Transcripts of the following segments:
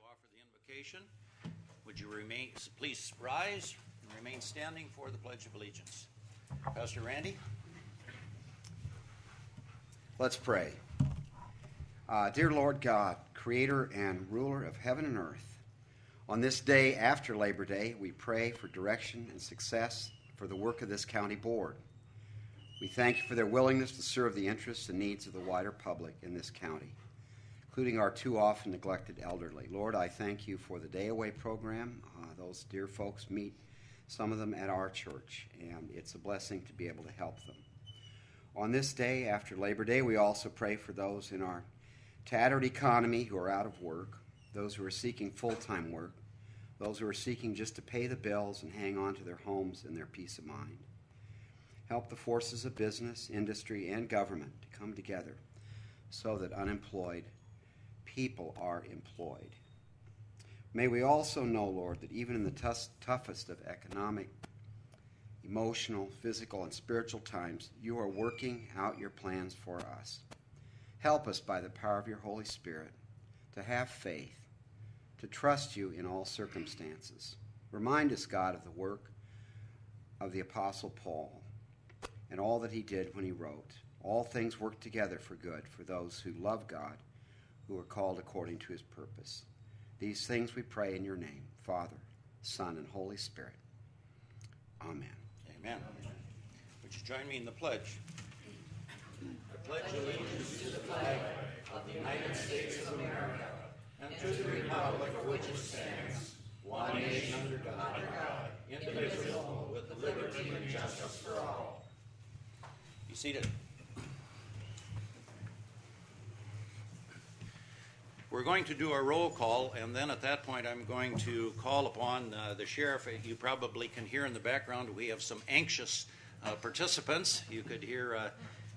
offer the invocation. Would you please rise and remain standing for the Pledge of Allegiance. Pastor Randy? Let's pray. Dear Lord God, creator and ruler of heaven and earth, on this day after Labor Day, we pray for direction and success for the work of this county board. We thank you for their willingness to serve the interests and needs of the wider public in this county, including our too often neglected elderly. Lord, I thank you for the Day Away program. Those dear folks meet, some of them at our church, and it's a blessing to be able to help them. On this day after Labor Day, we also pray for those in our tattered economy who are out of work, those who are seeking full-time work, those who are seeking just to pay the bills and hang on to their homes and their peace of mind. Help the forces of business, industry, and government to come together so that unemployed people are employed. May we also know, Lord, that even in the toughest of economic, emotional, physical, and spiritual times, you are working out your plans for us. Help us by the power of your Holy Spirit to have faith, to trust you in all circumstances. Remind us, God, of the work of the Apostle Paul and all that he did when he wrote, "All things work together for good for those who love God, who are called according to his purpose." These things we pray in your name, Father, Son, and Holy Spirit. Amen. Amen. Would you join me in the pledge? I pledge allegiance to the flag of the United States of America and to the republic for which it stands, one nation under God, indivisible, with liberty and justice for all. Be seated. We're going to do a roll call, and then at that point I'm going to call upon the sheriff. You probably can hear in the background we have some anxious participants. You could hear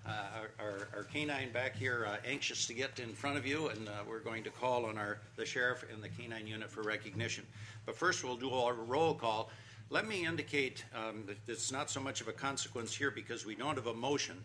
our canine back here anxious to get in front of you, and we're going to call on the sheriff and the canine unit for recognition. But first we'll do our roll call. Let me indicate that it's not so much of a consequence here because we don't have a motion.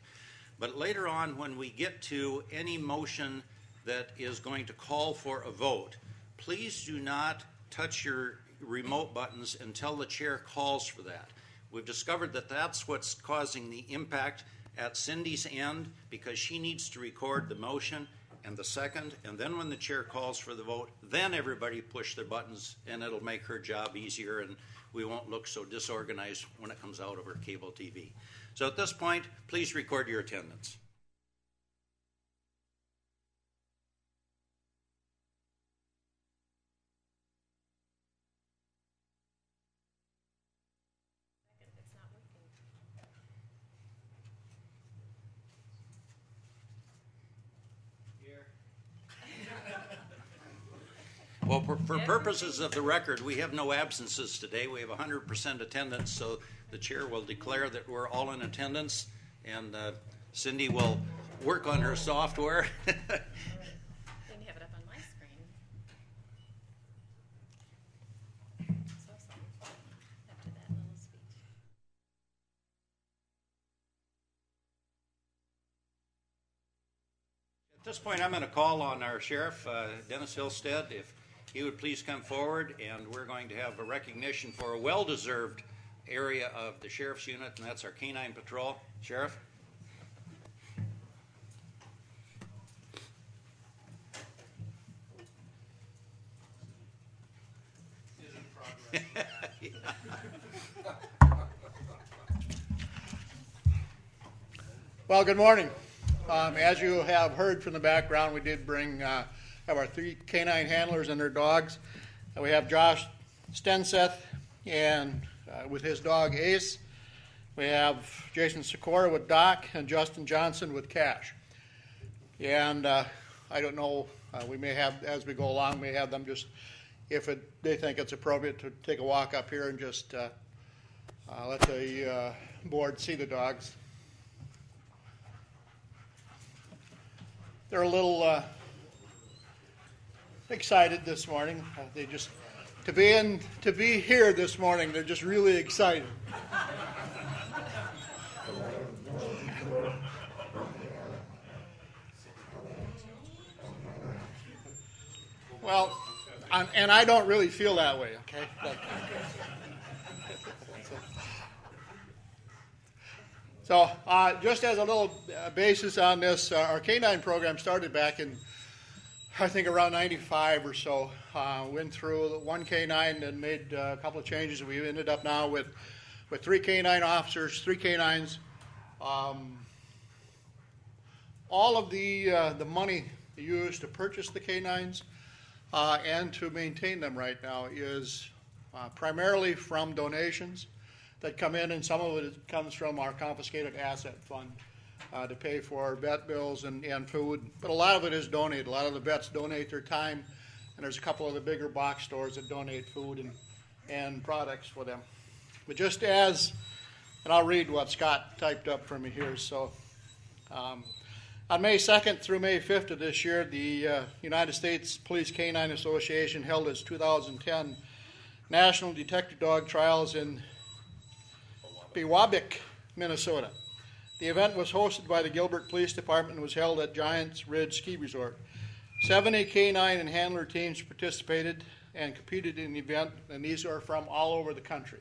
But later on when we get to any motion that is going to call for a vote, please do not touch your remote buttons until the chair calls for that. We've discovered that that's what's causing the impact at Cindy's end because she needs to record the motion and the second, and then when the chair calls for the vote, then everybody push their buttons and it'll make her job easier and we won't look so disorganized when it comes out over cable TV. So at this point, please record your attendance. Well, for purposes of the record, we have no absences today. We have 100% attendance, so the chair will declare that we're all in attendance, and Cindy will work on her software. Didn't have it up on my screen. So sorry after that little speech. At this point, I'm going to call on our sheriff, Dennis Hillstead, if he would please come forward, and we're going to have a recognition for a well-deserved area of the sheriff's unit, and that's our canine patrol. Sheriff? Is in progress. Well, good morning. As you have heard from the background, we did bring have our 3 canine handlers and their dogs. We have Josh Stenseth and with his dog Ace. We have Jason Sikora with Doc and Justin Johnson with Cash. And I don't know, we may have, as we go along, may have them just, if they think it's appropriate, to take a walk up here and just let the board see the dogs. They're a little excited this morning. They just to be here this morning. They're just really excited. Well, And I don't really feel that way, okay? So just as a little basis on this, our canine program started back in, I think, around 95 or so. Went through one canine and made a couple of changes. We ended up now with 3 canine officers, 3 canines. All of the money used to purchase the canines and to maintain them right now is primarily from donations that come in, and some of it comes from our confiscated asset fund to pay for vet bills and food. But a lot of it is donated. A lot of the vets donate their time, and there's a couple of the bigger box stores that donate food and products for them. But just as, and I'll read what Scott typed up for me here. So on May 2nd through May 5th of this year, the United States Police Canine Association held its 2010 National Detective Dog Trials in Pewabic, Minnesota. The event was hosted by the Gilbert Police Department and was held at Giants Ridge Ski Resort. 70 canine and handler teams participated and competed in the event, and these are from all over the country.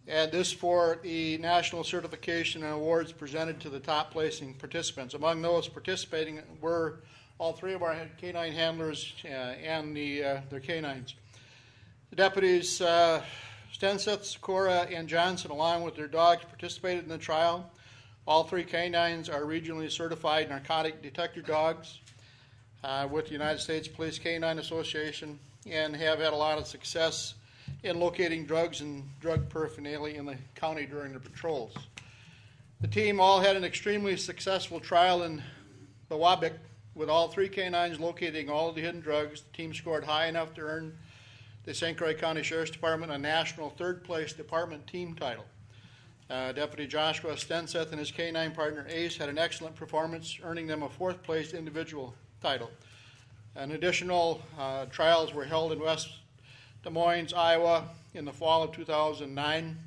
And this for the national certification and awards presented to the top placing participants. Among those participating were all 3 of our canine handlers and their canines. The deputies Stenseth, Sikora, and Johnson, along with their dogs, participated in the trial. All 3 canines are regionally certified narcotic detector dogs with the United States Police Canine Association and have had a lot of success in locating drugs and drug paraphernalia in the county during their patrols. The team all had an extremely successful trial in Pewabic, with all 3 canines locating all of the hidden drugs. The team scored high enough to earn the St. Croix County Sheriff's Department a national 3rd place department team title. Deputy Joshua Stenseth and his canine partner Ace had an excellent performance, earning them a 4th place individual title. And additional trials were held in West Des Moines, Iowa in the fall of 2009.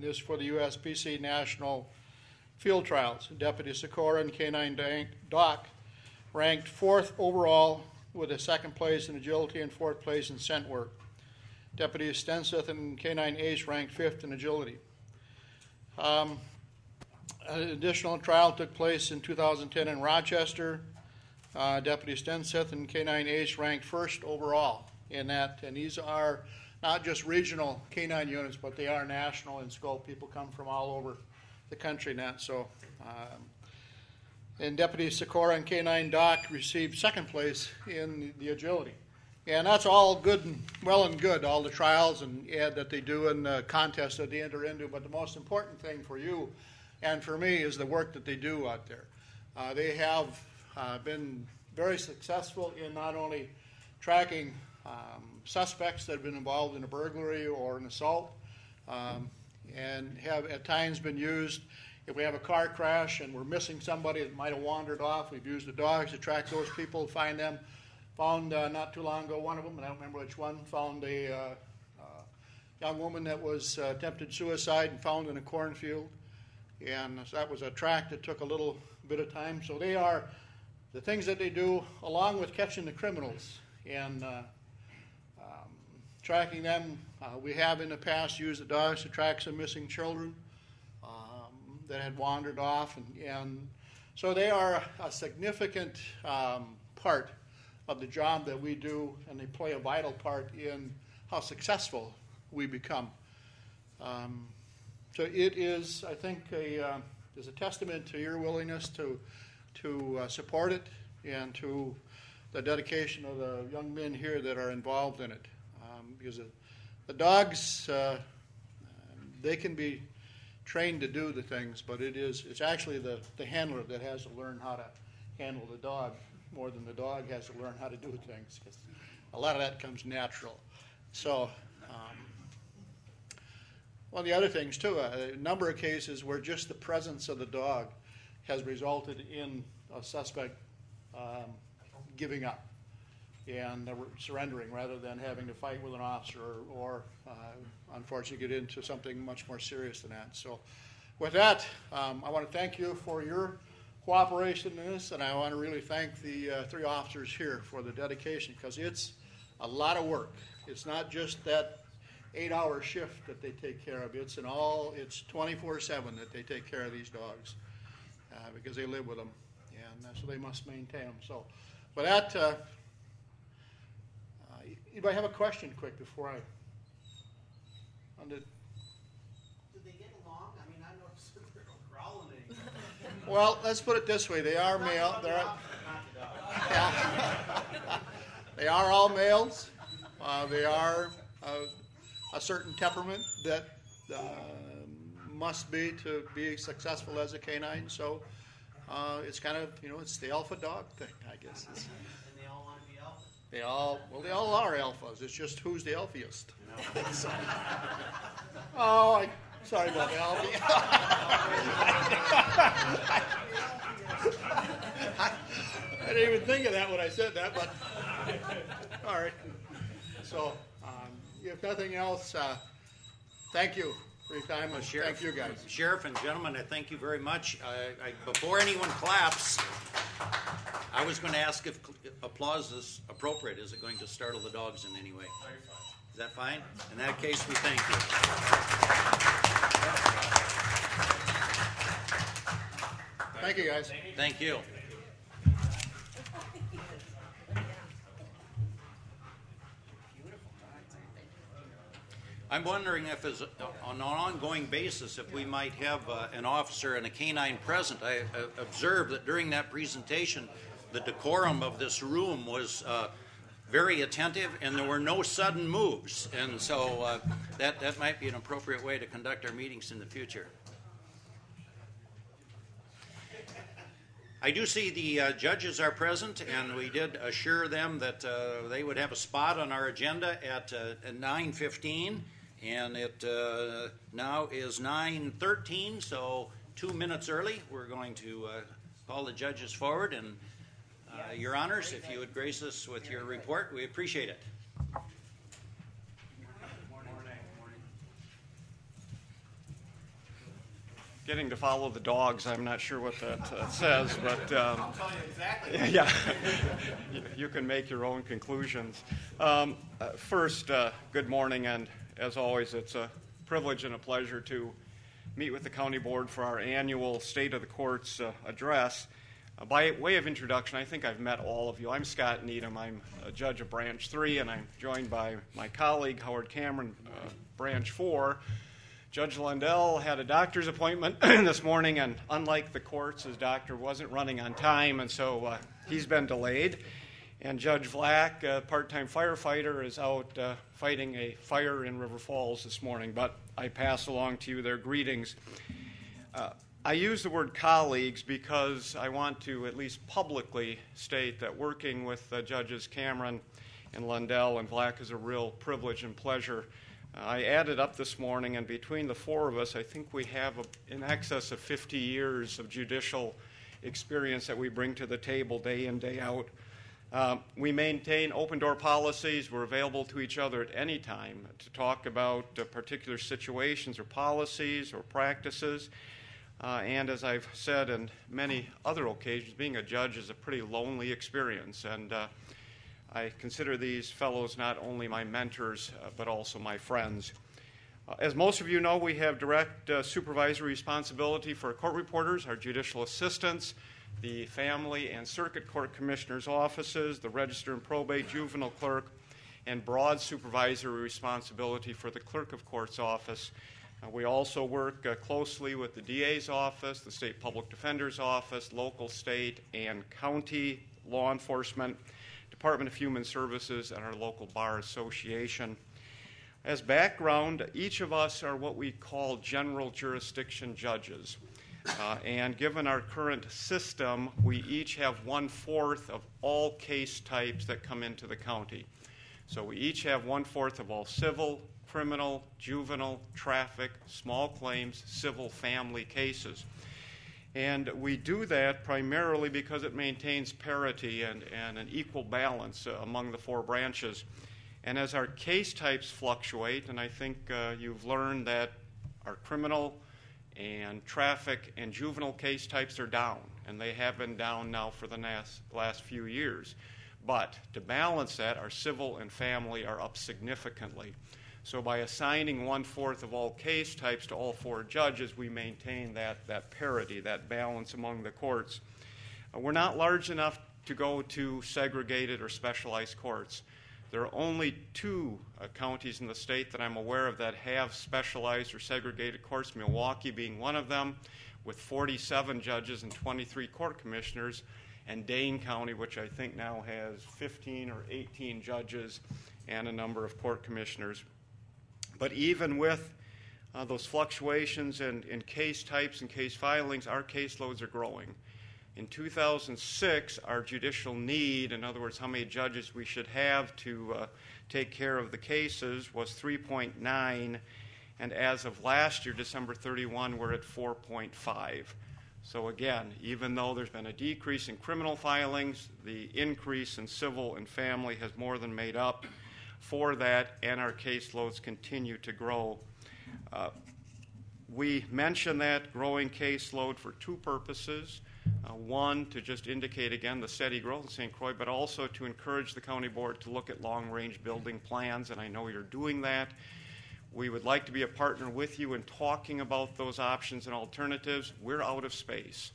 This for the USPC National Field Trials. Deputy Sikora and Canine Doc ranked 4th overall with a 2nd place in agility and 4th place in scent work. Deputy Stenseth and Canine Ace ranked 5th in agility. An additional trial took place in 2010 in Rochester. Deputy Stenseth and Canine Ace ranked 1st overall in that, and these are not just regional canine units, but they are national in scope. People come from all over the country in that. So, and Deputy Sikora and Canine Doc received 2nd place in the agility. And that's all good and well and good, all the trials and that they do and the contests that they enter into. But the most important thing for you and for me is the work that they do out there. They have been very successful in not only tracking suspects that have been involved in a burglary or an assault, and have at times been used. If we have a car crash and we're missing somebody that might have wandered off, we've used the dogs to track those people, find them. Found not too long ago, one of them, and I don't remember which one, found a young woman that was attempted suicide and found in a cornfield. And so that was a track that took a little bit of time. So they are the things that they do, along with catching the criminals and tracking them. We have in the past used the dogs to track some missing children that had wandered off. And so they are a significant part of the job that we do, and they play a vital part in how successful we become. So it is, I think, is a testament to your willingness to support it and to the dedication of the young men here that are involved in it. Because the dogs, they can be trained to do the things, but it's actually the handler that has to learn how to handle the dog more than the dog has to learn how to do things, because a lot of that comes natural. So, one of the other things too, a number of cases where just the presence of the dog has resulted in a suspect giving up and surrendering rather than having to fight with an officer or unfortunately get into something much more serious than that. So with that, I want to thank you for your cooperation in this, and I want to really thank the 3 officers here for the dedication, because it's a lot of work. It's not just that 8-hour shift that they take care of. It's 24/7 that they take care of these dogs, because they live with them, and so they must maintain them. So, with that, anybody have a question quick before I? Do they get along? I mean, I noticed that they're growling at each other. Well, let's put it this way: they are male. They are all males. They are a certain temperament that must be to be successful as a canine. So it's kind of, it's the alpha dog thing, I guess. And they all want to be alpha. They all are alphas. It's just who's the alphiest. So, sorry about the alpha. I didn't even think of that when I said that, but all right. So, if nothing else, thank you for your time. Thank you, guys. Sheriff and gentlemen, I thank you very much. Before anyone claps, I was going to ask if applause is appropriate. Is it going to startle the dogs in any way? Is that fine? In that case, we thank you. Thank you, guys. Thank you. I'm wondering if, on an ongoing basis, if we might have an officer and a canine present. I observed that during that presentation, the decorum of this room was very attentive, and there were no sudden moves. And so that might be an appropriate way to conduct our meetings in the future. I do see the judges are present, and we did assure them that they would have a spot on our agenda at 9:15. And it now is 9:13, so 2 minutes early. We're going to call the judges forward. And Your Honors, if you would grace us with your report, we appreciate it. Getting to follow the dogs, I'm not sure what that says, but I'll tell you exactly. yeah, you can make your own conclusions. First, good morning, and as always, it's a privilege and a pleasure to meet with the County Board for our annual State of the Courts address. By way of introduction, I think I've met all of you. I'm Scott Needham. I'm a judge of Branch 3, and I'm joined by my colleague, Howard Cameron, Branch 4. Judge Lundell had a doctor's appointment this morning, and unlike the courts, his doctor wasn't running on time, and so he's been delayed. And Judge Vlack, a part-time firefighter, is out fighting a fire in River Falls this morning, but I pass along to you their greetings. I use the word colleagues because I want to at least publicly state that working with Judges Cameron and Lundell and Vlack is a real privilege and pleasure. I added up this morning, and between the 4 of us, I think we have in excess of 50 years of judicial experience that we bring to the table day in, day out. We maintain open-door policies. We're available to each other at any time to talk about particular situations or policies or practices. And as I've said on many other occasions, being a judge is a pretty lonely experience. And I consider these fellows not only my mentors, but also my friends. As most of you know, we have direct supervisory responsibility for court reporters, our judicial assistants, the family and circuit court commissioners' offices, the register and probate, juvenile clerk, and broad supervisory responsibility for the clerk of court's office. We also work closely with the DA's office, the state public defender's office, local, state, and county law enforcement, Department of Human Services, and our local bar association. As background, each of us are what we call general jurisdiction judges. And given our current system, we each have 1/4 of all case types that come into the county. So we each have 1/4 of all civil, criminal, juvenile, traffic, small claims, civil family cases. And we do that primarily because it maintains parity and an equal balance among the 4 branches. And as our case types fluctuate, and I think you've learned that our criminal And traffic and juvenile case types are down, and they have been down now for the last few years. But to balance that, our civil and family are up significantly. So by assigning 1/4 of all case types to all 4 judges, we maintain that parity, that balance among the courts. We're not large enough to go to segregated or specialized courts. There are only 2 counties in the state that I'm aware of that have specialized or segregated courts, Milwaukee being one of them, with 47 judges and 23 court commissioners, and Dane County, which I think now has 15 or 18 judges and a number of court commissioners. But even with those fluctuations in case types and case filings, our caseloads are growing. In 2006, our judicial need, in other words, how many judges we should have to take care of the cases, was 3.9, and as of last year, December 31, we're at 4.5. So again, even though there's been a decrease in criminal filings, the increase in civil and family has more than made up for that, and our caseloads continue to grow. We mention that growing caseload for 2 purposes. One, to just indicate again the steady growth in St. Croix, but also to encourage the county board to look at long-range building plans, and I know you're doing that. We would like to be a partner with you in talking about those options and alternatives. We're out of space.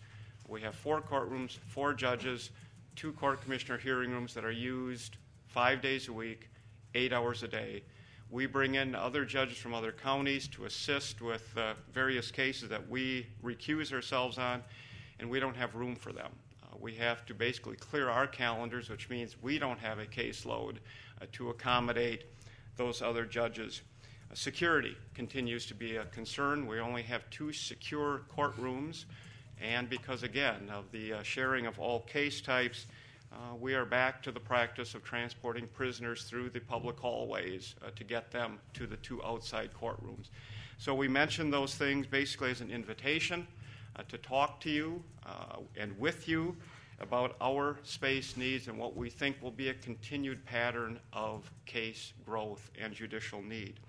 We have 4 courtrooms, 4 judges, 2 court commissioner hearing rooms that are used 5 days a week, 8 hours a day. We bring in other judges from other counties to assist with various cases that we recuse ourselves on, and we don't have room for them. We have to basically clear our calendars, which means we don't have a caseload to accommodate those other judges. Security continues to be a concern. We only have 2 secure courtrooms, and because, again, of the sharing of all case types, we are back to the practice of transporting prisoners through the public hallways to get them to the 2 outside courtrooms. So we mention those things basically as an invitation to talk to you and with you about our space needs and what we think will be a continued pattern of case growth and judicial need.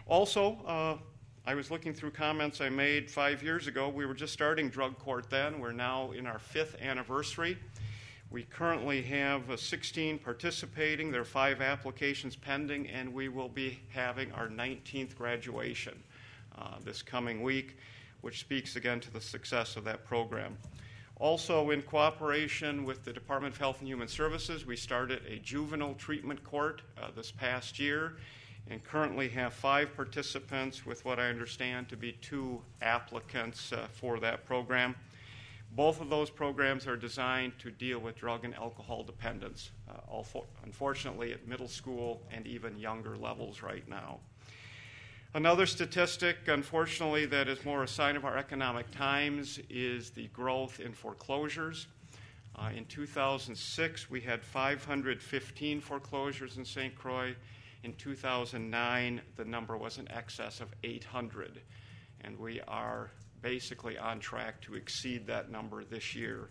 Also, I was looking through comments I made 5 years ago. We were just starting drug court then. We're now in our 5th anniversary. We currently have 16 participating. There are 5 applications pending, and we will be having our 19th graduation this coming week, which speaks again to the success of that program. Also, in cooperation with the Department of Health and Human Services, we started a juvenile treatment court this past year and currently have 5 participants with what I understand to be 2 applicants for that program. Both of those programs are designed to deal with drug and alcohol dependence, unfortunately at middle school and even younger levels right now. Another statistic, unfortunately, that is more a sign of our economic times is the growth in foreclosures. In 2006, we had 515 foreclosures in St. Croix. In 2009, the number was in excess of 800, and we are basically on track to exceed that number this year.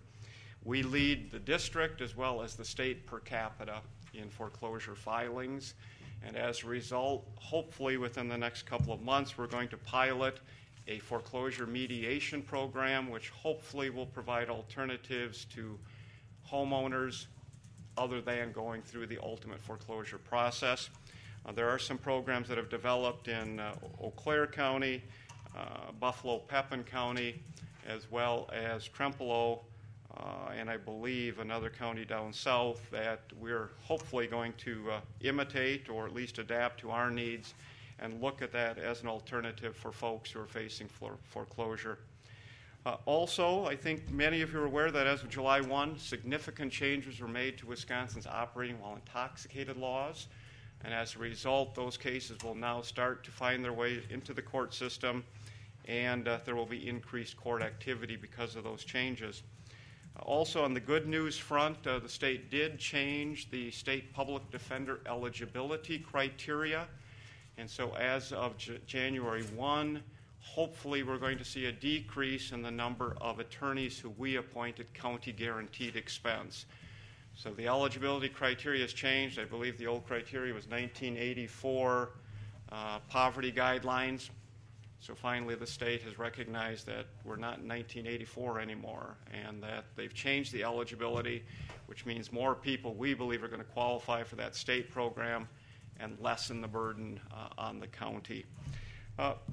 We lead the district as well as the state per capita in foreclosure filings. And as a result, hopefully within the next couple of months, we're going to pilot a foreclosure mediation program, which hopefully will provide alternatives to homeowners other than going through the ultimate foreclosure process. There are some programs that have developed in Eau Claire County, Buffalo Pepin County, as well as Trempealeau, and I believe another county down south that we're hopefully going to imitate or at least adapt to our needs and look at that as an alternative for folks who are facing foreclosure. Also, I think many of you are aware that as of July 1, significant changes were made to Wisconsin's operating while intoxicated laws, and as a result, those cases will now start to find their way into the court system, and there will be increased court activity because of those changes. Also, on the good news front, the state did change the state public defender eligibility criteria. And so as of January 1, hopefully we're going to see a decrease in the number of attorneys who we appoint at county guaranteed expense. So the eligibility criteria has changed. I believe the old criteria was 1984 poverty guidelines. So finally the state has recognized that we're not in 1984 anymore, and that they've changed the eligibility, which means more people we believe are going to qualify for that state program and lessen the burden on the county.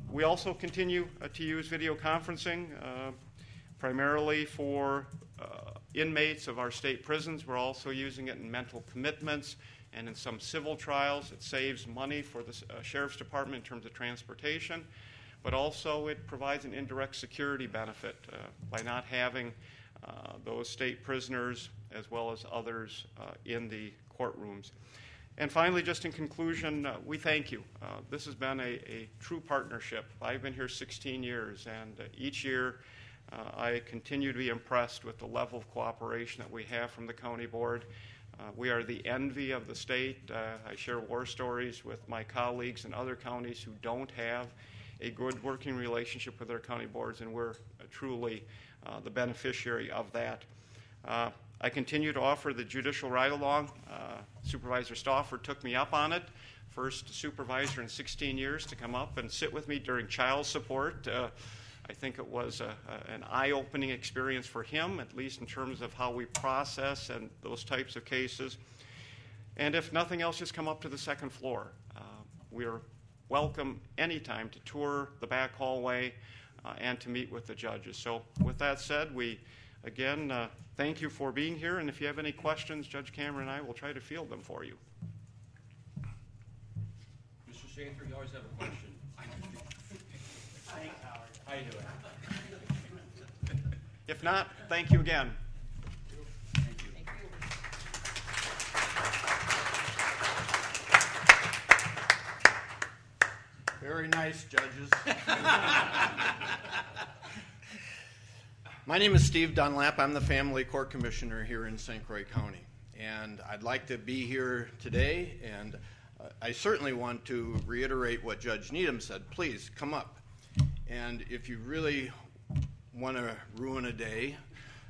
We also continue to use video conferencing primarily for inmates of our state prisons. We're also using it in mental commitments and in some civil trials. It saves money for the Sheriff's Department in terms of transportation, but also it provides an indirect security benefit by not having those state prisoners as well as others in the courtrooms. And finally, just in conclusion, we thank you. This has been a true partnership. I've been here 16 years, and each year I continue to be impressed with the level of cooperation that we have from the county board. We are the envy of the state. I share war stories with my colleagues in other counties who don't have a good working relationship with their county boards, and we're truly the beneficiary of that. I continue to offer the judicial ride-along. Supervisor Stauffer took me up on it, first supervisor in 16 years to come up and sit with me during child support. I think it was an eye-opening experience for him, at least in terms of how we process and those types of cases. And if nothing else, just come up to the second floor. We are welcome anytime to tour the back hallway and to meet with the judges. So with that said, we again thank you for being here, and if you have any questions, Judge Cameron and I will try to field them for you. Mr. Schaefer, you always have a question. Thanks, Howard. How you doing? If not, thank you again. Very nice, judges. My name is Steve Dunlap. I'm the Family Court Commissioner here in St. Croix County. And I'd like to be here today, and I certainly want to reiterate what Judge Needham said. Please, come up. And if you really want to ruin a day,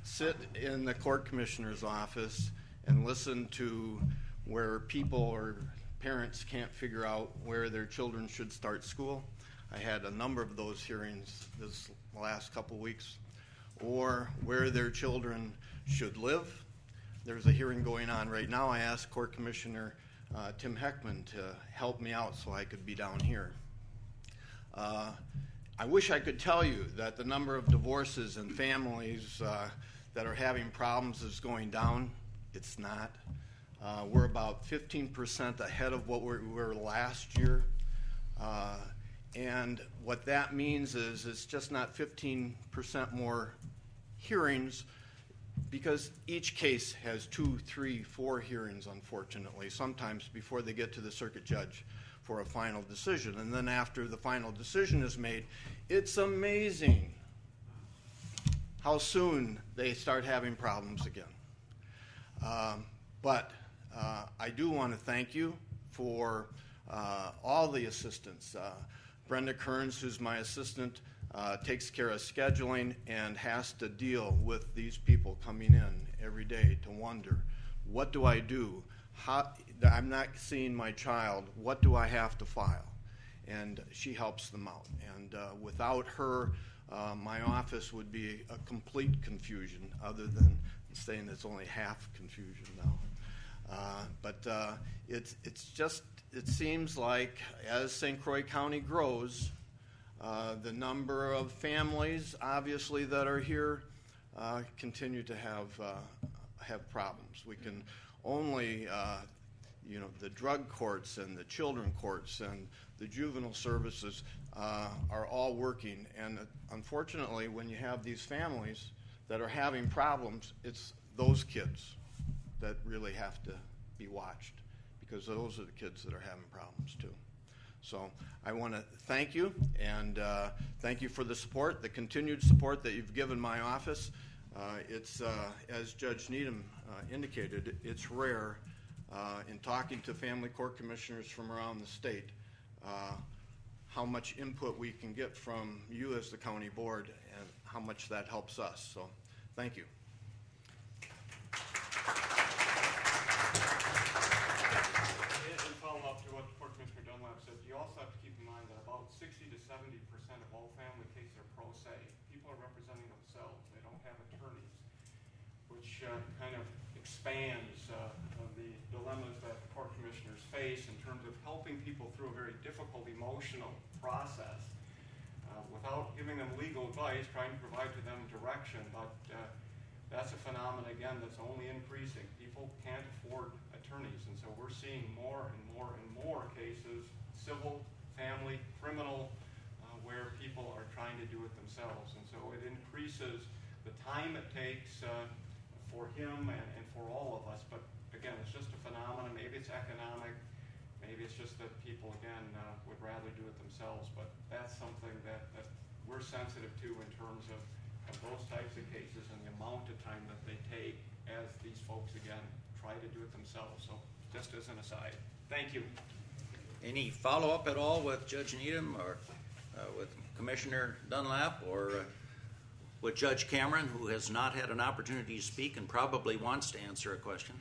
sit in the court commissioner's office and listen to where people or parents can't figure out where their children should start school. I had a number of those hearings this last couple weeks. Or where their children should live. There's a hearing going on right now. I asked Court Commissioner Tim Heckman to help me out so I could be down here. I wish I could tell you that the number of divorces and families that are having problems is going down. It's not. We're about 15% ahead of what we were last year. And what that means is it's just not 15% more hearings, because each case has 2, 3, 4 hearings, unfortunately, sometimes before they get to the circuit judge for a final decision. And then after the final decision is made, it's amazing how soon they start having problems again. But I do want to thank you for all the assistance. Brenda Kearns, who's my assistant, takes care of scheduling and has to deal with these people coming in every day to wonder, what do I do? I'm not seeing my child. What do I have to file? And she helps them out. And without her, my office would be a complete confusion, other than saying it's only half confusion now. But it seems like as St. Croix County grows, the number of families, obviously, that are here continue to have problems. We can only, the drug courts and the children courts and the juvenile services are all working. And unfortunately, when you have these families that are having problems, it's those kids that really have to be watched, because those are the kids that are having problems too. So I want to thank you, and thank you for the support, the continued support that you've given my office. It's, as Judge Needham indicated, it's rare in talking to family court commissioners from around the state how much input we can get from you as the county board and how much that helps us. So thank you. And follow up to what Court Commissioner Dunlap said, you also have to keep in mind that about 60 to 70% of all family cases are pro se. People are representing themselves. They don't have attorneys, which kind of expands the dilemmas that court commissioners face in terms of helping people through a very difficult emotional process without giving them legal advice, trying to provide to them direction. But that's a phenomenon, again, that's only increasing. People can't afford attorneys, and so we're seeing more and more and more cases, civil, family, criminal, where people are trying to do it themselves. And so it increases the time it takes for him and for all of us. But again, it's just a phenomenon. Maybe it's economic. Maybe it's just that people, again, would rather do it themselves. But that's something that we're sensitive to in terms of those types of cases and the amount of time that they take as these folks, again, try to do it themselves. So just as an aside. Thank you. Any follow-up at all with Judge Needham or with Commissioner Dunlap or with Judge Cameron, who has not had an opportunity to speak and probably wants to answer a question?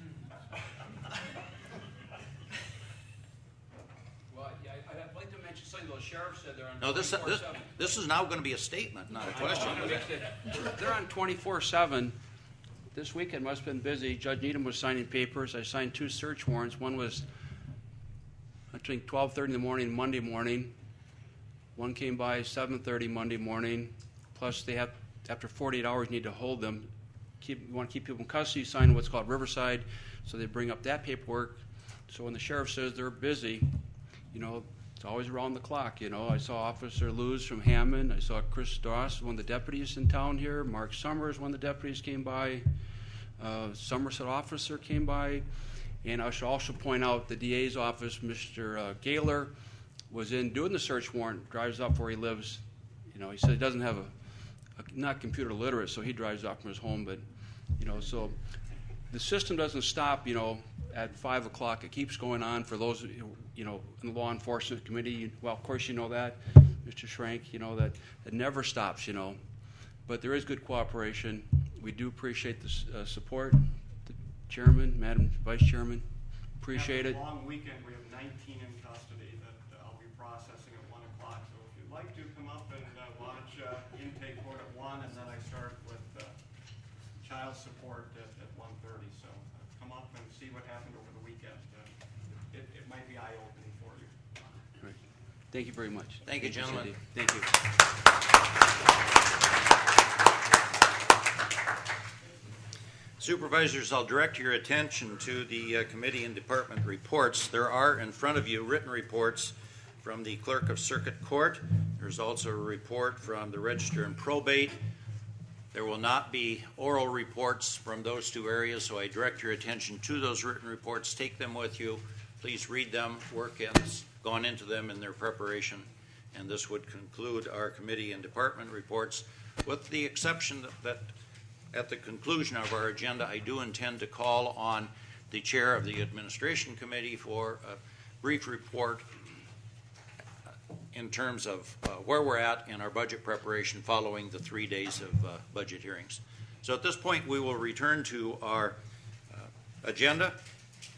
Well, yeah, I'd like to mention something the sheriff said they're on No, 24/7. this is now going to be a statement, not a question. They're on 24/7. This weekend must have been busy. Judge Needham was signing papers. I signed 2 search warrants. One was, I think, 12:30 in the morning, Monday morning. One came by 7:30 Monday morning. Plus, they have, after 48 hours, need to hold them. You want to keep people in custody, sign what's called Riverside. So they bring up that paperwork. So when the sheriff says they're busy, it's always around the clock. I saw Officer Luz from Hammond. I saw Chris Doss, one of the deputies in town here. Mark Summers, one of the deputies, came by. Somerset officer came by. And I should also point out the DA's office, Mr. Gaylor, was in doing the search warrant, drives up where he lives. He said he doesn't have not computer literate, so he drives up from his home. But, so the system doesn't stop, at 5 o'clock. It keeps going on for those, in the law enforcement committee. Well, of course, you know that, Mr. Schrank, that it never stops, But there is good cooperation. We do appreciate the support. The chairman, Madam Vice Chairman, appreciate it. After a long weekend, we have 19 in custody that I'll be processing at 1 o'clock. So if you'd like to come up and watch intake court at 1, and then I start with child support at 1:30. So come up and see what happened over the weekend. It might be eye-opening for you. Right. Thank you very much. Thank you, gentlemen. Thank you. Supervisors, I'll direct your attention to the committee and department reports. There are in front of you written reports from the Clerk of Circuit Court. There's also a report from the Register and Probate. There will not be oral reports from those 2 areas, so I direct your attention to those written reports. Take them with you. Please read them. Work has gone into them in their preparation. And this would conclude our committee and department reports, with the exception that at the conclusion of our agenda, I do intend to call on the chair of the Administration Committee for a brief report in terms of where we're at in our budget preparation following the 3 days of budget hearings. So at this point, we will return to our agenda,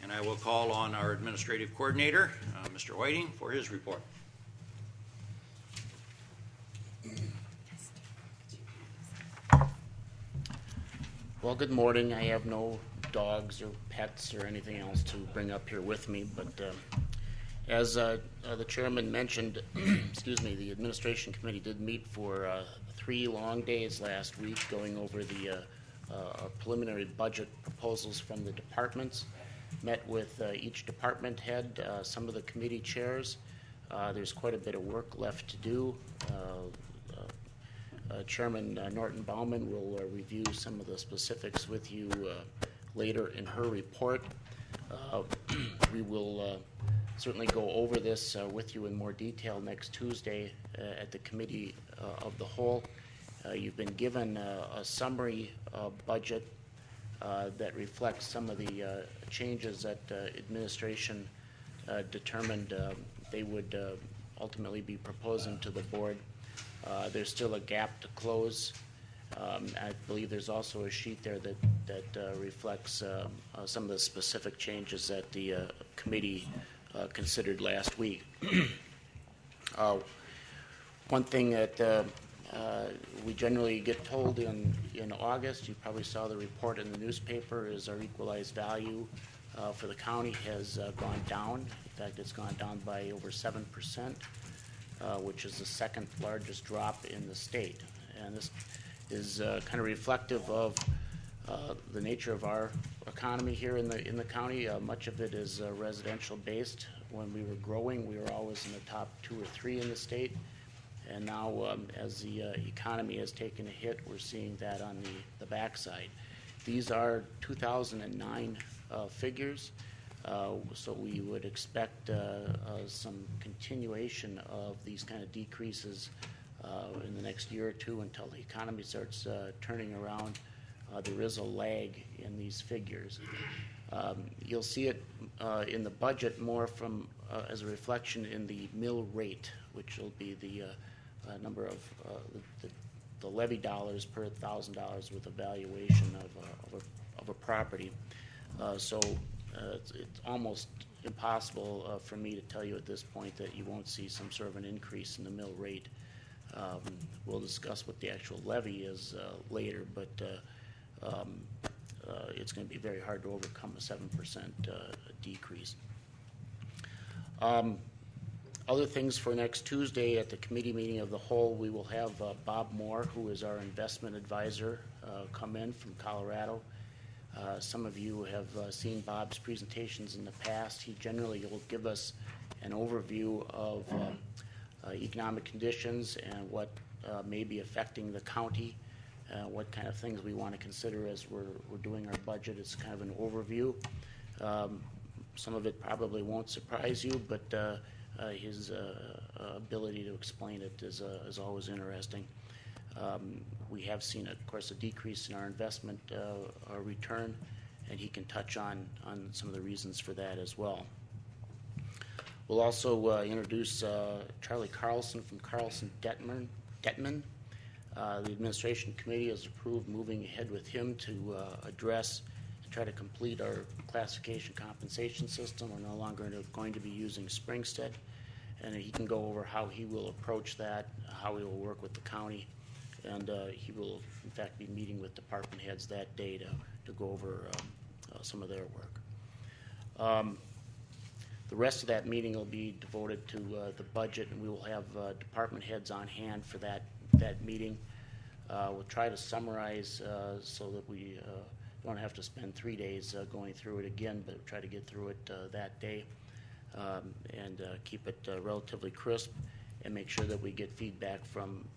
and I will call on our administrative coordinator, Mr. Whiting, for his report. Well, good morning. I have no dogs or pets or anything else to bring up here with me, but as the chairman mentioned, the administration committee did meet for 3 long days last week, going over the preliminary budget proposals from the departments. Met with each department head, some of the committee chairs. There's quite a bit of work left to do. Chairman Norton Bauman will review some of the specifics with you later in her report. We will certainly go over this with you in more detail next Tuesday at the Committee of the Whole. You've been given a summary budget that reflects some of the changes that administration determined they would ultimately be proposing to the board. There's still a gap to close. I believe there's also a sheet there that reflects some of the specific changes that the committee considered last week. One thing that we generally get told in August, you probably saw the report in the newspaper, is our equalized value for the county has gone down. In fact, it's gone down by over 7%, which is the second largest drop in the state. And this is kind of reflective of the nature of our economy here in the county. Much of it is residential based. When we were growing, we were always in the top 2 or 3 in the state. And now, as the economy has taken a hit, we're seeing that on the backside. These are 2009 figures, so we would expect some continuation of these kind of decreases in the next year or two until the economy starts turning around. There is a lag in these figures. You'll see it in the budget more from as a reflection in the mill rate, which will be the number of the levy dollars per $1,000 with a valuation of a property. So it's almost impossible for me to tell you at this point that you won't see some sort of an increase in the mill rate. We'll discuss what the actual levy is later, but it's going to be very hard to overcome a 7% decrease. Other things for next Tuesday at the committee meeting of the whole, we will have Bob Moore, who is our investment advisor, come in from Colorado. Some of you have seen Bob's presentations in the past. He generally will give us an overview of economic conditions and what may be affecting the county, what kind of things we want to consider as we're doing our budget. It's kind of an overview. Some of it probably won't surprise you, but his ability to explain it is always interesting. We have seen, of course, a decrease in our investment return, and he can touch on some of the reasons for that as well. We'll also introduce Charlie Carlson from Carlson Detman. The administration committee has approved moving ahead with him to address and try to complete our classification compensation system. We're no longer going to be using Springstead, and he can go over how he will approach that, how he will work with the county, and he will, in fact, be meeting with department heads that day to go over some of their work. The rest of that meeting will be devoted to the budget, and we will have department heads on hand for that meeting. We'll try to summarize so that we don't have to spend 3 days going through it again, but try to get through it that day and keep it relatively crisp and make sure that we get feedback from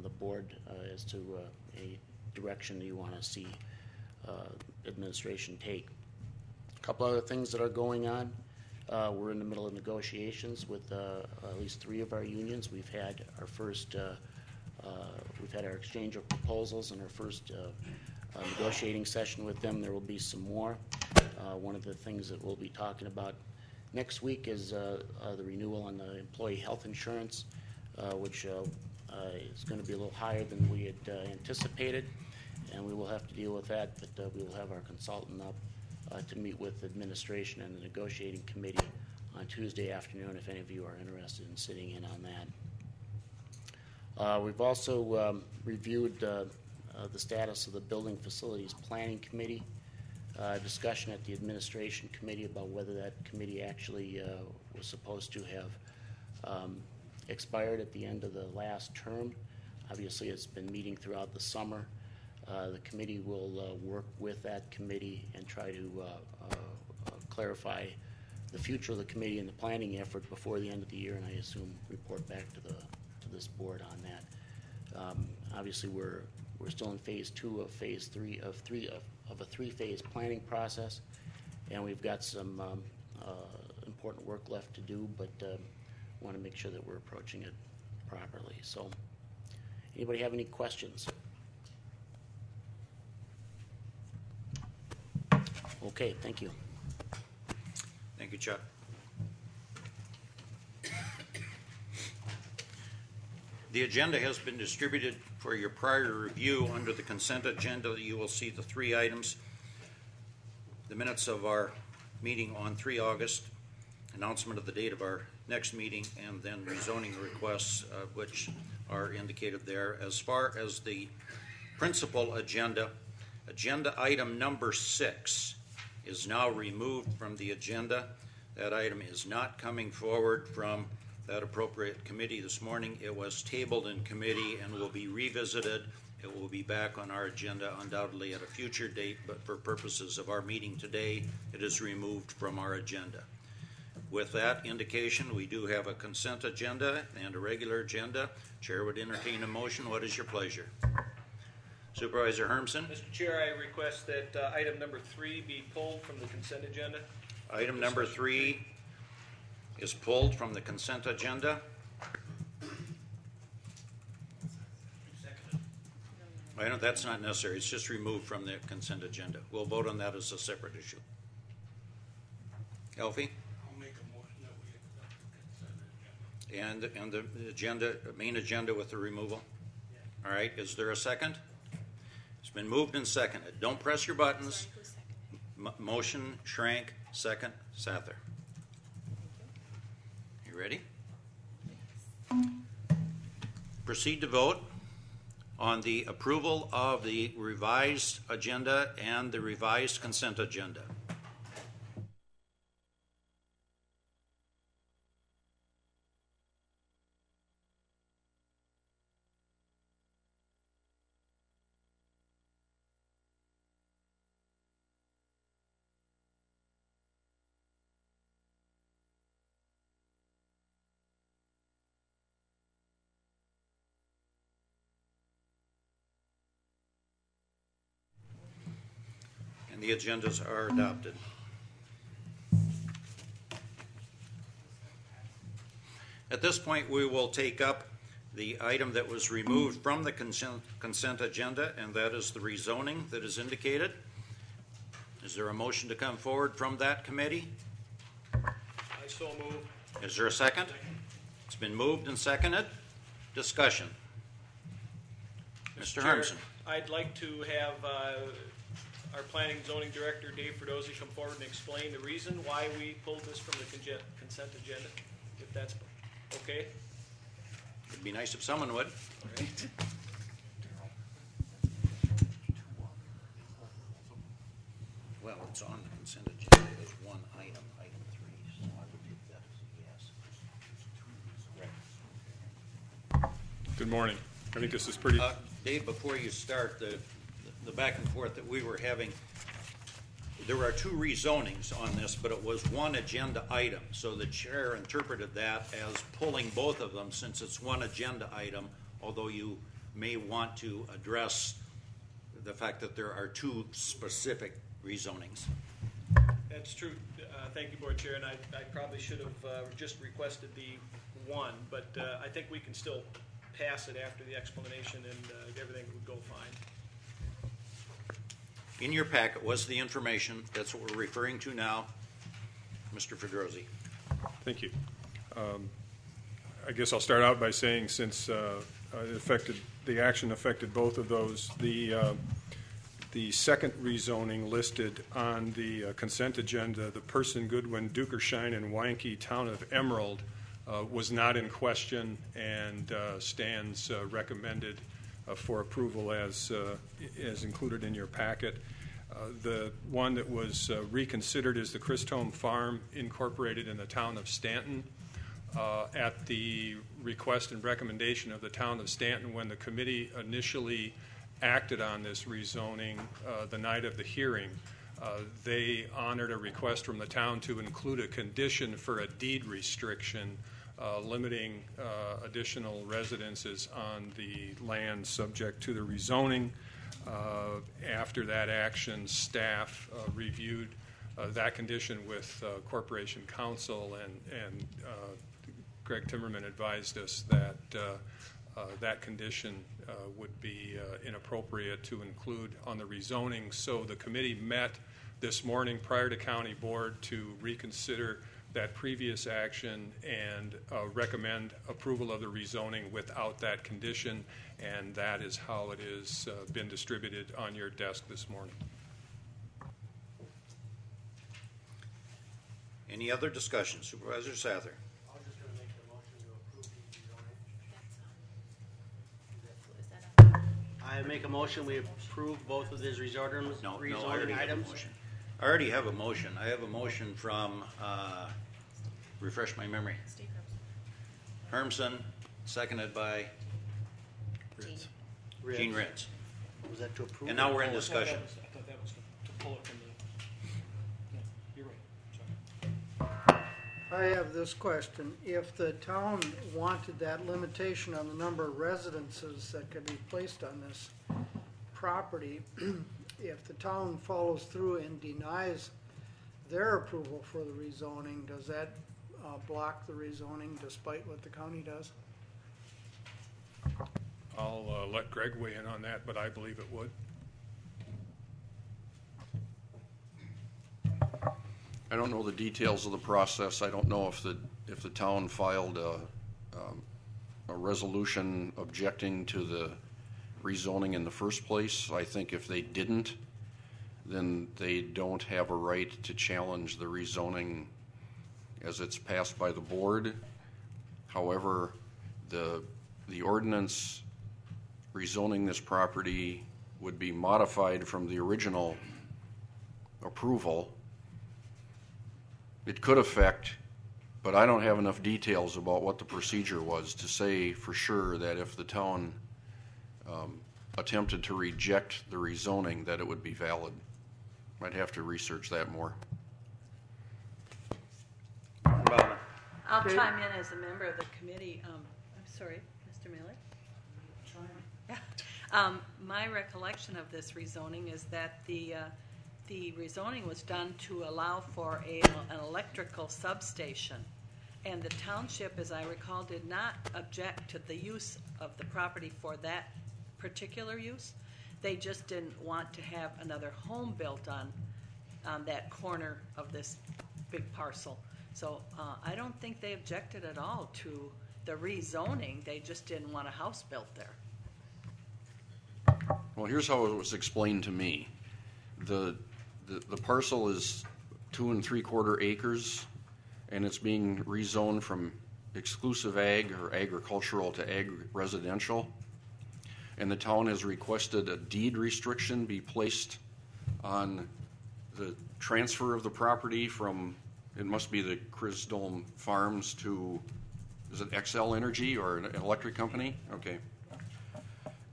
the board as to a direction that you want to see administration take. A couple other things that are going on. We're in the middle of negotiations with at least 3 of our unions. We've had our first we've had our exchange of proposals and our first negotiating session with them. There will be some more. One of the things that we'll be talking about next week is the renewal on the employee health insurance, which is going to be a little higher than we had anticipated, and we will have to deal with that, but we will have our consultant up to meet with administration and the negotiating committee on Tuesday afternoon if any of you are interested in sitting in on that. We've also reviewed the status of the Building Facilities Planning Committee. Discussion at the administration committee about whether that committee actually was supposed to have expired at the end of the last term. Obviously, it's been meeting throughout the summer. The committee will work with that committee and try to clarify the future of the committee and the planning effort before the end of the year, and I assume report back to this board on that. Obviously, we're still in phase 2 of phase 3 of a 3-phase planning process, and we've got some important work left to do, but want to make sure that we're approaching it properly. So, anybody have any questions? Okay, thank you. Thank you, Chuck. The agenda has been distributed for your prior review. Under the consent agenda, you will see the 3 items: the minutes of our meeting on 3 August, announcement of the date of our next meeting, and then rezoning requests, which are indicated there. As far as the principal agenda, agenda item number 6 is now removed from the agenda. That item is not coming forward from that appropriate committee this morning. It was tabled in committee and will be revisited. It will be back on our agenda undoubtedly at a future date, but for purposes of our meeting today, it is removed from our agenda. With that indication, we do have a consent agenda and a regular agenda. Chair would entertain a motion. What is your pleasure? Supervisor Hermsen? Mr. Chair, I request that item number 3 be pulled from the consent agenda. Item number 3 is pulled from the consent agenda. I know that's not necessary. It's just removed from the consent agenda. We'll vote on that as a separate issue. Elfie? I'll make a motion that we accept the consent agenda. And the agenda, main agenda with the removal? All right, is there a second? It's been moved and seconded. Don't press your buttons. Sorry, who's second? Motion, Schrank, second, Sather. You ready? Proceed to vote on the approval of the revised agenda and the revised consent agenda. And the agendas are adopted. At this point, we will take up the item that was removed from the consent agenda, and that is the rezoning that is indicated. Is there a motion to come forward from that committee? I so move. Is there a second? It's been moved and seconded. Discussion. Mr. Chair, Hermsen. I'd like to have our planning and zoning director, Dave Ferdozi, come forward and explain the reason why we pulled this from the consent agenda, if that's okay. It'd be nice if someone would. Well, it's on the consent agenda. There's one item, item 3, so I would take that as a yes. Good morning. I think this is pretty. Dave, before you start, the back and forth that we were having, there are 2 rezonings on this, but it was one agenda item. So the chair interpreted that as pulling both of them since it's one agenda item, although you may want to address the fact that there are 2 specific rezonings. That's true. Thank you, Board Chair, and I probably should have just requested the one, but I think we can still pass it after the explanation and everything would go fine. In your packet was the information. That's what we're referring to now. Mr. Fedrosi. Thank you. I guess I'll start out by saying since the action affected both of those, the second rezoning listed on the consent agenda, the Person, Goodwin, Dukersheim, and Weinke Town of Emerald, was not in question and stands recommended for approval as included in your packet. The one that was reconsidered is the Christome Farm incorporated in the town of Stanton. At the request and recommendation of the town of Stanton, when the committee initially acted on this rezoning the night of the hearing, they honored a request from the town to include a condition for a deed restriction limiting additional residences on the land subject to the rezoning. After that action, staff reviewed that condition with Corporation Counsel, and Greg Timmerman advised us that that condition would be inappropriate to include on the rezoning. So the committee met this morning prior to County Board to reconsider that previous action and recommend approval of the rezoning without that condition, and that is how it has been distributed on your desk this morning. Any other discussion? Supervisor Sather. I was just going to make the motion to approve the rezoning. I make a motion, we approve both of these rezoning No, I already have a items. motion. I already have a motion. I have a motion from, refresh my memory, Steve Hermson, seconded by Ritz. Gene Ritz. Was that to approve? And now we're in I thought discussion. that was to pull it from the, yeah, you're right, sorry. I have this question. If the town wanted that limitation on the number of residences that could be placed on this property, if the town follows through and denies their approval for the rezoning, does that block the rezoning despite what the county does? I'll let Greg weigh in on that, but I believe it would. I don't know the details of the process. I don't know if the town filed a resolution objecting to the rezoning in the first place. I think if they didn't, then they don't have a right to challenge the rezoning as it's passed by the board. However, the ordinance rezoning this property would be modified from the original approval. It could affect, but I don't have enough details about what the procedure was to say for sure that if the town attempted to reject the rezoning, that it would be valid. I'd have to research that more. I'll chime in as a member of the committee. I'm sorry, Mr. Miller? My recollection of this rezoning is that the rezoning was done to allow for an electrical substation. And the township, as I recall, did not object to the use of the property for that particular use. They just didn't want to have another home built on that corner of this big parcel. So I don't think they objected at all to the rezoning. They just didn't want a house built there. Well, here's how it was explained to me. The parcel is 2 3/4 acres, and it's being rezoned from exclusive ag or agricultural to ag residential. And the town has requested a deed restriction be placed on the transfer of the property from, it must be the Crisdome Farms to, is it XL Energy or an electric company? Okay.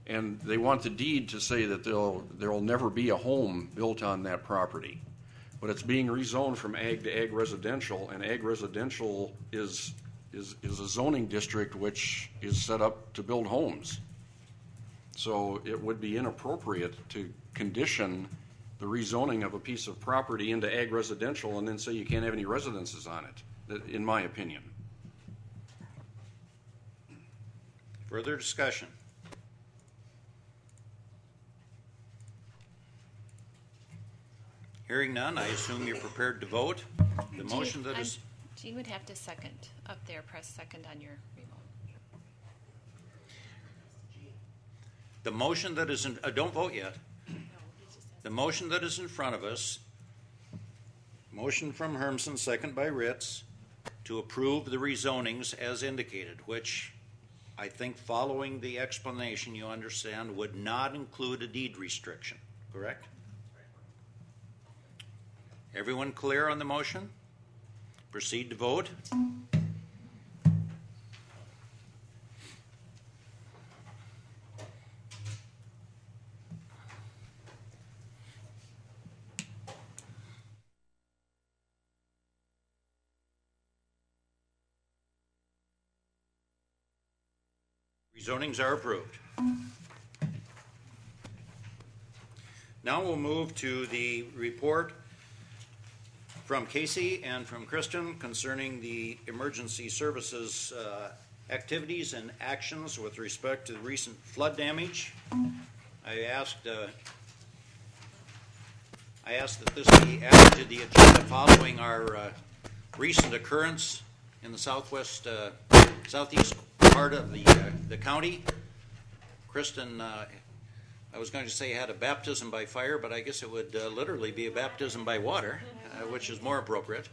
And they want the deed to say that there'll never be a home built on that property. But it's being rezoned from ag to ag residential, and ag residential is a zoning district which is set up to build homes. So it would be inappropriate to condition the rezoning of a piece of property into ag residential and then say you can't have any residences on it, in my opinion. Further discussion? Hearing none, I assume you're prepared to vote. The motion that is... Jean would have to second up there, press second on your remote. The motion that is in... don't vote yet. The motion that is in front of us, motion from Hermson, second by Ritz, to approve the rezonings as indicated, which I think following the explanation you understand would not include a deed restriction, correct? Everyone clear on the motion? Proceed to vote. Rezonings are approved. Now we'll move to the report from Casey and from Kristen concerning the emergency services activities and actions with respect to the recent flood damage. I asked that this be added to the agenda following our recent occurrence in the southeast part of the county. Kristen, I was going to say had a baptism by fire, but I guess it would literally be a baptism by water, which is more appropriate,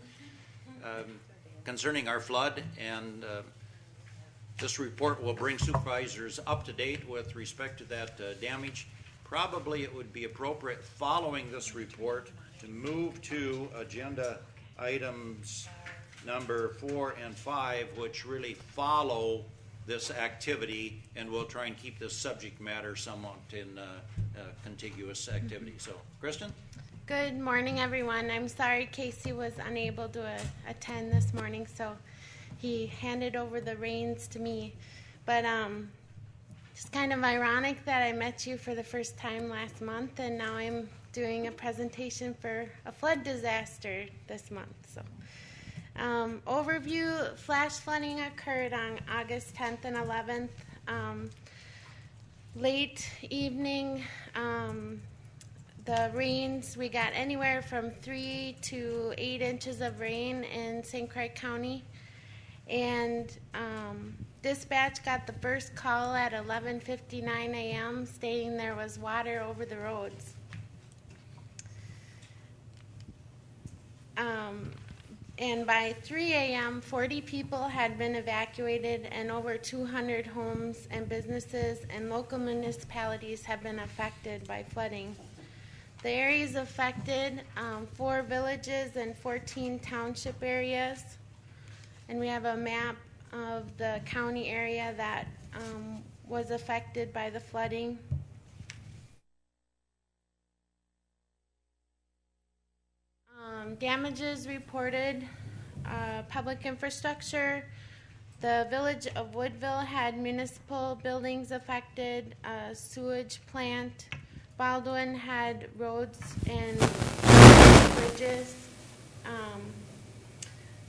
concerning our flood and This report will bring supervisors up to date with respect to that damage. Probably it would be appropriate following this report to move to agenda items number 4 and 5, which really follow this activity, and we'll try and keep this subject matter somewhat in contiguous activity. So, Kristen? Good morning, everyone. I'm sorry Casey was unable to attend this morning, so he handed over the reins to me. But it's kind of ironic that I met you for the first time last month, and now I'm doing a presentation for a flood disaster this month. So, overview: flash flooding occurred on August 10th and 11th. Late evening, the rains, we got anywhere from 3 to 8 inches of rain in St. Croix County. And dispatch got the first call at 11:59 a.m. stating there was water over the roads. And by 3 a.m., 40 people had been evacuated, and over 200 homes and businesses and local municipalities have been affected by flooding. The areas affected, 4 villages and 14 township areas. And we have a map of the county area that was affected by the flooding. Damages reported: public infrastructure. The village of Woodville had municipal buildings affected, a sewage plant. Baldwin had roads and bridges.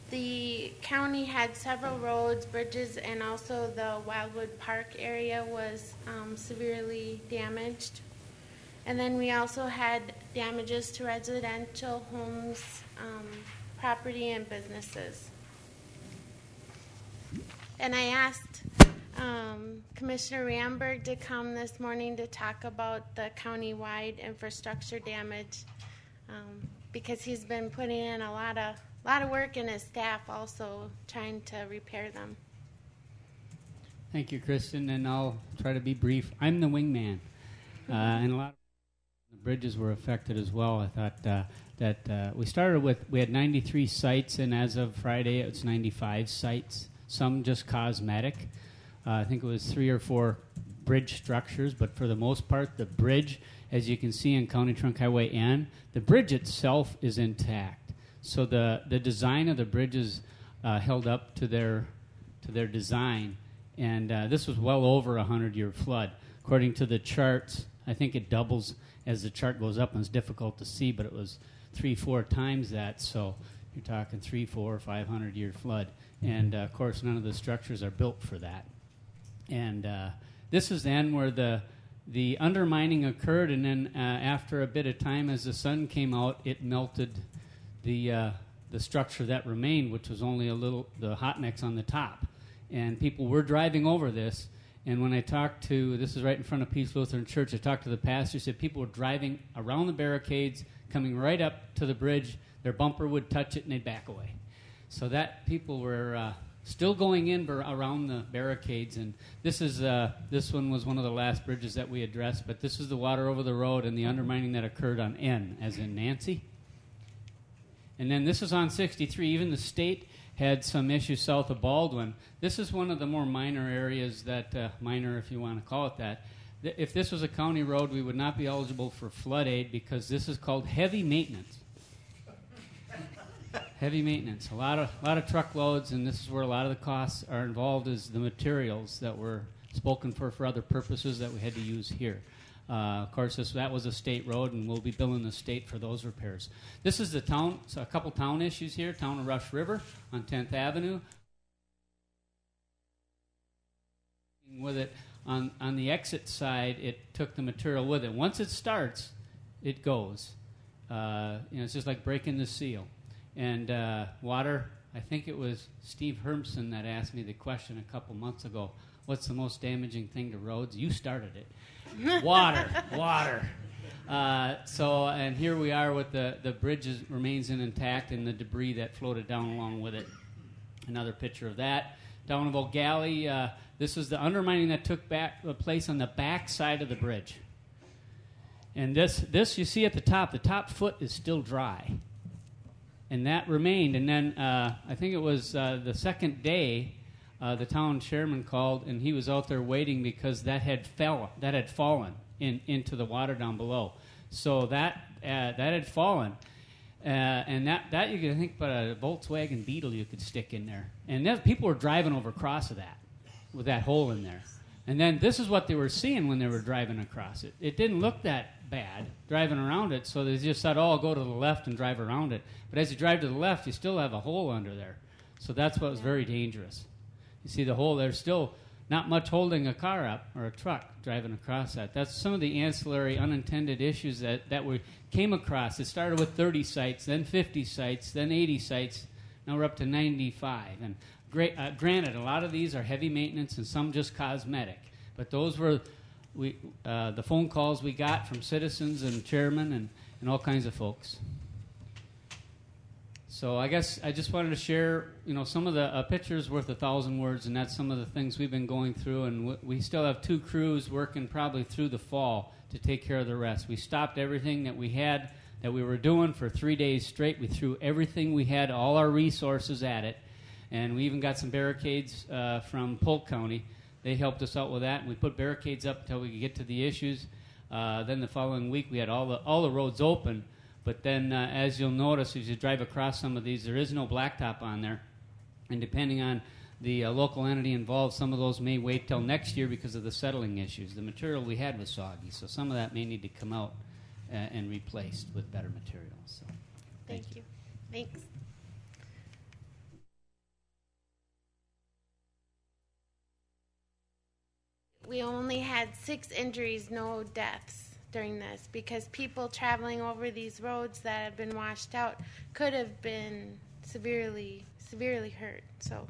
The county had several roads, bridges, and also the Wildwood Park area was severely damaged. And then we also had damages to residential homes, property, and businesses. And I asked Commissioner Ramberg to come this morning to talk about the county-wide infrastructure damage because he's been putting in a lot of work, and his staff also trying to repair them. Thank you, Kristen, and I'll try to be brief. I'm the wingman, and a lot of the bridges were affected as well. I thought that we started with, we had 93 sites, and as of Friday, it's 95 sites, some just cosmetic. I think it was 3 or 4 bridge structures, but for the most part, the bridge, as you can see in County Trunk Highway N, the bridge itself is intact. So the design of the bridges held up to their design, and this was well over a 100-year flood. According to the charts, I think it doubles as the chart goes up, and it's difficult to see, but it was 3-4 times that. So you're talking 300, 400, 500-year flood, and of course none of the structures are built for that. And this is then where the undermining occurred, and then after a bit of time, as the sun came out, it melted the structure that remained, which was only the hot mix on the top. And people were driving over this, and when I talked to, this is right in front of Peace Lutheran Church, I talked to the pastor, said people were driving around the barricades, coming right up to the bridge, their bumper would touch it, and they'd back away. So that people were still going in around the barricades, and this one was one of the last bridges that we addressed, but this is the water over the road and the undermining that occurred on N, as in Nancy. And then this is on 63. Even the state had some issues south of Baldwin. This is one of the more minor areas that, minor if you want to call it that. If this was a county road, we would not be eligible for flood aid because this is called heavy maintenance. Heavy maintenance. A lot of truckloads, and this is where a lot of the costs are involved, is the materials that were spoken for other purposes that we had to use here. Of course, that was a state road, and we'll be billing the state for those repairs. This is the town, so a couple town issues here. Town of Rush River on 10th Avenue. With it on the exit side, it took the material with it. Once it starts, it goes. It's just like breaking the seal. And water, I think it was Steve Hermson that asked me the question a couple months ago, what's the most damaging thing to roads? You started it. Water. And here we are with the bridge remains intact and the debris that floated down along with it. Another picture of that. down of O'Galley. This was the undermining that took place on the back side of the bridge. And this you see at the top foot is still dry. And that remained. And then I think it was the second day, the town chairman called, and he was out there waiting because that had fallen into the water down below. So that had fallen. And that you could think about a Volkswagen Beetle you could stick in there. And people were driving over across of that with that hole in there. And then this is what they were seeing when they were driving across it. It didn't look that bad driving around it, so they just said, I'll go to the left and drive around it. But as you drive to the left, you still have a hole under there. So that's what was very dangerous. You see the hole, there's still not much holding a car up or a truck driving across that. That's some of the ancillary unintended issues that we came across. It started with 30 sites, then 50 sites, then 80 sites. Now we're up to 95. And granted, a lot of these are heavy maintenance and some just cosmetic. But those were the phone calls we got from citizens and chairmen and all kinds of folks. So I guess I just wanted to share, some of the pictures worth 1,000 words, and that's some of the things we've been going through. And we still have 2 crews working probably through the fall to take care of the rest. We stopped everything that we had that we were doing for 3 days straight. We threw everything we had, all our resources at it, and we even got some barricades from Polk County. They helped us out with that, and we put barricades up until we could get to the issues. Then the following week we had all the roads open. But then, as you'll notice, as you drive across some of these, there is no blacktop on there. And depending on the local entity involved, some of those may wait till next year because of the settling issues. The material we had was soggy, so some of that may need to come out and replaced with better material. So, thank you. Thanks. We only had 6 injuries, no deaths during this, because people traveling over these roads that have been washed out could have been severely hurt. So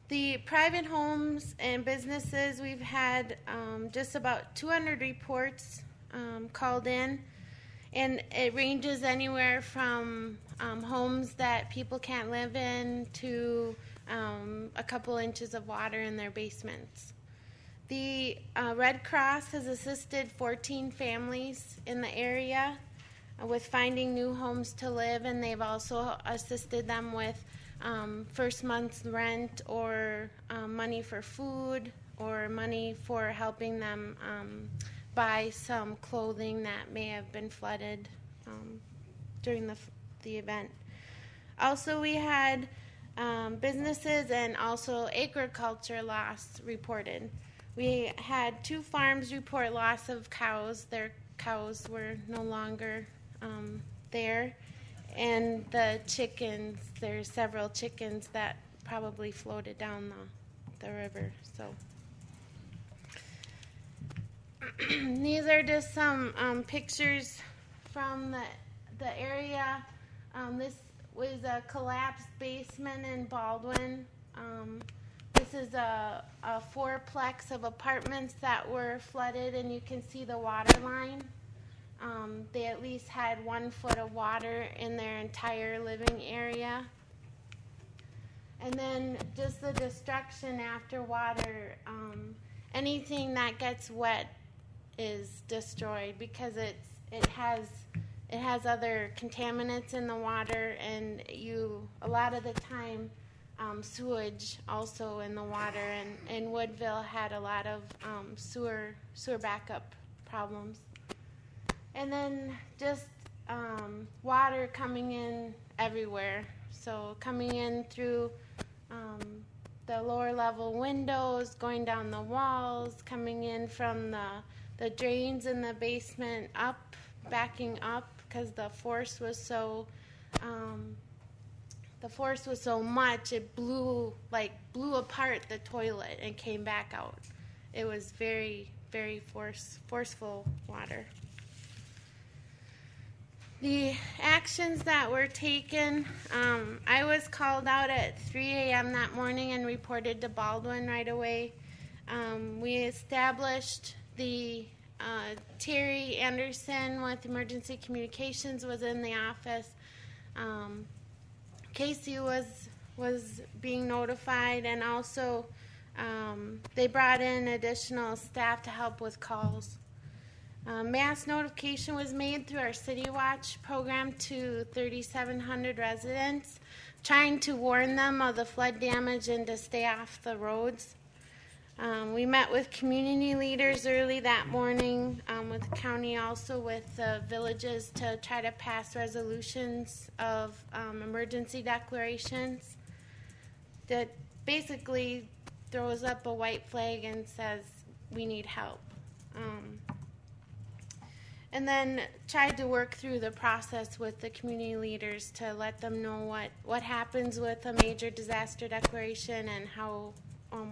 the private homes and businesses, we've had just about 200 reports called in, and it ranges anywhere from homes that people can't live in to a couple inches of water in their basements. The Red Cross has assisted 14 families in the area with finding new homes to live, and they've also assisted them with first month's rent or money for food or money for helping them buy some clothing that may have been flooded during the event. Also, we had businesses and also agriculture loss reported. We had 2 farms report loss of cows. Their cows were no longer there. And the chickens, there's several chickens that probably floated down the river. So these are just some pictures from the area. This was a collapsed basement in Baldwin. This is a 4-plex of apartments that were flooded, and you can see the water line. They at least had 1 foot of water in their entire living area. And then just the destruction after water. Anything that gets wet is destroyed because it has other contaminants in the water, and a lot of the time sewage also in the water, and Woodville had a lot of sewer backup problems. And then just water coming in everywhere. So coming in through the lower level windows, going down the walls, coming in from the drains in the basement backing up because the force was so much it blew apart the toilet and came back out. It was very, very forceful water. The actions that were taken, I was called out at 3 a.m. that morning and reported to Baldwin right away. We established Terry Anderson with Emergency Communications was in the office. Casey was was being notified, and also they brought in additional staff to help with calls. Mass notification was made through our City Watch program to 3,700 residents, trying to warn them of the flood damage and to stay off the roads. We met with community leaders early that morning, with the county, also with the villages, to try to pass resolutions of emergency declarations that basically throws up a white flag and says we need help. And then tried to work through the process with the community leaders to let them know what happens with a major disaster declaration and how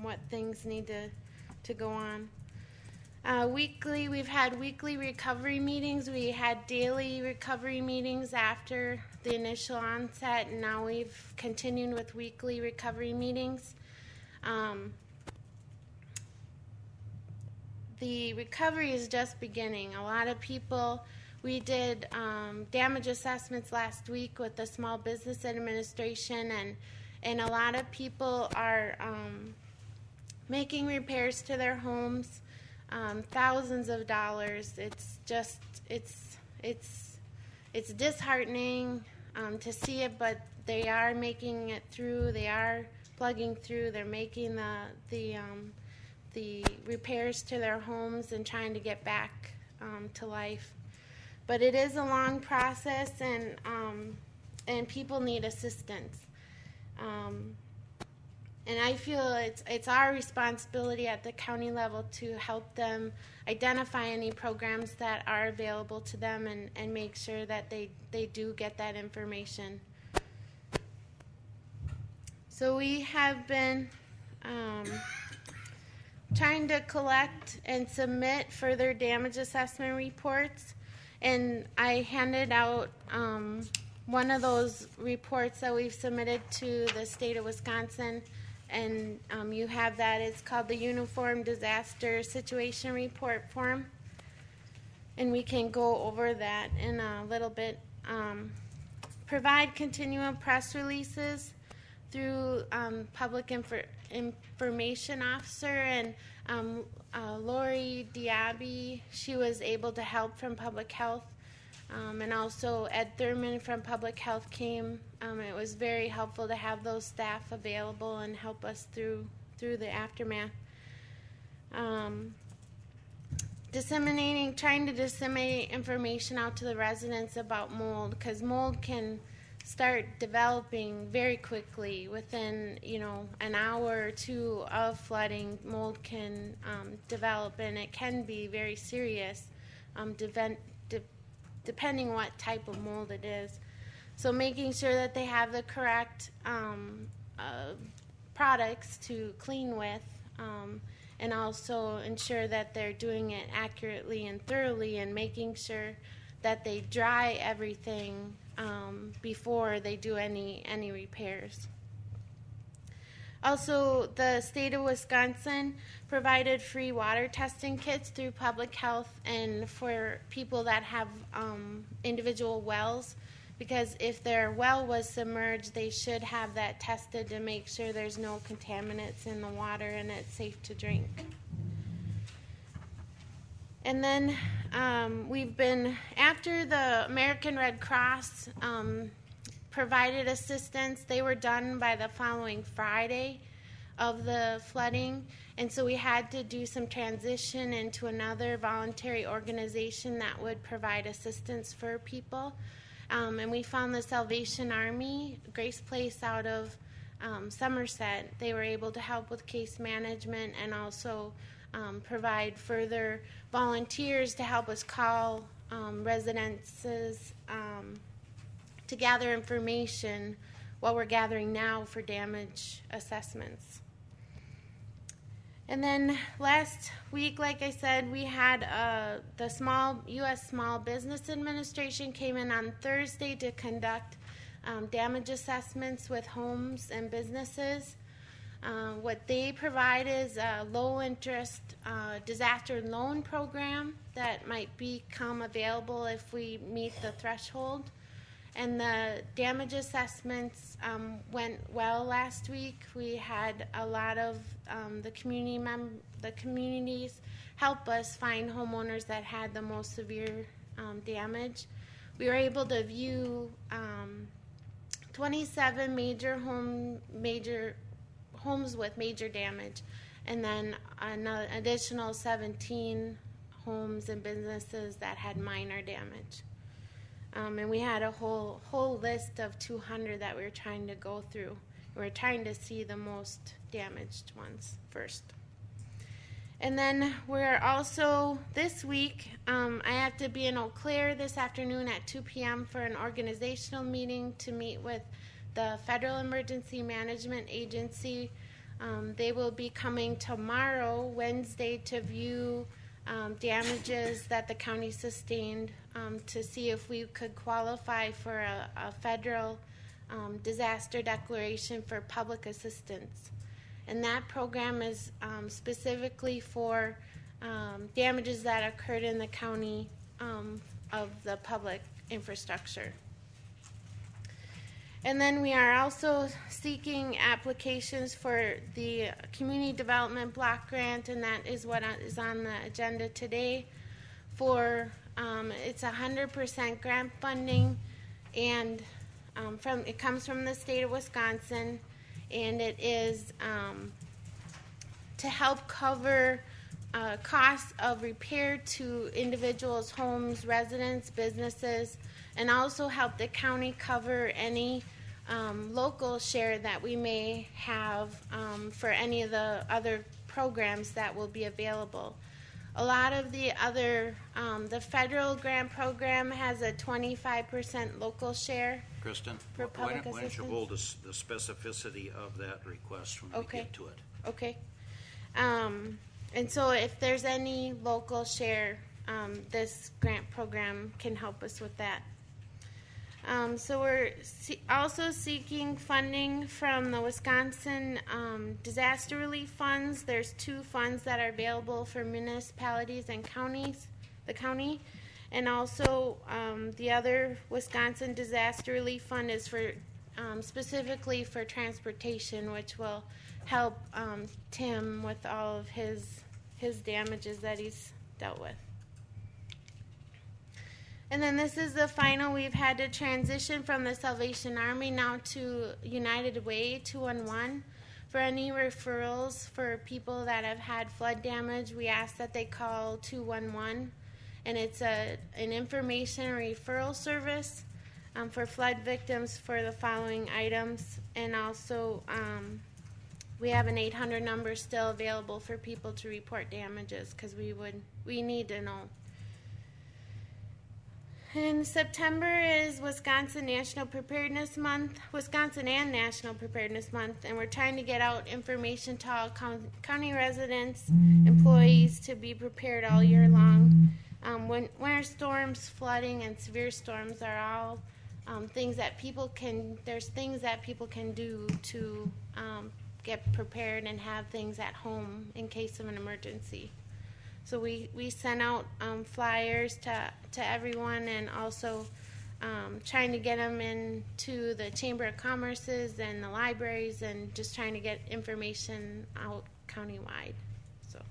what things need to go on. We've had weekly recovery meetings. We had daily recovery meetings after the initial onset, and now we've continued with weekly recovery meetings. The recovery is just beginning. A lot of people, we did damage assessments last week with the Small Business Administration, and a lot of people are making repairs to their homes, thousands of dollars. It's just, it's disheartening to see it, but they are making it through. They are plugging through. They're making the repairs to their homes and trying to get back to life. But it is a long process, and people need assistance. And I feel it's our responsibility at the county level to help them identify any programs that are available to them and make sure that they do get that information. So we have been trying to collect and submit further damage assessment reports, and I handed out one of those reports that we've submitted to the state of Wisconsin, and you have that. It's called the Uniform Disaster Situation Report form, and we can go over that in a little bit. Provide continual press releases through public information officer, and Lori Diaby, she was able to help from public health, and also Ed Thurman from public health came. It was very helpful to have those staff available and help us through the aftermath. Trying to disseminate information out to the residents about mold, because mold can start developing very quickly. Within an hour or two of flooding, mold can develop, and it can be very serious, depending what type of mold it is. So making sure that they have the correct products to clean with, and also ensure that they're doing it accurately and thoroughly, and making sure that they dry everything before they do any repairs. Also, the state of Wisconsin provided free water testing kits through public health and for people that have individual wells, because if their well was submerged, they should have that tested to make sure there's no contaminants in the water and it's safe to drink. And then we've been, after the American Red Cross provided assistance, they were done by the following Friday of the flooding, and so we had to do some transition into another voluntary organization that would provide assistance for people. And we found the Salvation Army, Grace Place out of Somerset. They were able to help with case management and also provide further volunteers to help us call residences to gather information, what we're gathering now for damage assessments. And then last week, like I said, we had the U.S. Small Business Administration came in on Thursday to conduct damage assessments with homes and businesses. What they provide is a low-interest disaster loan program that might become available if we meet the threshold. And the damage assessments went well last week. We had a lot of the communities help us find homeowners that had the most severe damage. We were able to view 27 major homes with major damage, and then an additional 17 homes and businesses that had minor damage. And we had a whole list of 200 that we were trying to go through. We were trying to see the most damaged ones first. And then we're also, this week, I have to be in Eau Claire this afternoon at 2 p.m. for an organizational meeting to meet with the Federal Emergency Management Agency. They will be coming tomorrow, Wednesday, to view damages that the county sustained to see if we could qualify for a federal disaster declaration for public assistance. And that program is specifically for damages that occurred in the county of the public infrastructure. And then we are also seeking applications for the Community Development Block Grant, and that is what is on the agenda today. For it's 100% grant funding, and it comes from the state of Wisconsin, and it is to help cover costs of repair to individuals' homes, residents, businesses, and also help the county cover any local share that we may have for any of the other programs that will be available. A lot of the other, the federal grant program has a 25% local share. Kristen, for public why don't you assistance. hold the specificity of that request when we get to it? Okay. And so if there's any local share, this grant program can help us with that. So we're also seeking funding from the Wisconsin disaster relief funds. There's 2 funds that are available for municipalities and counties, the county, and also the other Wisconsin disaster relief fund is for specifically for transportation, which will help Tim with all of his damages that he's dealt with. And then this is the final. We've had to transition from the Salvation Army now to United Way 211. For any referrals for people that have had flood damage, we ask that they call 211. And it's an information referral service for flood victims for the following items. And also we have an 800 number still available for people to report damages because we need to know. In September is Wisconsin National Preparedness Month, Wisconsin and National Preparedness Month, and we're trying to get out information to all county residents, employees to be prepared all year long. When winter storms, flooding, and severe storms are all things that people can do to get prepared and have things at home in case of an emergency. So we sent out flyers to everyone, and also trying to get them into the Chamber of Commerce's and the libraries, and just trying to get information out countywide. So,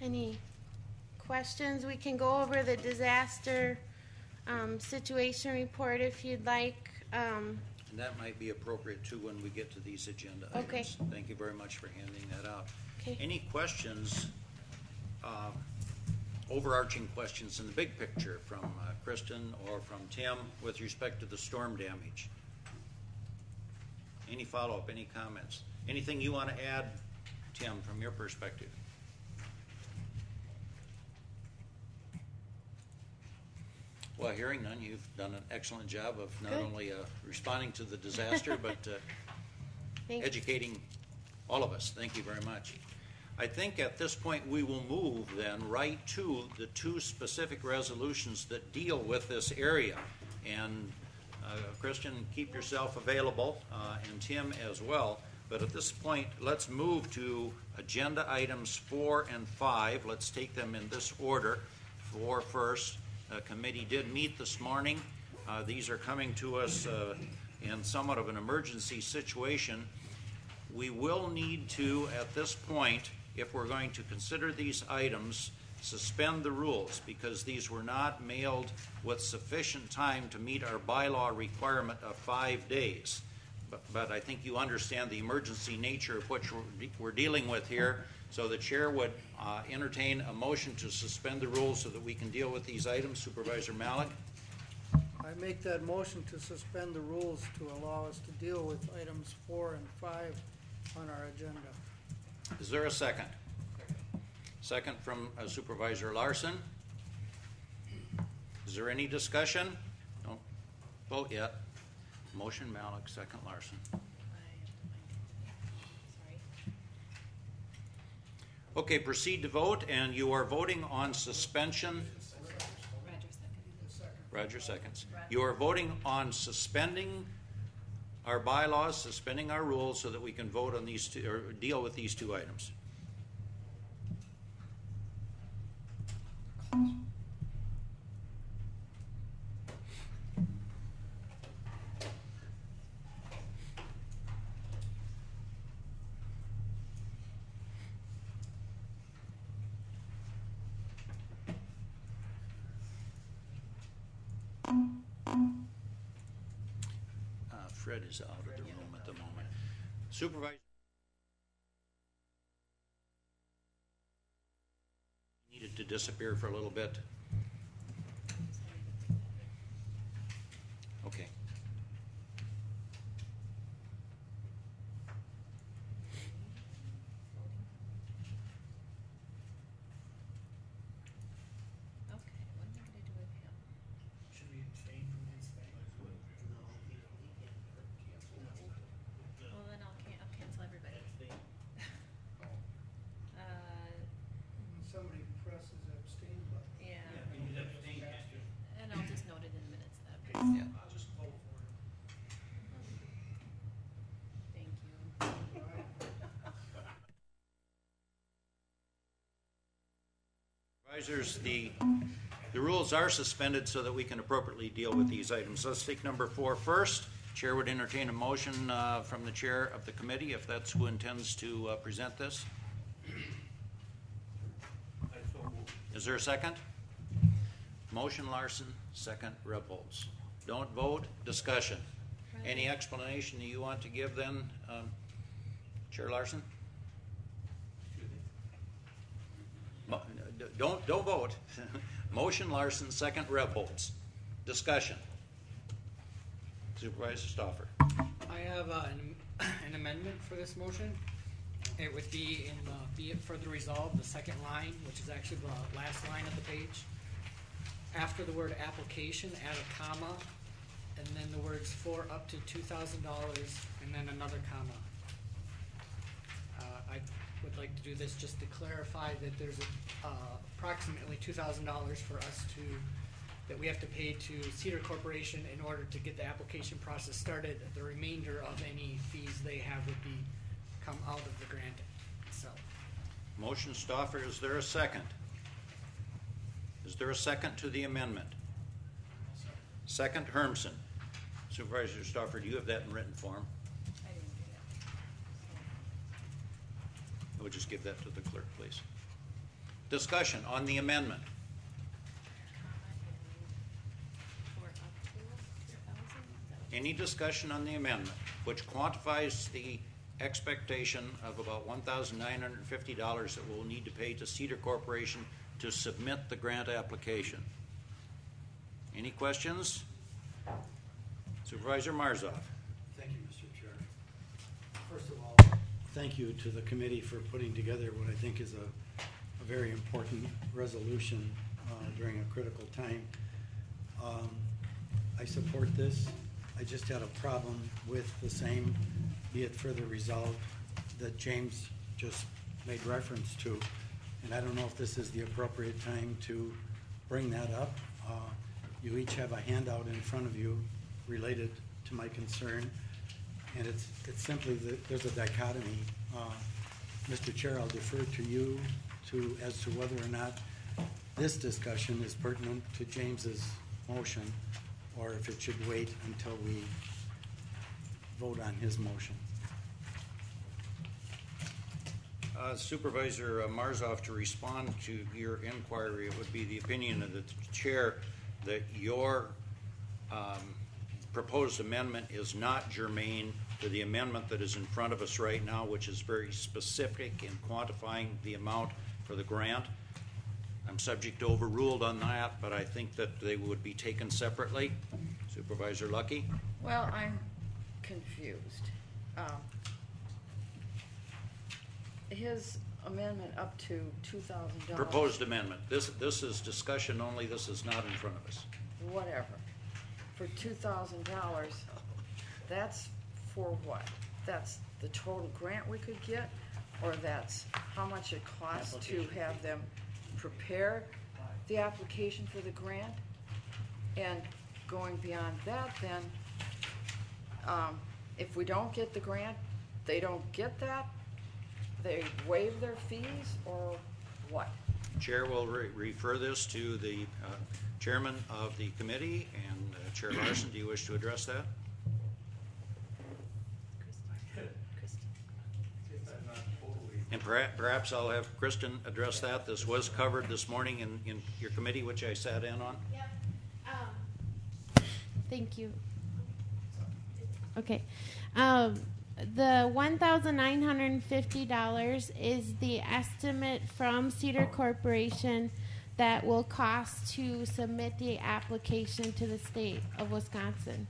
any questions? We can go over the disaster situation report if you'd like. And that might be appropriate too when we get to these agenda items. Okay. Thank you very much for handing that out. Okay. Any questions, overarching questions in the big picture from Kristen or from Tim with respect to the storm damage? Any follow-up, any comments? Anything you want to add, Tim, from your perspective? Well, hearing none, you've done an excellent job of not only responding to the disaster, but educating all of us. Thank you very much. I think at this point we will move then right to the 2 specific resolutions that deal with this area. And Kristen, keep yourself available, and Tim as well. But at this point, let's move to agenda items 4 and 5. Let's take them in this order. 4 first. committee did meet this morning. These are coming to us in somewhat of an emergency situation. We will need to, at this point, if we're going to consider these items, suspend the rules because these were not mailed with sufficient time to meet our bylaw requirement of 5 days. But I think you understand the emergency nature of what we're dealing with here. So the chair would entertain a motion to suspend the rules so that we can deal with these items. Supervisor Malik? I make that motion to suspend the rules to allow us to deal with items 4 and 5 on our agenda. Is there a second? Second from Supervisor Larson. Is there any discussion? Don't vote yet. Motion Malik, second Larson. Okay, proceed to vote, and you are voting on suspension. Roger seconds. You are voting on suspending our bylaws, suspending our rules, so that we can vote on these two, or deal with these two items. Fred is out of the room at the moment. Supervisor needed to disappear for a little bit. Okay. Somebody presses the abstain button. Yeah. And I'll just note it in the minutes that. Yeah. I'll just vote for it. Thank you. Supervisors, the rules are suspended so that we can appropriately deal with these items. Let's take number 4 first. Chair would entertain a motion from the chair of the committee, if that's who intends to present this. Is there a second? Motion Larson, second Rebholz. Don't vote, discussion. Any explanation that you want to give then, Chair Larson? Don't vote. Motion Larson, second Rebholz. Discussion. Supervisor Stauffer. I have an amendment for this motion. It would be in the be it further resolved, the second line, which is actually the last line of the page. After the word application, add a comma, and then the words for up to $2,000, and then another comma. I would like to do this just to clarify that there's approximately $2,000 for us that we have to pay to Cedar Corporation in order to get the application process started. The remainder of any fees they have would come out of the grant itself. Motion Stauffer, is there a second? Is there a second to the amendment? Second Hermsen. Supervisor Stauffer, do you have that in written form? I didn't do that. We'll just give that to the clerk, please. Discussion on the amendment. For up to 2,000? Any discussion on the amendment, which quantifies the expectation of about $1,950 that we'll need to pay to Cedar Corporation to submit the grant application? Any questions? Supervisor Marzoff. Thank you, Mr. Chair. First of all, thank you to the committee for putting together what I think is a very important resolution during a critical time. I support this. I just had a problem with the same, be it further resolved, that James just made reference to. And I don't know if this is the appropriate time to bring that up. You each have a handout in front of you related to my concern. And it's simply that there's a dichotomy. Mr. Chair, I'll defer to you as to whether or not this discussion is pertinent to James's motion, or if it should wait until we vote on his motion. Supervisor Marzoff, to respond to your inquiry, it would be the opinion of the chair that your proposed amendment is not germane to the amendment that is in front of us right now, which is very specific in quantifying the amount for the grant. I'm subject to overruled on that, but I think that they would be taken separately. Supervisor Lucky? Well, I'm confused. His amendment up to $2,000. Proposed amendment. This is discussion only. This is not in front of us. Whatever. For $2,000, that's for what? That's the total grant we could get, or that's how much it costs to have them prepare the application for the grant? And going beyond that, then, if we don't get the grant, they don't get that? They waive their fees, or what? Chair will refer this to the chairman of the committee, and Chair Larson, do you wish to address that? And perhaps I'll have Kristen address that. This was covered this morning in your committee, which I sat in on. Yep. Thank you. Okay. The $1,950 is the estimate from Cedar Corporation that will cost to submit the application to the state of Wisconsin.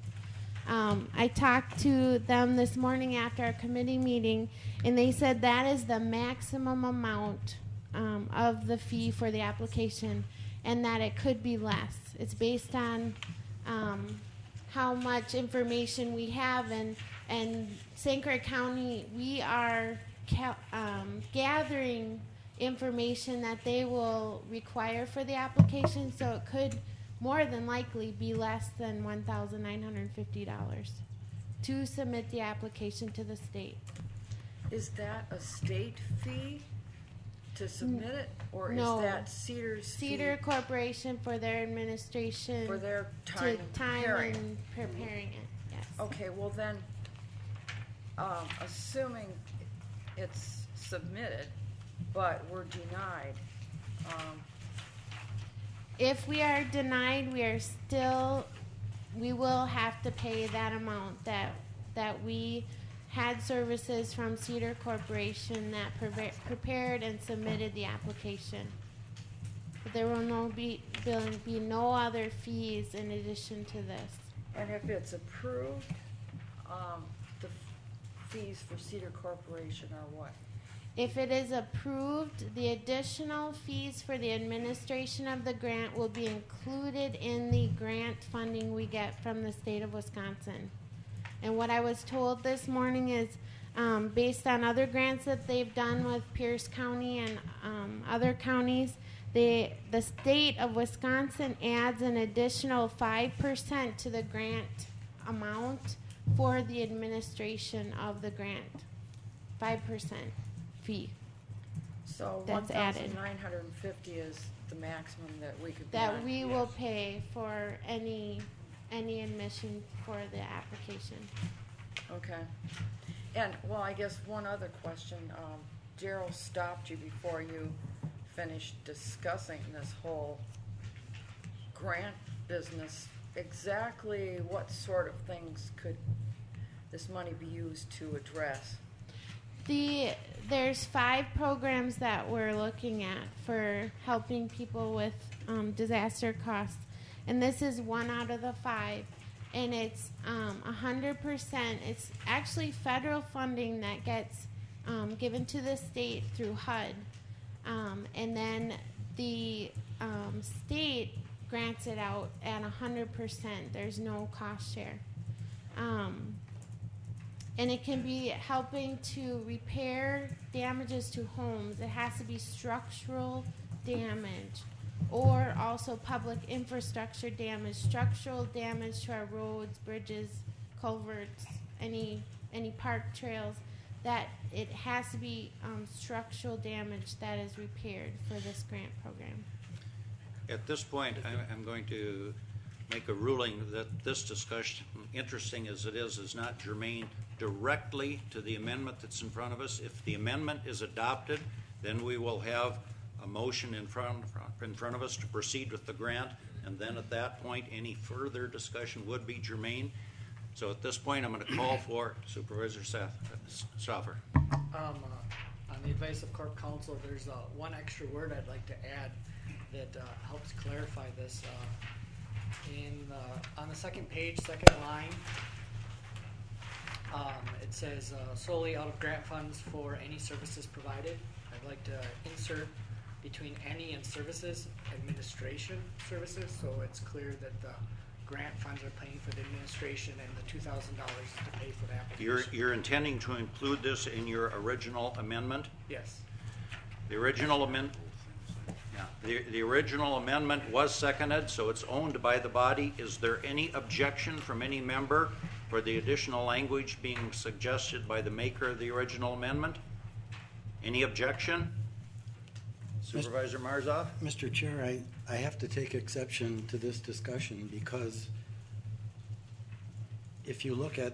I talked to them this morning after our committee meeting, and they said that is the maximum amount of the fee for the application, and that it could be less. It's based on how much information we have, and St. Croix County, we are gathering information that they will require for the application, so it could more than likely be less than $1,950 to submit the application to the state. Is that a state fee to submit it, or No. is that Cedar's Cedar fee Corporation for their administration, for their time, preparing? and preparing it? Yes. Okay, well then, assuming it's submitted, but we're denied, If we are denied, we will have to pay that amount that we had services from Cedar Corporation that prepared and submitted the application. But there will be no other fees in addition to this. and if it's approved, the fees for Cedar Corporation are what? If it is approved, the additional fees for the administration of the grant will be included in the grant funding we get from the state of Wisconsin. And what I was told this morning is, based on other grants that they've done with Pierce County and other counties, the state of Wisconsin adds an additional 5% to the grant amount for the administration of the grant. 5% fee. So That's added. $1,950 is the maximum that we could. That we will pay for any admission for the application. Okay. And, well, I guess one other question. Gerald stopped you before you finished discussing this whole grant business. Exactly what sort of things could this money be used to address? There's 5 programs that we're looking at for helping people with disaster costs, and this is one out of the 5, and it's 100%. It's actually federal funding that gets given to the state through HUD, and then the state grants it out at 100%. There's no cost share. And it can be helping to repair damages to homes. It has to be structural damage, or also public infrastructure damage, structural damage to our roads, bridges, culverts, any park trails. That it has to be structural damage that is repaired for this grant program. At this point, I'm going to make a ruling that this discussion, interesting as it is not germane directly to the amendment that's in front of us. If the amendment is adopted, then we will have a motion in front of us to proceed with the grant, and then at that point, any further discussion would be germane. So at this point, I'm going to call for Supervisor Stauffer. On the advice of Corp Counsel, there's one extra word I'd like to add that helps clarify this. On the second page, second line, it says solely out of grant funds for any services provided. I'd like to insert between any and services, administration services, so it's clear that the grant funds are paying for the administration and the $2,000 is to pay for the application. You're intending to include this in your original amendment? Yes. The original amendment. Yeah. The original amendment was seconded, so it's owned by the body. Is there any objection from any member for the additional language being suggested by the maker of the original amendment? Any objection? Supervisor Marzoff? Mr. Chair, I have to take exception to this discussion because if you look at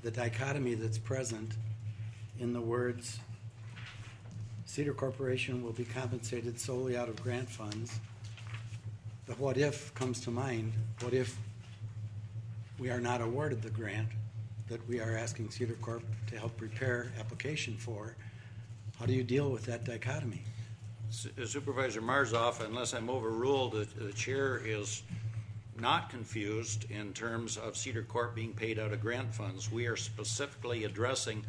the dichotomy that's present in the words, Cedar Corporation will be compensated solely out of grant funds, the what if comes to mind. What if we are not awarded the grant that we are asking Cedar Corp to help prepare application for? How do you deal with that dichotomy? Supervisor Marzoff, unless I'm overruled, the chair is not confused in terms of Cedar Corp being paid out of grant funds. We are specifically addressing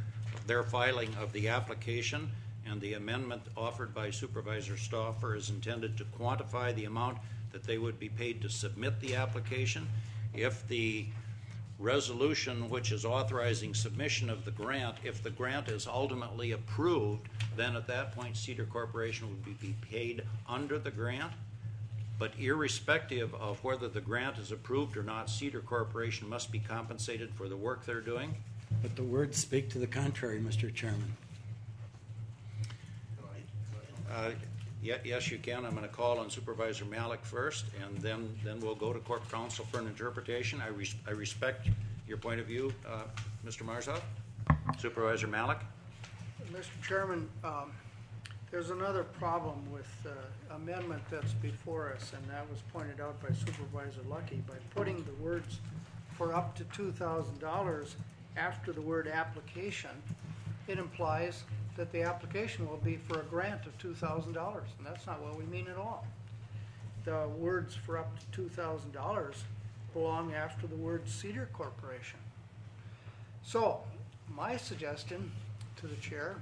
their filing of the application, and the amendment offered by Supervisor Stauffer is intended to quantify the amount that they would be paid to submit the application. If the resolution which is authorizing submission of the grant, if the grant is ultimately approved, then at that point Cedar Corporation would be paid under the grant. But irrespective of whether the grant is approved or not, Cedar Corporation must be compensated for the work they're doing. But the words speak to the contrary, Mr. Chairman. Yes, you can. I'm going to call on Supervisor Malik first, and then we'll go to Corp Counsel for an interpretation. I respect your point of view, Mr. Marzoff. Supervisor Malik? Mr. Chairman, there's another problem with the amendment that's before us, and that was pointed out by Supervisor Lucky. By putting the words for up to $2,000 after the word application, it implies that the application will be for a grant of $2,000, and that's not what we mean at all. The words for up to $2,000 belong after the word Cedar Corporation. So, my suggestion to the chair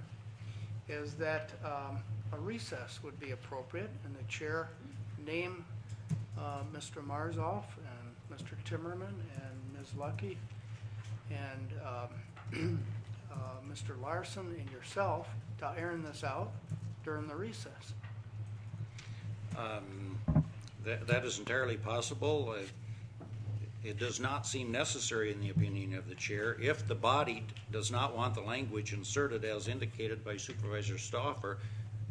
is that a recess would be appropriate, and the chair name Mr. Marzoff and Mr. Timmerman and Ms. Lucky and Mr. Larson and yourself to iron this out during the recess. That is entirely possible. It does not seem necessary in the opinion of the chair. If the body does not want the language inserted as indicated by Supervisor Stauffer,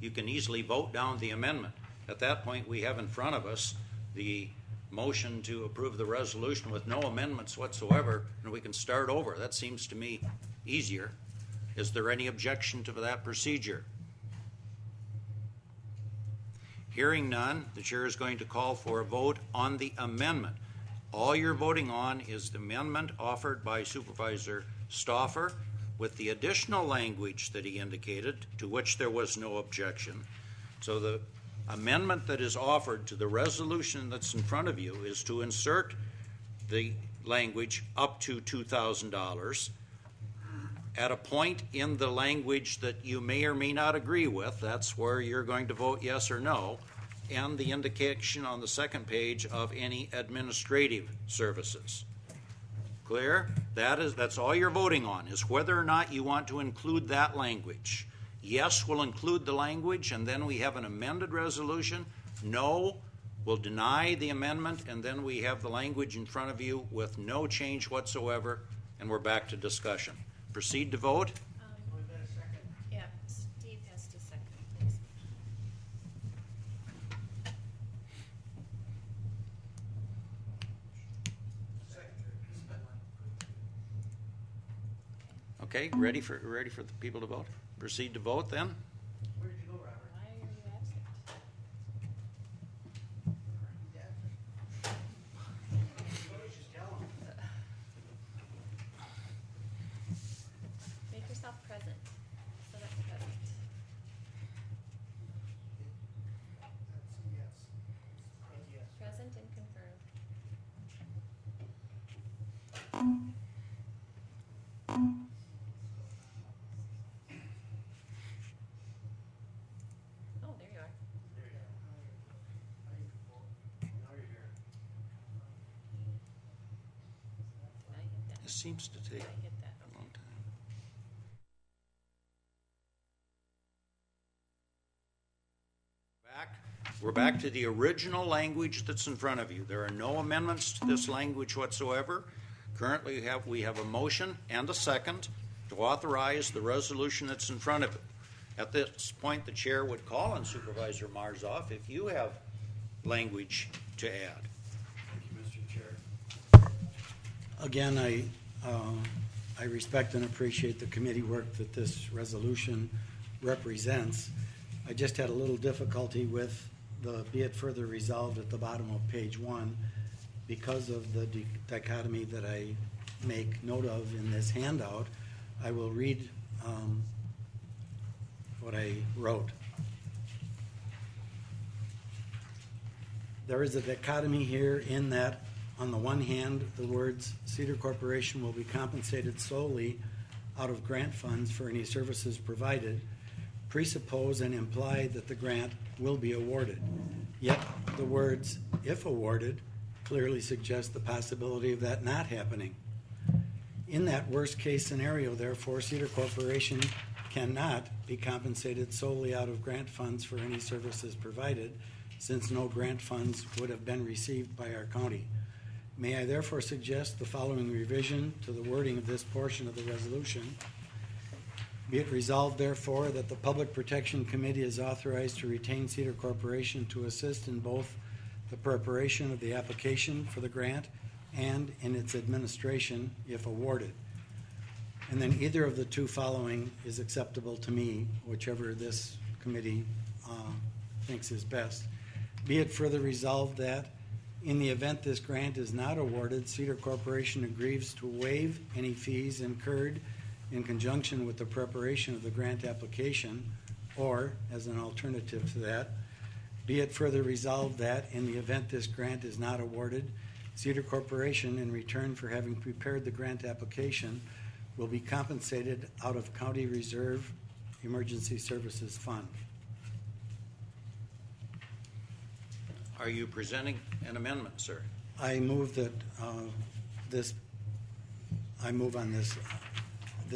you can easily vote down the amendment. At that point, we have in front of us the motion to approve the resolution with no amendments whatsoever, and we can start over. That seems to me easier. Is there any objection to that procedure? Hearing none, the chair is going to call for a vote on the amendment. All you're voting on is the amendment offered by Supervisor Stauffer with the additional language that he indicated, to which there was no objection. So the amendment that is offered to the resolution that's in front of you is to insert the language up to $2,000 at a point in the language that you may or may not agree with. That's where you're going to vote yes or no, and the indication on the second page of any administrative services. Clear? That's all you're voting on, is whether or not you want to include that language. Yes, we'll include the language, and then we have an amended resolution. No, we'll deny the amendment, and then we have the language in front of you with no change whatsoever, and we're back to discussion. Proceed to vote. Yeah, Steve has to second, please. Okay, ready for the people to vote? Proceed to vote then. Where did you go, Robert? Why are you absent? Make yourself present. Select present. Present and confirmed. Oh, there you are. Did I hit that? It seems to take Did I hit that? a long time. We're back to the original language that's in front of you. There are no amendments to this language whatsoever. Currently, we have a motion and a second to authorize the resolution that's in front of you. At this point, the chair would call on Supervisor Marzoff if you have language to add. Thank you, Mr. Chair. Again, I respect and appreciate the committee work that this resolution represents. I just had a little difficulty with the be it further resolved at the bottom of page 1 because of the dichotomy that I make note of in this handout. I will read what I wrote. There is a dichotomy here in that, on the one hand, the words Cedar Corporation will be compensated solely out of grant funds for any services provided presuppose and imply that the grant will be awarded. Yet the words if awarded clearly suggest the possibility of that not happening. In that worst case scenario, therefore, Cedar Corporation cannot be compensated solely out of grant funds for any services provided, since no grant funds would have been received by our county. May I therefore suggest the following revision to the wording of this portion of the resolution. Be it resolved, therefore, that the Public Protection Committee is authorized to retain Cedar Corporation to assist in both the preparation of the application for the grant and in its administration if awarded. And then either of the two following is acceptable to me, whichever this committee thinks is best. Be it further resolved that in the event this grant is not awarded, Cedar Corporation agrees to waive any fees incurred in conjunction with the preparation of the grant application, or as an alternative to that, be it further resolved that in the event this grant is not awarded, Cedar Corporation, in return for having prepared the grant application, will be compensated out of County Reserve Emergency Services Fund. Are you presenting an amendment, sir? I move that I move on this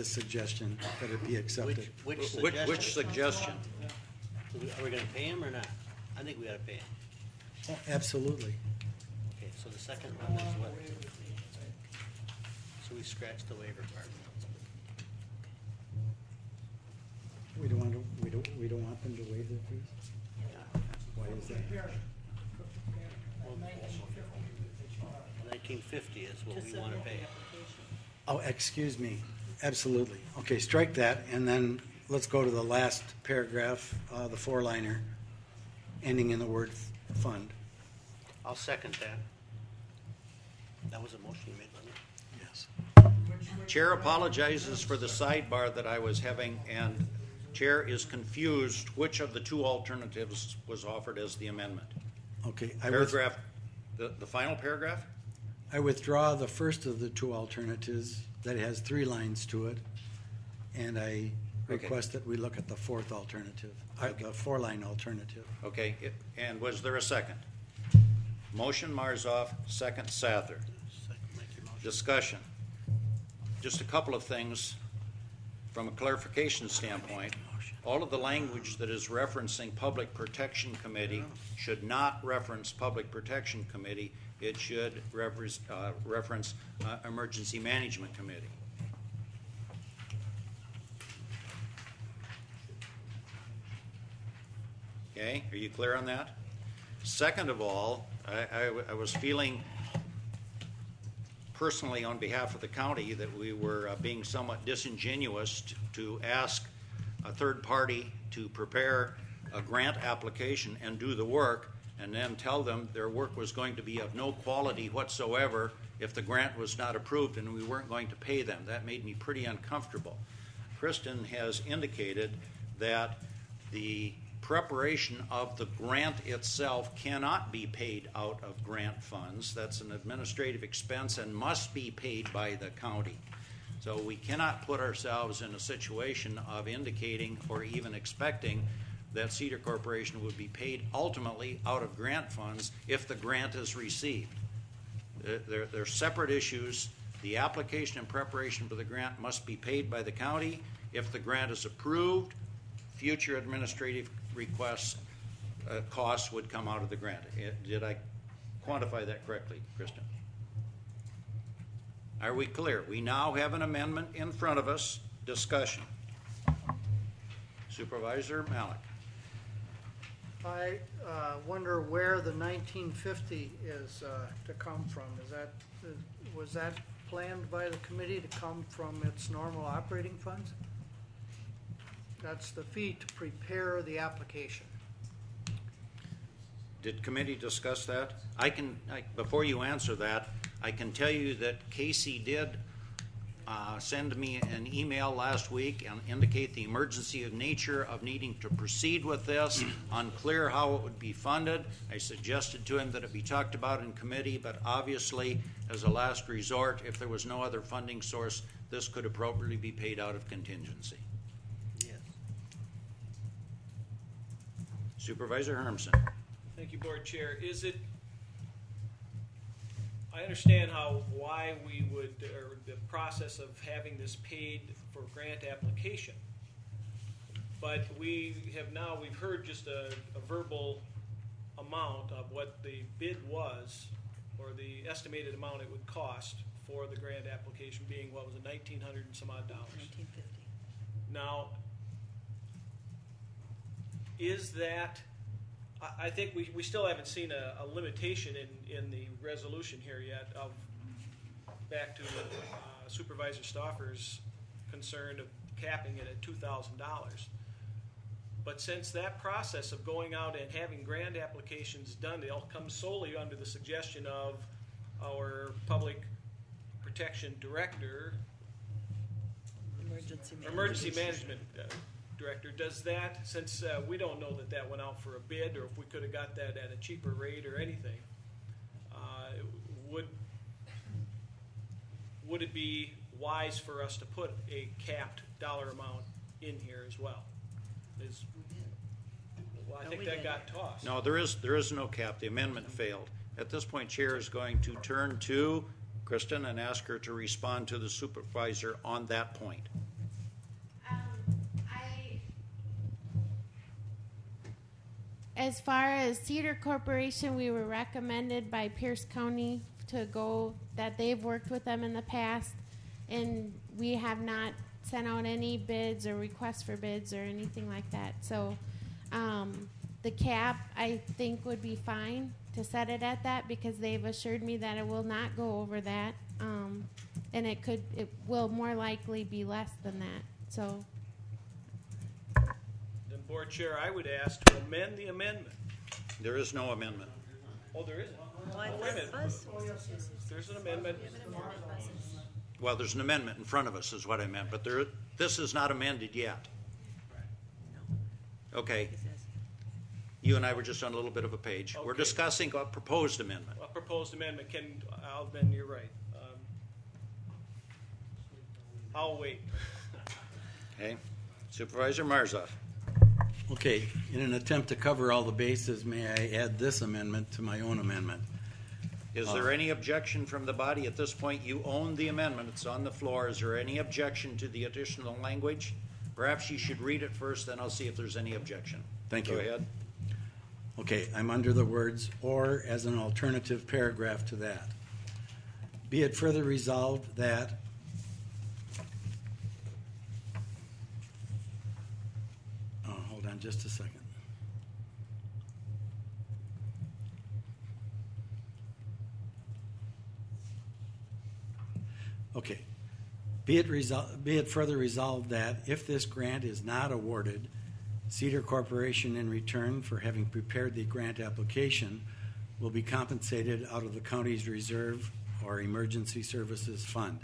suggestion that it be accepted. Which suggestion? Which suggestion? Are we going to pay him or not? I think we got to pay him. Oh, absolutely. Okay, so the second one is what? So we scratched the waiver part. We don't want them to waive their fees? Why is that? Well, 1950 is what we want to pay. Oh, excuse me. Absolutely. Okay, strike that, and then let's go to the last paragraph, the four-liner, ending in the word fund. I'll second that. That was a motion you made, wasn't it? Yes. Chair apologizes for the sidebar that I was having, and Chair is confused which of the two alternatives was offered as the amendment. Okay. Paragraph, the final paragraph? I withdraw the first of the two alternatives that has 3 lines to it, and I request that we look at the fourth alternative, the 4-line alternative. Okay, and was there a second? Motion Marzoff, second Sather. Discussion. Just a couple of things from a clarification standpoint. All of the language that is referencing Public Protection Committee should not reference Public Protection Committee. It should reference Emergency Management Committee. Okay, are you clear on that? Second of all, I was feeling personally, on behalf of the county, that we were being somewhat disingenuous to ask a third party to prepare a grant application and do the work, and then tell them their work was going to be of no quality whatsoever if the grant was not approved and we weren't going to pay them. That made me pretty uncomfortable. Kristen has indicated that the preparation of the grant itself cannot be paid out of grant funds. That's an administrative expense and must be paid by the county. So we cannot put ourselves in a situation of indicating or even expecting that Cedar Corporation would be paid ultimately out of grant funds if the grant is received. They're separate issues. The application and preparation for the grant must be paid by the county. If the grant is approved, future administrative requests, costs would come out of the grant. Did I quantify that correctly, Kristen? Are we clear? We now have an amendment in front of us. Discussion. Supervisor Malik. I wonder where the 1950 is to come from. Was that planned by the committee to come from its normal operating funds? That's the fee to prepare the application. Did committee discuss that? Before you answer that, I can tell you that Casey did send me an email last week and indicate the emergency of nature of needing to proceed with this, unclear how it would be funded. I suggested to him that it be talked about in committee, but obviously, as a last resort, if there was no other funding source, this could appropriately be paid out of contingency. Yes. Supervisor Hermsen. Thank you, Board Chair. I understand why we would, or the process of having this paid for grant application. But we've heard just a verbal amount of what the bid was, or the estimated amount it would cost for the grant application being, what was it, $1,900 and some odd dollars? $1,950. Now, is that, I think we still haven't seen a limitation in the resolution here yet of, back to Supervisor Stauffer's concern of capping it at $2,000. But since that process of going out and having grant applications done, they'll come solely under the suggestion of our Public Protection Director, Emergency Management Director. Does that, since we don't know that went out for a bid, or if we could have got that at a cheaper rate or anything, would it be wise for us to put a capped dollar amount in here as well? I think that got tossed. No, there is no cap. The amendment failed. At this point, Chair is going to turn to Kristen and ask her to respond to the supervisor on that point. As far as Cedar Corporation, we were recommended by Pierce County to go, that they've worked with them in the past, and we have not sent out any bids or requests for bids or anything like that. So the cap, I think, would be fine to set it at that, because they've assured me that it will not go over that, and it will more likely be less than that. So. Board Chair, I would ask to amend the amendment. There is no amendment. Oh, there isn't? Wait a minute. There's an amendment. Well, there's an amendment in front of us is what I meant, but this is not amended yet. Okay. You and I were just on a little bit of a page. Okay. We're discussing a proposed amendment. A proposed amendment. Alvin, you're right. I'll wait. Okay. Supervisor Marzoff. Okay, in an attempt to cover all the bases, may I add this amendment to my own amendment? Is there any objection from the body at this point? You own the amendment. It's on the floor. Is there any objection to the additional language? Perhaps you should read it first, then I'll see if there's any objection. Thank you. Go ahead. Okay, I'm under the words "or" as an alternative paragraph to that. Be it further resolved that just a second. Okay. Be it further resolved that if this grant is not awarded, Cedar Corporation, in return for having prepared the grant application, will be compensated out of the county's reserve or emergency services fund.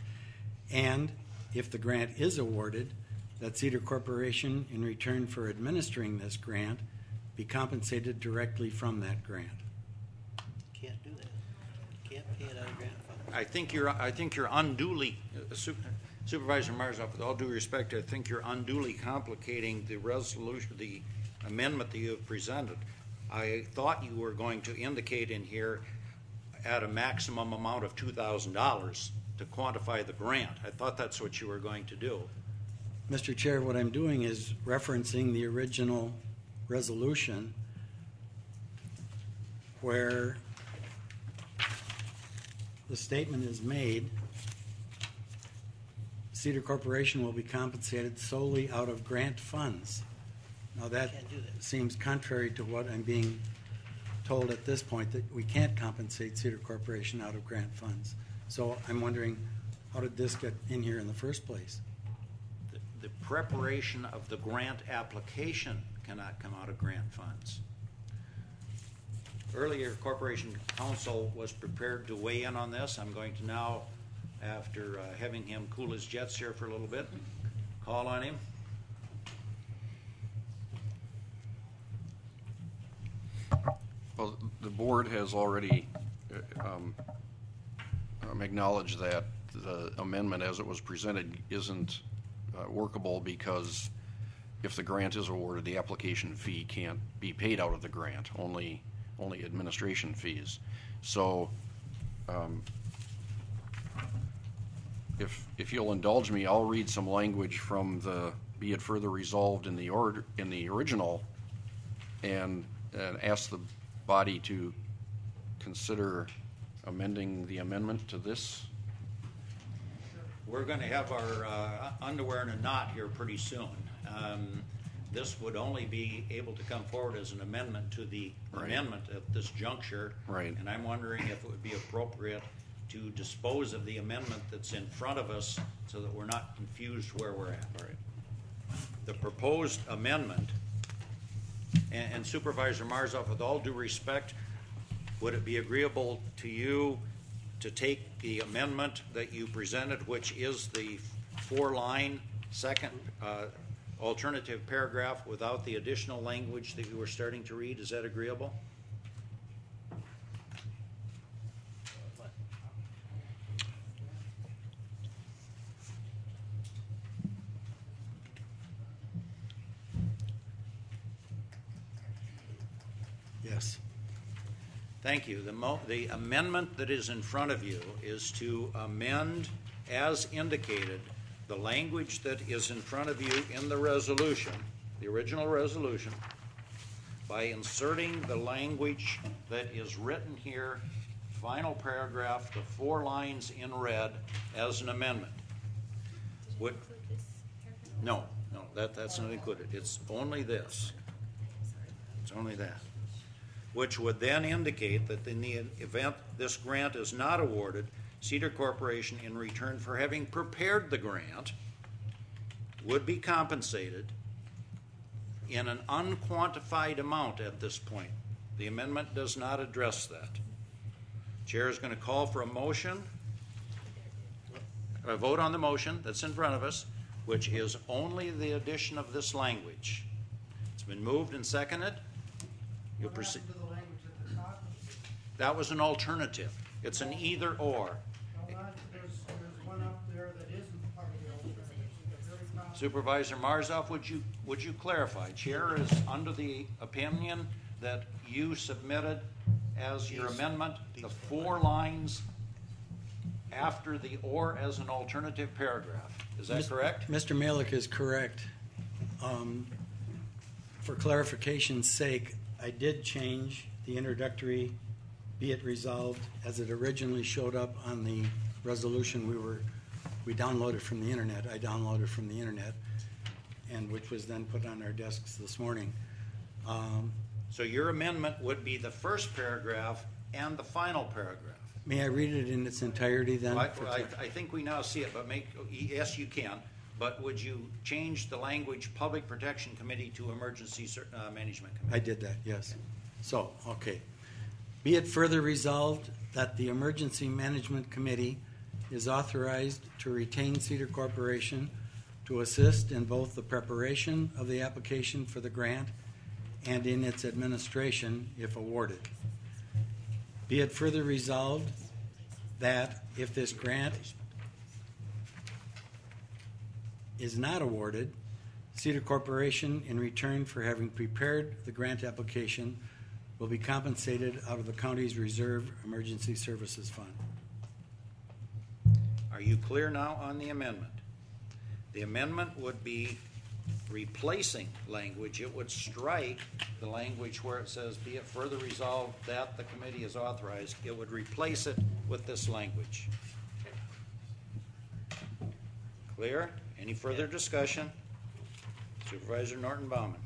And if the grant is awarded, that Cedar Corporation, in return for administering this grant, be compensated directly from that grant. Can't do that. You can't pay it out of grant fund. I think you're unduly, Supervisor Marzoff, with all due respect, I think you're unduly complicating the resolution, the amendment that you have presented. I thought you were going to indicate in here at a maximum amount of $2,000 to quantify the grant. I thought that's what you were going to do. Mr. Chair, what I'm doing is referencing the original resolution where the statement is made, Cedar Corporation will be compensated solely out of grant funds. Now that seems contrary to what I'm being told at this point, that we can't compensate Cedar Corporation out of grant funds. So I'm wondering, how did this get in here in the first place? The preparation of the grant application cannot come out of grant funds. Earlier, Corporation Counsel was prepared to weigh in on this. I'm going to now, after having him cool his jets here for a little bit, call on him. Well, the board has already acknowledged that the amendment as it was presented isn't workable because if the grant is awarded, the application fee can't be paid out of the grant, only administration fees. So if you'll indulge me, I'll read some language from the be it further resolved in the original and ask the body to consider amending the amendment to this. We're going to have our underwear in a knot here pretty soon. This would only be able to come forward as an amendment to the amendment at this juncture. Right. And I'm wondering if it would be appropriate to dispose of the amendment that's in front of us so that we're not confused where we're at. Right. The proposed amendment, and Supervisor Marzoff, with all due respect, would it be agreeable to you to take the amendment that you presented, which is the 4-line second alternative paragraph without the additional language that you were starting to read? Is that agreeable? Yes. Thank you. The amendment that is in front of you is to amend, as indicated, the language that is in front of you in the resolution, the original resolution, by inserting the language that is written here, final paragraph, the 4 lines in red, as an amendment. No, that's not included. It's only this. It's only that. Which would then indicate that in the event this grant is not awarded, Cedar Corporation, in return for having prepared the grant, would be compensated in an unquantified amount at this point. The amendment does not address that. Chair is going to call for a motion, a vote on the motion that's in front of us, which is only the addition of this language. It's been moved and seconded. You'll proceed. That was an alternative. It's an either or. There's one up there that isn't part of the alternative. Supervisor Marzoff, would you clarify? Chair is under the opinion that you submitted as your amendment the 4 lines after the or as an alternative paragraph. Is that correct? Mr. Malik is correct. For clarification's sake, I did change the introductory be it resolved as it originally showed up on the resolution we downloaded from the internet. I downloaded from the internet, and which was then put on our desks this morning. So your amendment would be the first paragraph and the final paragraph. May I read it in its entirety then? I think we now see it, but yes, you can. But would you change the language Public Protection Committee to Emergency Management Committee? I did that, yes. So, okay. Be it further resolved that the Emergency Management Committee is authorized to retain Cedar Corporation to assist in both the preparation of the application for the grant and in its administration if awarded. Be it further resolved that if this grant is not awarded, Cedar Corporation, in return for having prepared the grant application, will be compensated out of the county's Reserve Emergency Services Fund. Are you clear now on the amendment? The amendment would be replacing language. It would strike the language where it says, be it further resolved that the committee is authorized. It would replace it with this language. Clear? Any further discussion? Supervisor Norton Baumann.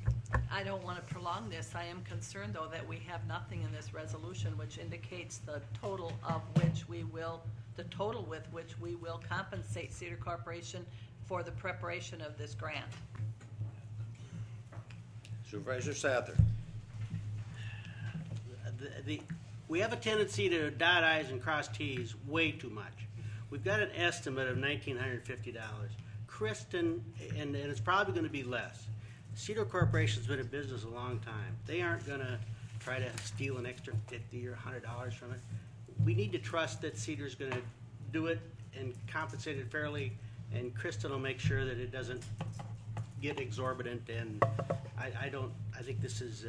I don't want to prolong this. I am concerned, though, that we have nothing in this resolution which indicates the total with which we will compensate Cedar Corporation for the preparation of this grant. Supervisor Sather. We have a tendency to dot I's and cross T's way too much. We've got an estimate of $1,950. Kristen, and it's probably going to be less. Cedar Corporation's been in business a long time. They aren't going to try to steal an extra $50 or $100 from it. We need to trust that Cedar's going to do it and compensate it fairly, and Kristen will make sure that it doesn't get exorbitant. And I think this is.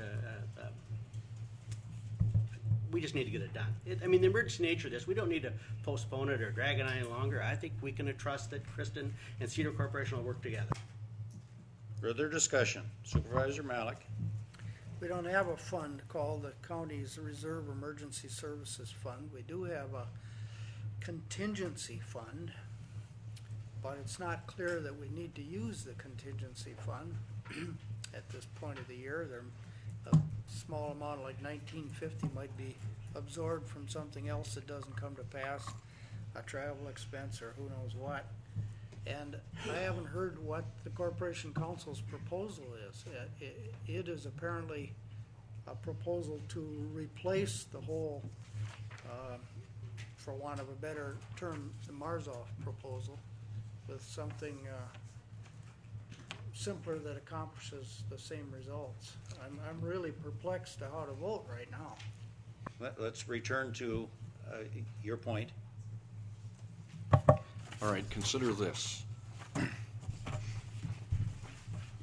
We just need to get it done. The emergency nature of this, we don't need to postpone it or drag it any longer. I think we can trust that Kristen and Cedar Corporation will work together. Further discussion. Supervisor Malik. We don't have a fund called the county's Reserve Emergency Services Fund. We do have a contingency fund, but it's not clear that we need to use the contingency fund at this point of the year. A small amount like $1,950 might be absorbed from something else that doesn't come to pass, a travel expense or who knows what. And I haven't heard what the Corporation Council's proposal is. It is apparently a proposal to replace the whole, for want of a better term, the Marzoff proposal with something simpler that accomplishes the same results. I'm really perplexed to how to vote right now. Let's return to your point. All right, consider this.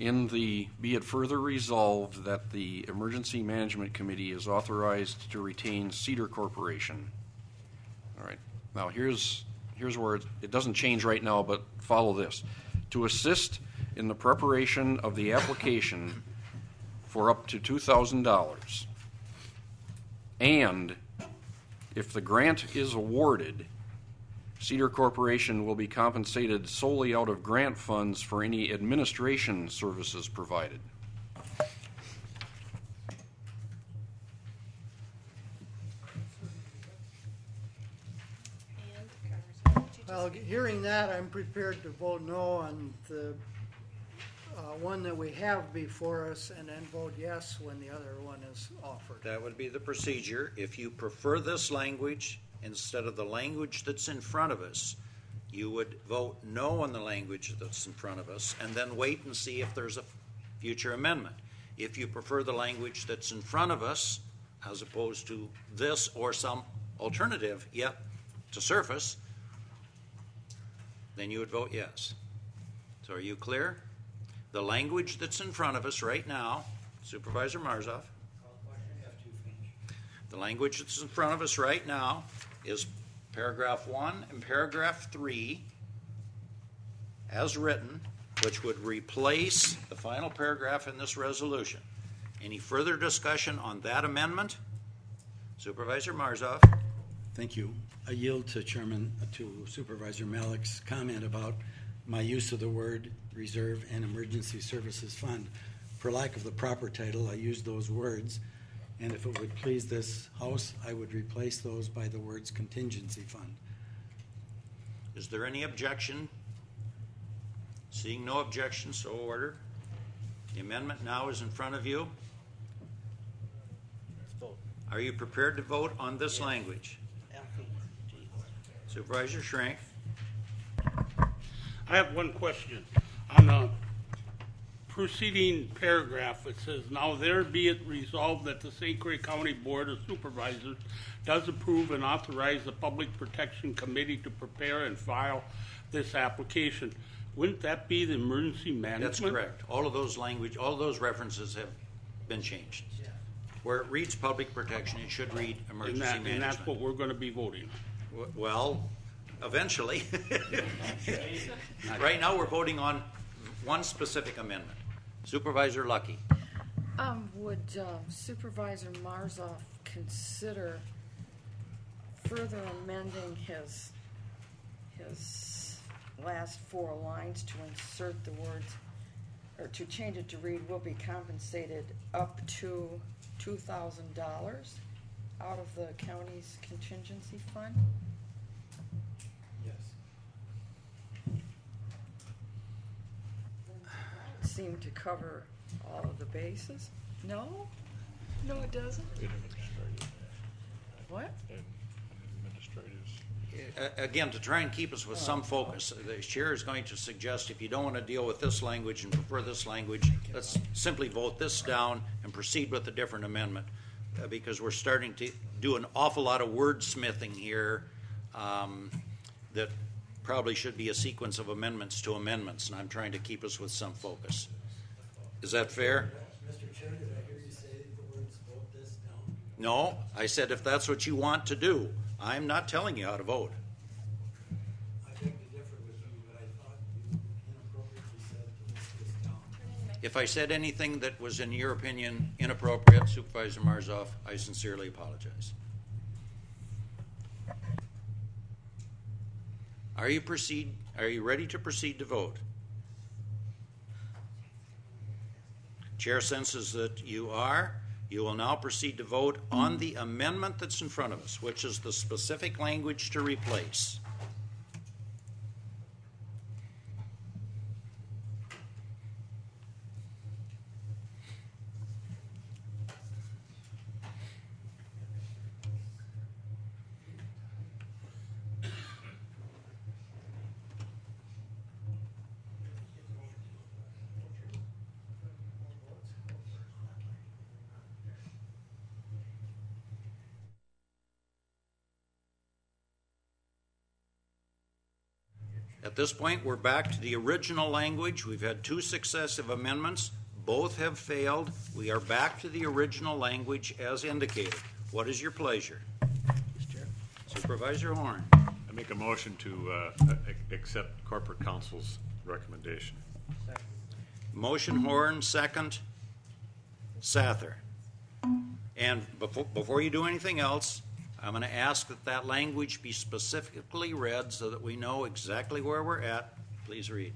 In the be it further resolved that the Emergency Management Committee is authorized to retain Cedar Corporation. All right, now here's where it doesn't change right now, but follow this. To assist in the preparation of the application for up to $2,000. And if the grant is awarded, Cedar Corporation will be compensated solely out of grant funds for any administration services provided. Well, hearing that, I'm prepared to vote no on the one that we have before us and then vote yes when the other one is offered. That would be the procedure. If you prefer this language instead of the language that's in front of us, you would vote no on the language that's in front of us and then wait and see if there's a future amendment. If you prefer the language that's in front of us as opposed to this or some alternative yet to surface, then you would vote yes. So are you clear? The language that's in front of us right now, Supervisor Marzoff, the language that's in front of us right now is paragraph 1 and paragraph 3 as written, which would replace the final paragraph in this resolution. Any further discussion on that amendment? Supervisor Marzoff. Thank you. I yield to Supervisor Malik's comment about my use of the word Reserve and Emergency Services Fund. For lack of the proper title, I used those words And if it would please this House, I would replace those by the words contingency fund. Is there any objection? Seeing no objection, so ordered. The amendment now is in front of you. Let's vote. Are you prepared to vote on this language? Supervisor Schrank? I have one question. On the preceding paragraph, it says, "Now there be it resolved that the St. Croix County Board of Supervisors does approve and authorize the Public Protection Committee to prepare and file this application." Wouldn't that be the emergency management? That's correct. All of those references have been changed. Where it reads public protection, it should read emergency management. And that's what we're going to be voting on. Well, eventually. Right now, we're voting on one specific amendment. Supervisor Lucky. Would Supervisor Marzoff consider further amending his last four lines to insert the words, or to change it to read, "will be compensated up to $2,000 out of the county's contingency fund"? Yes. Seem to cover all of the bases? No? No, it doesn't? What? Again, to try and keep us with some focus, the chair is going to suggest if you don't want to deal with this language and prefer this language, let's simply vote this down and proceed with a different amendment, because we're starting to do an awful lot of wordsmithing here that probably should be a sequence of amendments to amendments, and I'm trying to keep us with some focus. Is that fair? Mr. Chair, did I hear you say the words "vote this down"? No, I said if that's what you want to do. I'm not telling you how to vote. I beg to differ with you, but I thought you inappropriately said to vote this down. If I said anything that was, in your opinion, inappropriate, Supervisor Marzoff, I sincerely apologize. Are you ready to proceed to vote? Chair senses that you are. You will now proceed to vote on the amendment that's in front of us, which is the specific language to replace. At this point, we're back to the original language. We've had two successive amendments. Both have failed. We are back to the original language as indicated. What is your pleasure? Supervisor Horn. I make a motion to accept corporate counsel's recommendation. Motion Horn, second Sather. And before you do anything else, I'm going to ask that language be specifically read so that we know exactly where we're at. Please read.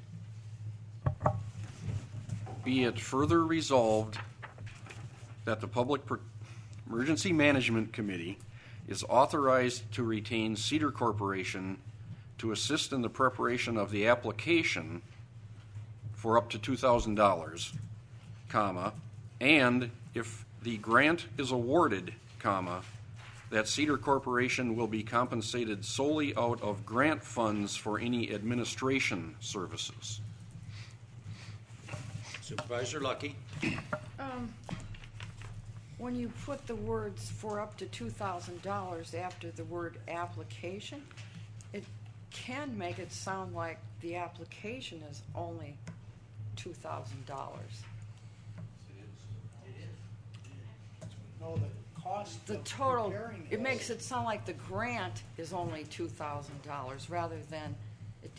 Be it further resolved that the Public Emergency Management Committee is authorized to retain Cedar Corporation to assist in the preparation of the application for up to $2,000, comma, and if the grant is awarded, comma, that Cedar Corporation will be compensated solely out of grant funds for any administration services. Supervisor Lucky. When you put the words "for up to $2,000" after the word "application," it can make it sound like the application is only $2,000. No, the cost The of total, preparing it this- makes it sound like the grant is only $2,000 rather than,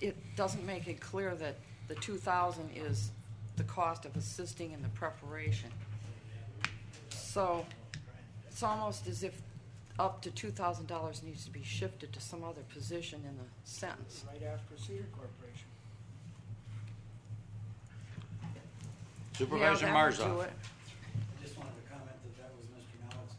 it doesn't make it clear that the $2,000 is the cost of assisting in the preparation. So it's almost as if up to $2,000 needs to be shifted to some other position in the sentence. Right after Cedar Corporation. Supervisor Yeah, that would Marzoff. do it. I just wanted to comment that was Mr. Mallett's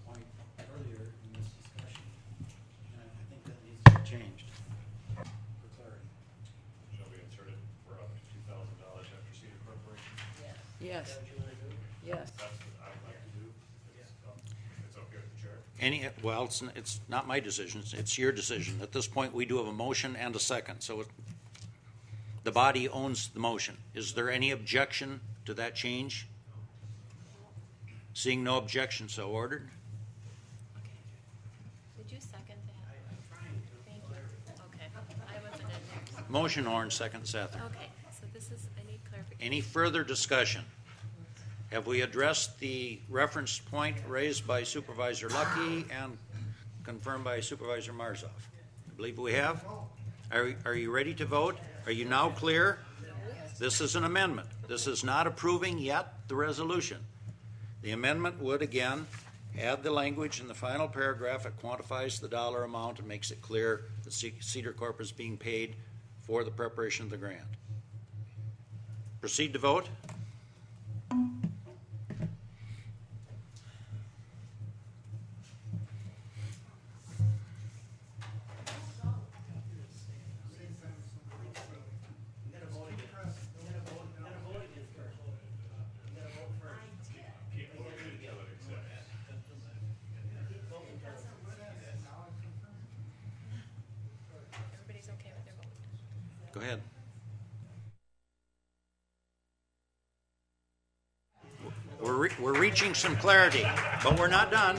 Well, it's not my decision. It's your decision. At this point, we do have a motion and a second, so the body owns the motion. Is there any objection to that change? Seeing no objection, so ordered. Did you second that? I'm trying to. Thank you. Okay. I wasn't in there. Motion, Orange, second, Sather. Okay, so this is, I need clarification. Any further discussion? Have we addressed the reference point raised by Supervisor Lucky and confirmed by Supervisor Marzoff? I believe we have. Are you ready to vote? Are you now clear? This is an amendment. This is not approving yet the resolution. The amendment would, again, add the language in the final paragraph that quantifies the dollar amount and makes it clear that Cedar Corp is being paid for the preparation of the grant. Proceed to vote. Everybody's okay with their vote? Go ahead. We're reaching some clarity, but we're not done.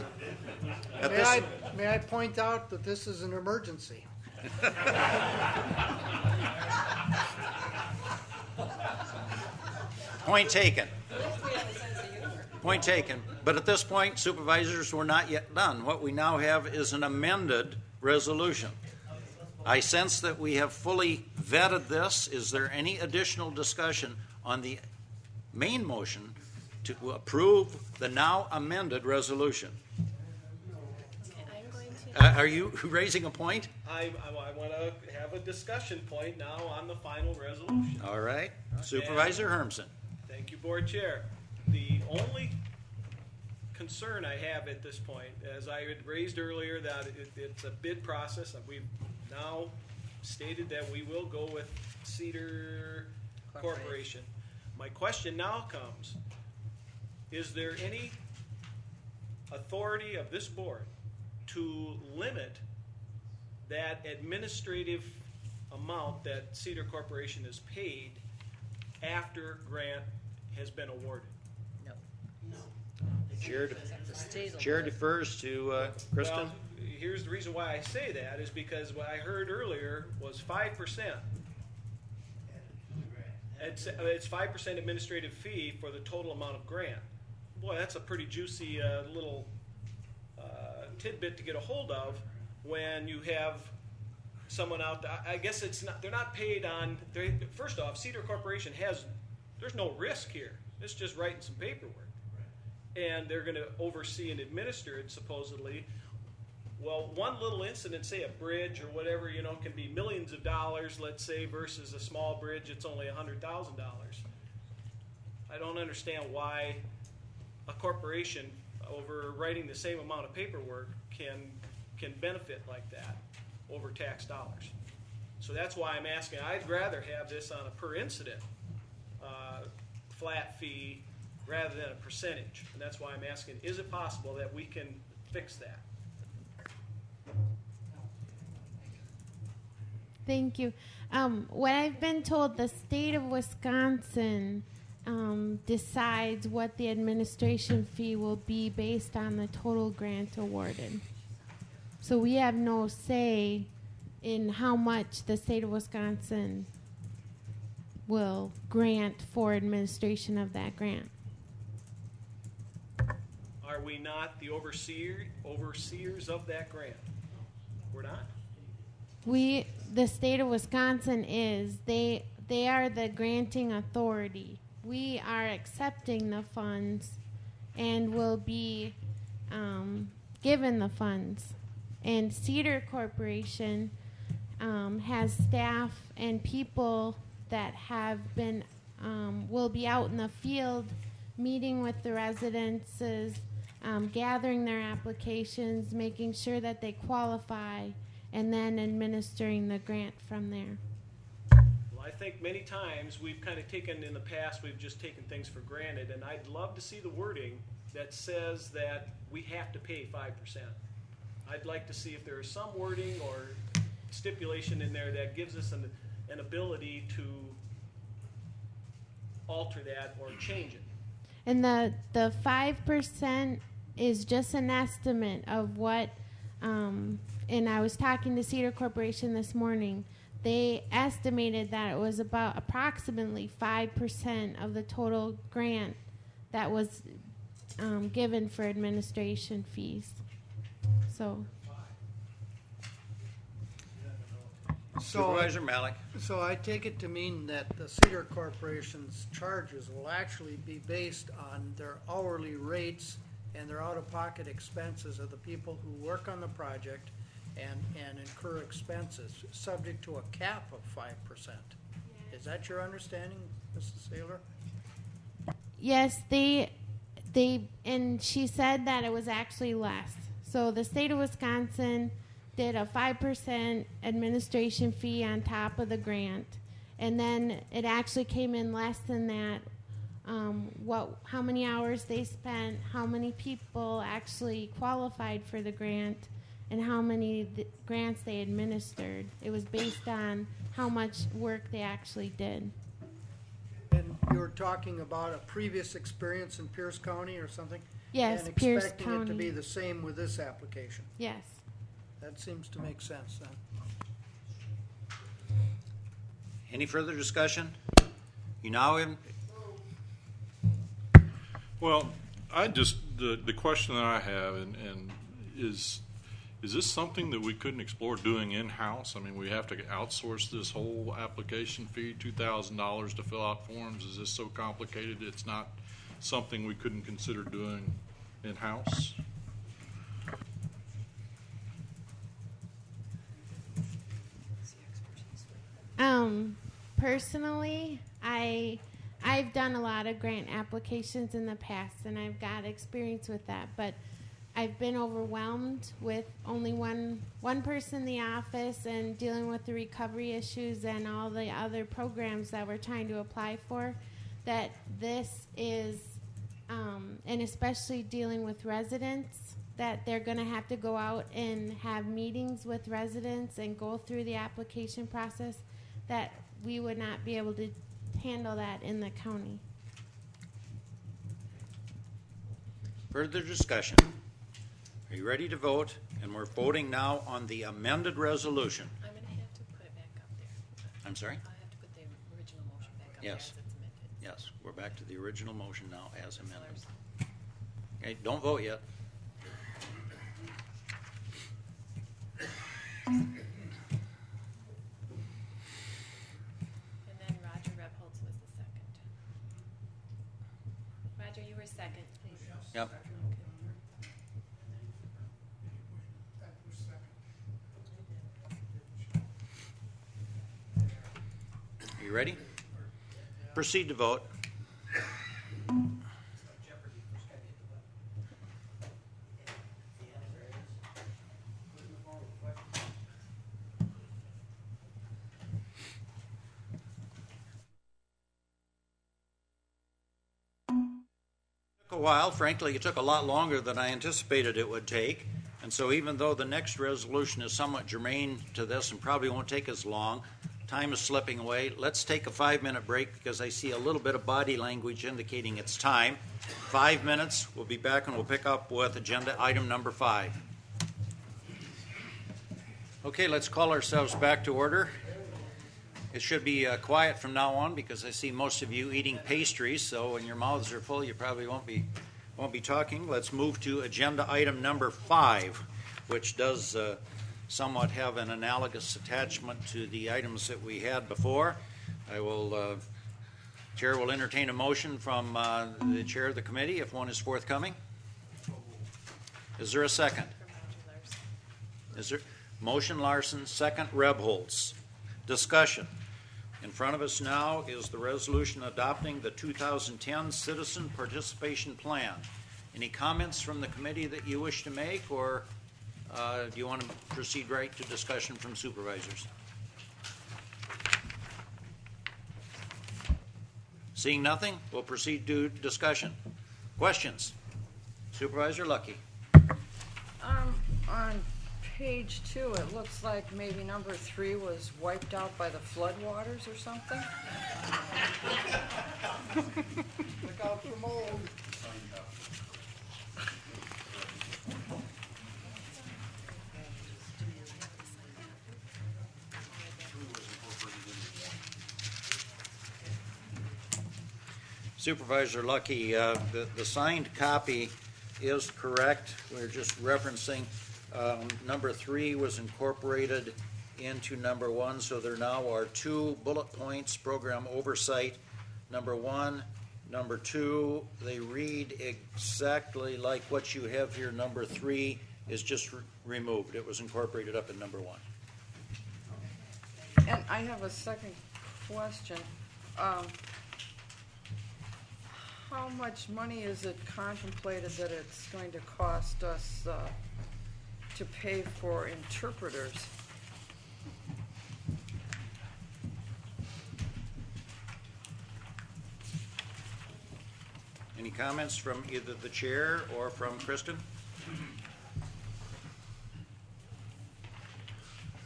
May I point out that this is an emergency? Point taken. Point taken. But at this point, supervisors, we're not yet done. What we now have is an amended resolution. I sense that we have fully vetted this. Is there any additional discussion on the main motion to approve the now amended resolution? Okay, I'm going to. Are you raising a point? I want to have a discussion point now on the final resolution. All right. Supervisor Hermsen. Thank you, Board Chair. The only concern I have at this point, as I had raised earlier, that it's a bid process. We've now stated that we will go with Cedar Corporation. My question now comes, is there any authority of this board to limit that administrative amount that Cedar Corporation is paid after grant has been awarded? Chair defers to Kristen. Well, here's the reason why I say that is because what I heard earlier was 5%. It's 5% administrative fee for the total amount of grant. Boy, that's a pretty juicy little tidbit to get a hold of when you have someone out there. I guess it's not. They're not paid on. First off, Cedar Corporation there's no risk here. It's just writing some paperwork. And they're going to oversee and administer it, supposedly. Well, one little incident, say a bridge or whatever, can be millions of dollars, let's say, versus a small bridge, it's only $100,000. I don't understand why a corporation, over writing the same amount of paperwork, can benefit like that over tax dollars. So that's why I'm asking. I'd rather have this on a per incident flat fee rather than a percentage. And that's why I'm asking, is it possible that we can fix that? Thank you. What I've been told, the state of Wisconsin decides what the administration fee will be based on the total grant awarded. So we have no say in how much the state of Wisconsin will grant for administration of that grant. Are we not the overseers of that grant? We're not? The state of Wisconsin is. They are the granting authority. We are accepting the funds and will be given the funds. And Cedar Corporation has staff and people that have been, will be out in the field meeting with the residences, gathering their applications, making sure that they qualify, and then administering the grant from there. Well, I think many times we've kind of taken, in the past, we've just taken things for granted, and I'd love to see the wording that says that we have to pay 5%. I'd like to see if there is some wording or stipulation in there that gives us an ability to alter that or change it. And the 5% is just an estimate of what, and I was talking to Cedar Corporation this morning. They estimated that it was about approximately 5% of the total grant that was given for administration fees. So. Supervisor Malik. So I take it to mean that the Cedar Corporation's charges will actually be based on their hourly rates and their out-of-pocket expenses of the people who work on the project and incur expenses, subject to a cap of 5%. Is that your understanding, Mrs. Saylor? Yes, they, and she said that it was actually less. So the state of Wisconsin did a 5% administration fee on top of the grant, and then it actually came in less than that. How many hours they spent, how many people actually qualified for the grant, and how many grants they administered. It was based on how much work they actually did. And you were talking about a previous experience in Pierce County or something? Yes, and Pierce expecting it to County. be the same with this application? Yes. That seems to make sense then. Any further discussion? You now in. Well, the question that I have and is this something that we couldn't explore doing in-house? I mean, we have to outsource this whole application fee, $2,000 to fill out forms. Is this so complicated it's not something we couldn't consider doing in-house? Personally, I've done a lot of grant applications in the past, and I've got experience with that, but I've been overwhelmed with only one person in the office and dealing with the recovery issues and all the other programs that we're trying to apply for, that this is, and especially dealing with residents, that they're going to have to go out and have meetings with residents and go through the application process, that we would not be able to handle that in the county. Further discussion? Are you ready to vote? And we're voting now on the amended resolution. I'm going to have to put it back up there. I'm sorry? I have to put the original motion back up Yes. as it's amended. Yes, we're back to the original motion now as amended. Okay, don't vote yet. And then Roger Rebholz was the second. Roger, you were second, please. Yep. You ready? Proceed to vote. A while. Frankly, it took a lot longer than I anticipated it would take. And so even though the next resolution is somewhat germane to this and probably won't take as long, time is slipping away. Let's take a 5-minute break because I see a little bit of body language indicating it's time. 5 minutes. We'll be back and we'll pick up with agenda item number 5. Okay, let's call ourselves back to order. It should be quiet from now on because I see most of you eating pastries, so when your mouths are full, you probably won't be talking. Let's move to agenda item number 5, which does somewhat have an analogous attachment to the items that we had before. Chair will entertain a motion from the chair of the committee if one is forthcoming. Is there a second? Is there motion Larson, second Rebholz. Discussion. In front of us now is the resolution adopting the 2010 Citizen Participation Plan. Any comments from the committee that you wish to make, or do you want to proceed right to discussion from supervisors? Seeing nothing, we'll proceed to discussion. Questions? Supervisor Lucky. On page 2, it looks like maybe number 3 was wiped out by the floodwaters or something. Look out for mold. Supervisor Lucky, the signed copy is correct. We're just referencing number 3 was incorporated into number 1, so there now are 2 bullet points, program oversight. Number 1, number 2, they read exactly like what you have here. Number 3 is just removed. It was incorporated up in number 1. And I have a second question. How much money is it contemplated that it's going to cost us to pay for interpreters? Any comments from either the chair or from Kristen?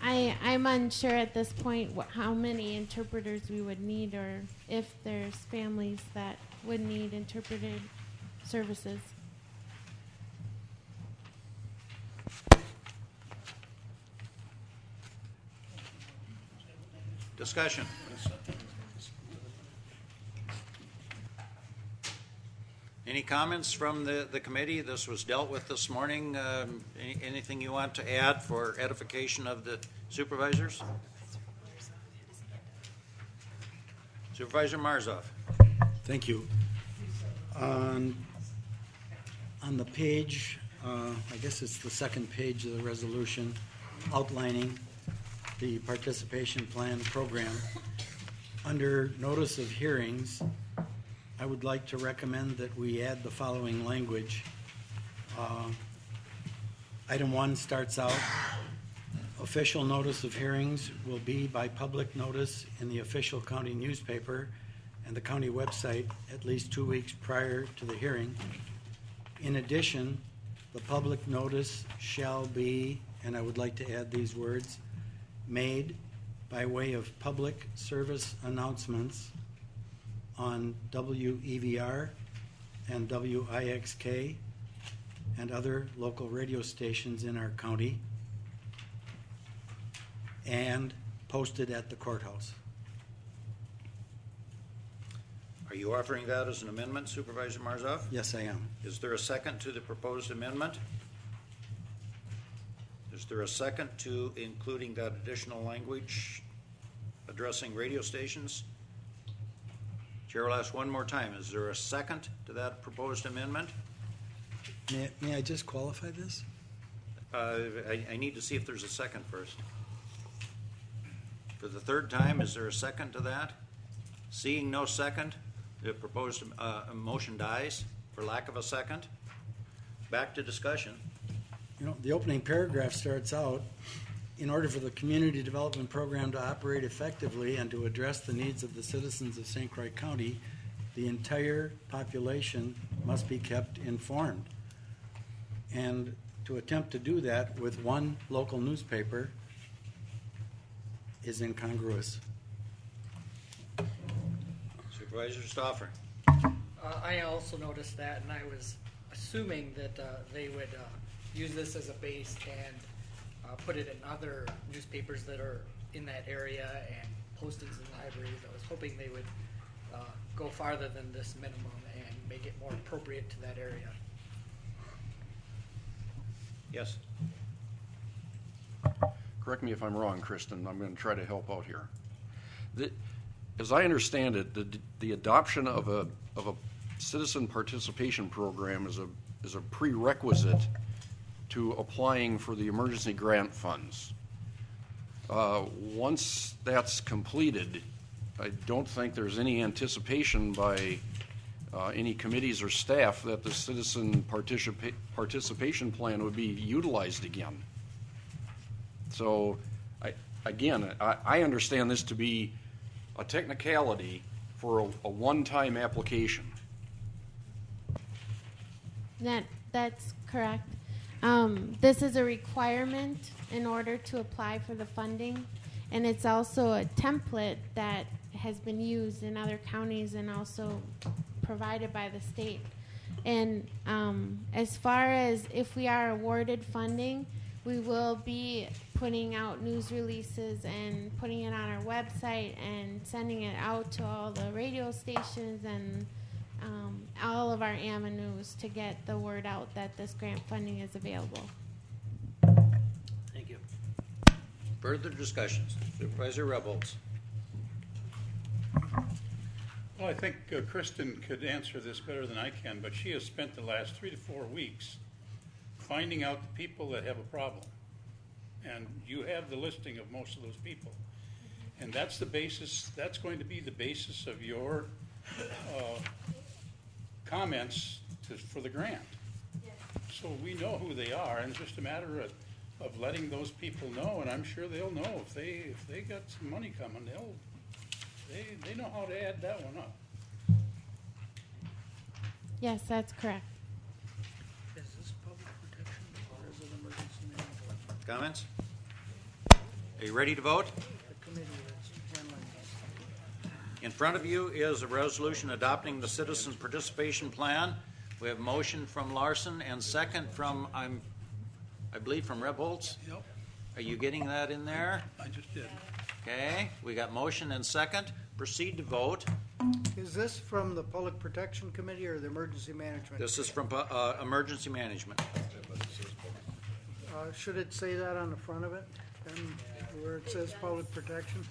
I'm unsure at this point how many interpreters we would need, or if there's families that would need interpreted services. Discussion. Any comments from the committee? This was dealt with this morning. Anything you want to add for edification of the supervisors? Supervisor Marzov. Thank you. On the page, I guess it's the second page of the resolution outlining the participation plan program. Under notice of hearings, I would like to recommend that we add the following language. Item 1 starts out, official notice of hearings will be by public notice in the official county newspaper and the county website at least 2 weeks prior to the hearing. In addition, the public notice shall be, and I would like to add these words, made by way of public service announcements on WEVR and WIXK and other local radio stations in our county and posted at the courthouse. Are you offering that as an amendment, Supervisor Marzov? Yes, I am. Is there a second to the proposed amendment? Is there a second to including that additional language addressing radio stations? Chair will ask one more time. Is there a second to that proposed amendment? May I just qualify this? I need to see if there's a second first. For the third time, is there a second to that? Seeing no second, the proposed motion dies for lack of a second. Back to discussion. You know, the opening paragraph starts out, in order for the community development program to operate effectively and to address the needs of the citizens of St. Croix County, the entire population must be kept informed. And to attempt to do that with one local newspaper is incongruous. Supervisor Stauffer. I also noticed that, and I was assuming that they would use this as a base and put it in other newspapers that are in that area and postings in libraries. I was hoping they would go farther than this minimum and make it more appropriate to that area. Yes. Correct me if I'm wrong, Kristen. I'm going to try to help out here. As I understand it, the adoption of a citizen participation program is a prerequisite to applying for the emergency grant funds. Once that's completed, I don't think there's any anticipation by any committees or staff that the citizen participation plan would be utilized again. So, I understand this to be a technicality for a one-time application. That's correct. This is a requirement in order to apply for the funding, and it's also a template that has been used in other counties and also provided by the state. And as far as if we are awarded funding, we will be putting out news releases and putting it on our website and sending it out to all the radio stations and all of our avenues to get the word out that this grant funding is available. Thank you. Further discussions? Supervisor Rebholz. Well, I think Kristen could answer this better than I can, but she has spent the last 3 to 4 weeks finding out the people that have a problem. And you have the listing of most of those people. And that's the basis, that's going to be the basis of your comments for the grant. Yes. So we know who they are, and it's just a matter of letting those people know, and I'm sure they'll know if they got some money coming, they know how to add that one up. Yes, that's correct. Is this public protection or is it emergency management? Comments? Are you ready to vote? The committee that's handling this. In front of you is a resolution adopting the Citizen Participation Plan. We have motion from Larson and second from, I believe, from Rebholz. Yep. Are you getting that in there? I just did. Okay, we got motion and second. Proceed to vote. Is this from the Public Protection Committee or the Emergency Management? This is from Emergency Management. Should it say that on the front of it, and where it says Public Protection?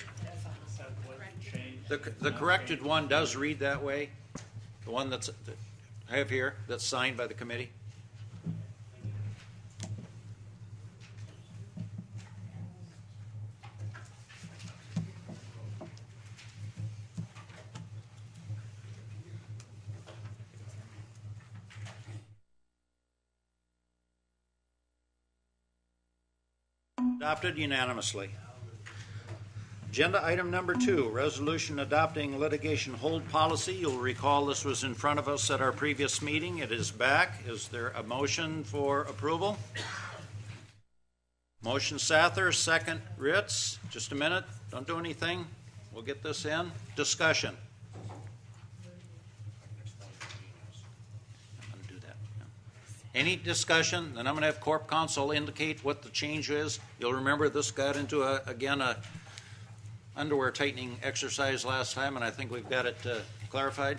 The corrected one does read that way. The one that I have here, that's signed by the committee. Adopted unanimously. Agenda item number 2, resolution adopting litigation hold policy. You'll recall this was in front of us at our previous meeting. It is back. Is there a motion for approval? Motion Sather, second Ritz. Just a minute. Don't do anything. We'll get this in. Discussion. Any discussion? Then I'm going to have Corp Counsel indicate what the change is. You'll remember this got into a underwear tightening exercise last time, and I think we've got it clarified.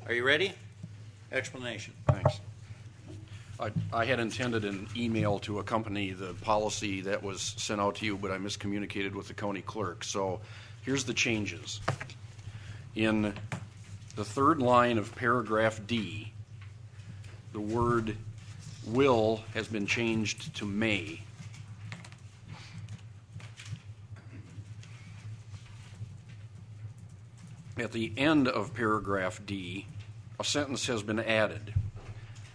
Are you ready? Explanation. Thanks. I had intended an email to accompany the policy that was sent out to you, but I miscommunicated with the county clerk. So here's the changes. In the third line of paragraph D, the word will has been changed to may. At the end of paragraph D, a sentence has been added,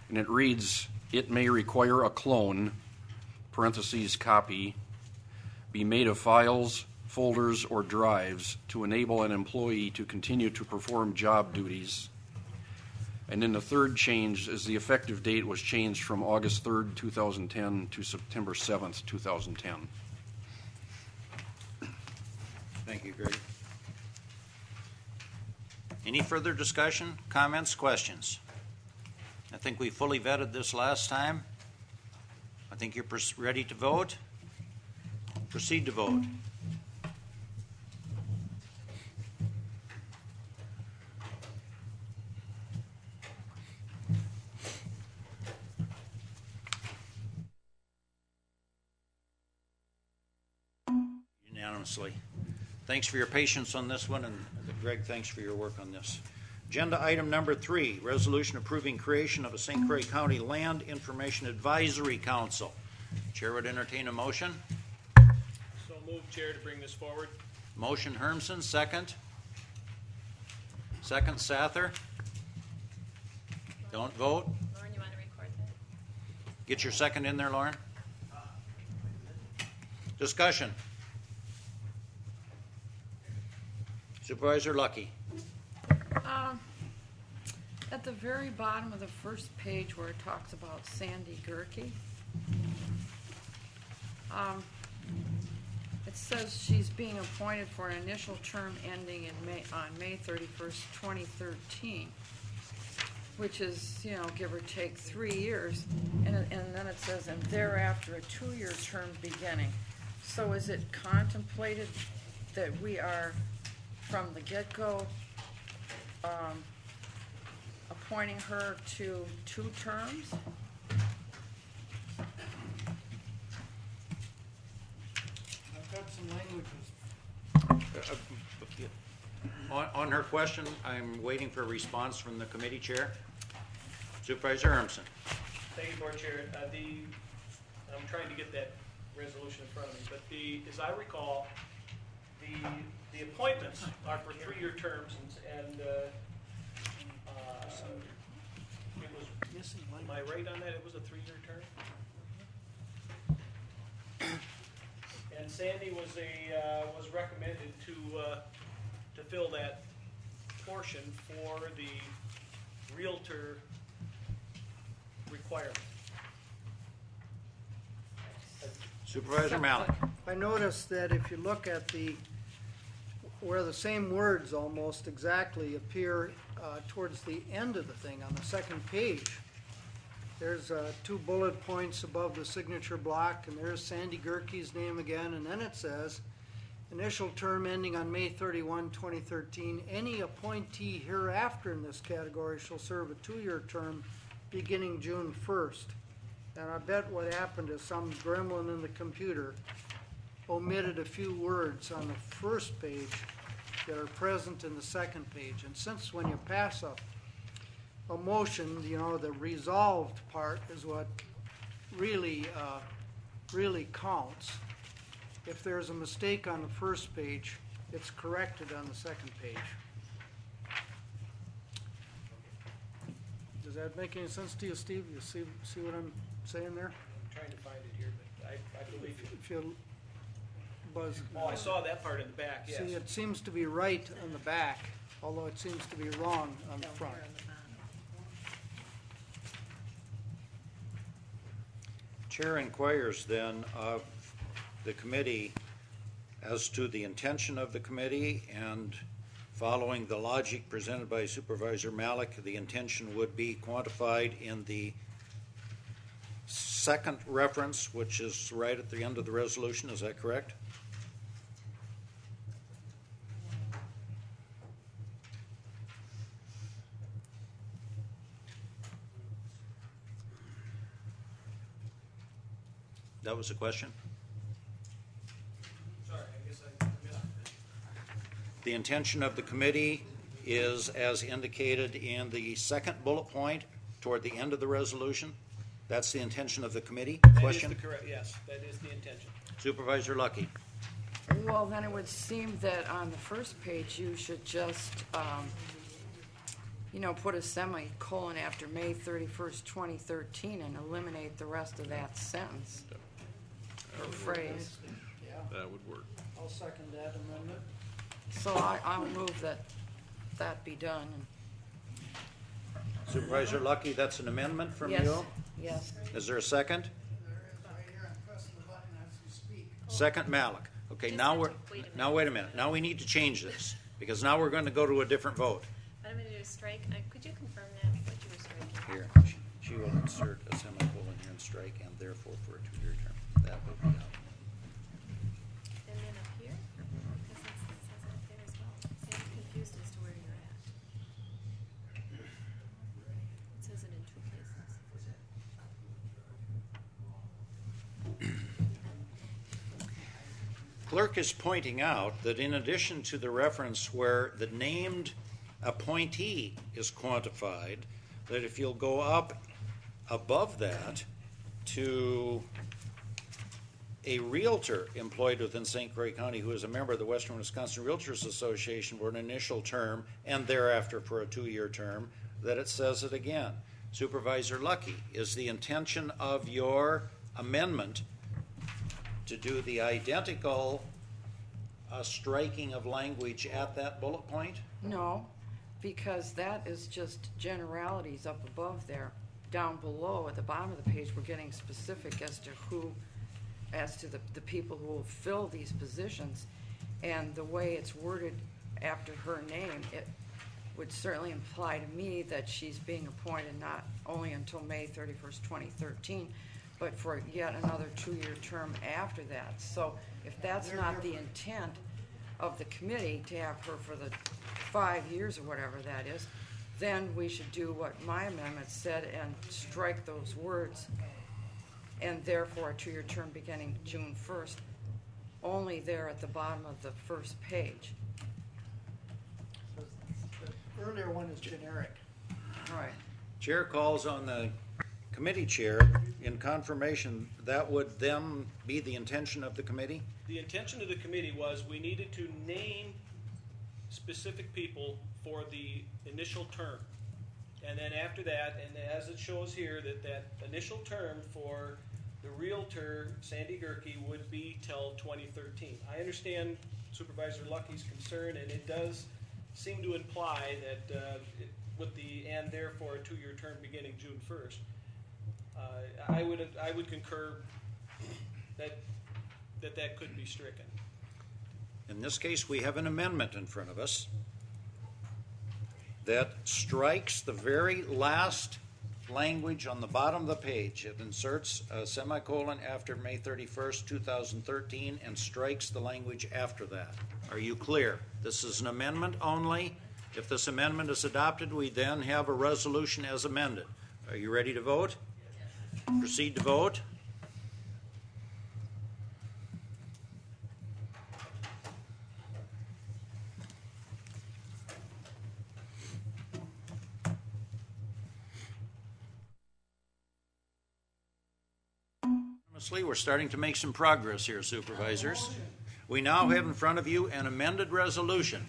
and it reads, "It may require a clone, parentheses copy, be made of files, folders, or drives to enable an employee to continue to perform job duties." And then the third change is the effective date was changed from August 3rd, 2010 to September 7th, 2010. Thank you, Greg. Any further discussion, comments, questions? I think we fully vetted this last time. I think you're ready to vote. Proceed to vote. Unanimously. Thanks for your patience on this one, and Greg, thanks for your work on this. Agenda item number 3, resolution approving creation of a St. Croix County Land Information Advisory Council. Chair would entertain a motion. So move, Chair, to bring this forward. Motion Hermsen, second. Second Sather. Don't vote. Lauren, you want to record that? Get your second in there, Lauren. Discussion. Supervisor Lucky. At the very bottom of the first page where it talks about Sandy Gerke, it says she's being appointed for an initial term ending on May 31st, 2013, which is, give or take 3 years. And then it says, and thereafter a 2-year term beginning. So is it contemplated that we are, from the get-go, appointing her to 2 terms? I've got some languages. On her question, I'm waiting for a response from the committee chair. Supervisor Hermsen. Thank you, Board Chair. I'm trying to get that resolution in front of me, but as I recall, the appointments are for 3-year terms, and it was, am I right on that? It was a 3-year term? And Sandy was recommended to fill that portion for the Realtor requirement. Supervisor Malik. I noticed that if you look at where the same words almost exactly appear towards the end of the thing on the second page, there's 2 bullet points above the signature block, and there's Sandy Gerke's name again, and then it says, initial term ending on May 31, 2013. Any appointee hereafter in this category shall serve a 2-year term beginning June 1st. And I bet what happened is some gremlin in the computer omitted a few words on the first page that are present in the second page. And since when you pass a motion, the resolved part is what really counts. If there's a mistake on the first page, it's corrected on the second page. Does that make any sense to you, Steve? You see what I'm saying there? I'm trying to find it here, but I believe you. If you buzz. Oh, I saw that part in the back, yes. See, it seems to be right on the back, although it seems to be wrong on the front. Chair inquires then of the committee as to the intention of the committee, and following the logic presented by Supervisor Malik, the intention would be quantified in the second reference, which is right at the end of the resolution. Is that correct? That was the question? Sorry, I guess I missed it. The intention of the committee is as indicated in the second bullet point toward the end of the resolution. That's the intention of the committee? Question? That is the correct, yes, that is the intention. Supervisor Lucky. Well, then it would seem that on the first page, you should just, put a semicolon after May 31st, 2013 and eliminate the rest of that sentence or phrase. Yeah. That would work. I'll second that amendment. So I'll move that be done. Supervisor Lucky, that's an amendment from Yes. you? Yes. Is there a second? Second Malik. Okay, now wait a minute. Now we need to change this, because now we're going to go to a different vote. What I'm going to do is strike. Could you confirm that, what you were striking? Here, she will insert a semicolon here and strike, and therefore for a 2-year term. That will be out. And then up here, because it says it up there as well. See, I'm confused as to where you're at. It says it in 2 places. Clerk is pointing out that in addition to the reference where the named appointee is quantified, that if you'll go up above that to a realtor employed within St. Croix County who is a member of the Western Wisconsin Realtors Association for an initial term and thereafter for a 2-year term, that it says it again. Supervisor Lucky, is the intention of your amendment to do the identical striking of language at that bullet point? No, because that is just generalities up above there. Down below, at the bottom of the page, we're getting specific as to the people who will fill these positions. And the way it's worded after her name, it would certainly imply to me that she's being appointed not only until May 31st, 2013, but for yet another 2-year term after that. So if that's not the intent of the committee, to have her for the 5 years or whatever that is, then we should do what my amendment said and strike those words, and therefore a 2-year term beginning June 1st, only there at the bottom of the first page. The earlier one is generic. Right. Chair calls on the committee chair in confirmation. That would then be the intention of the committee? The intention of the committee was we needed to name specific people for the initial term. And then after that, and as it shows here, that initial term for the realtor, Sandy Gerke, would be till 2013. I understand Supervisor Lucky's concern, and it does seem to imply that with the and therefore a 2-year term beginning June 1st. I would concur that could be stricken. In this case, we have an amendment in front of us that strikes the very last language on the bottom of the page. It inserts a semicolon after May 31st, 2013, and strikes the language after that. Are you clear? This is an amendment only. If this amendment is adopted, we then have a resolution as amended. Are you ready to vote? Proceed to vote. We're starting to make some progress here, supervisors. We now have in front of you an amended resolution.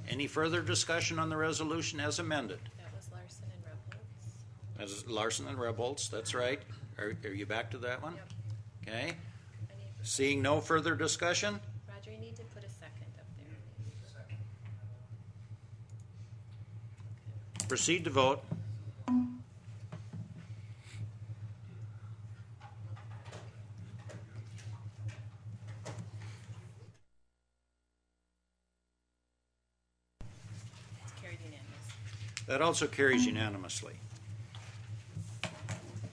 Any further discussion on the resolution as amended? That was Larson and Rebholz. As Larson and Rebholz, that's right. Are you back to that one? Yep. Okay. Seeing no further discussion? Roger, you need to put a second up there. Proceed to vote. That also carries unanimously.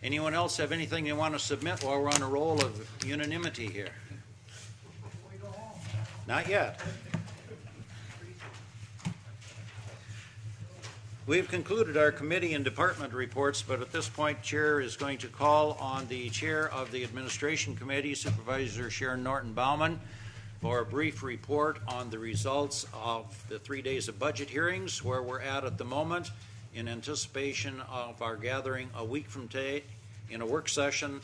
Anyone else have anything they want to submit while we're on a roll of unanimity here? Not yet. We've concluded our committee and department reports, but at this point, Chair is going to call on the Chair of the Administration Committee, Supervisor Sharon Norton-Baumann, for a brief report on the results of the 3 days of budget hearings, where we're at the moment, in anticipation of our gathering a week from today in a work session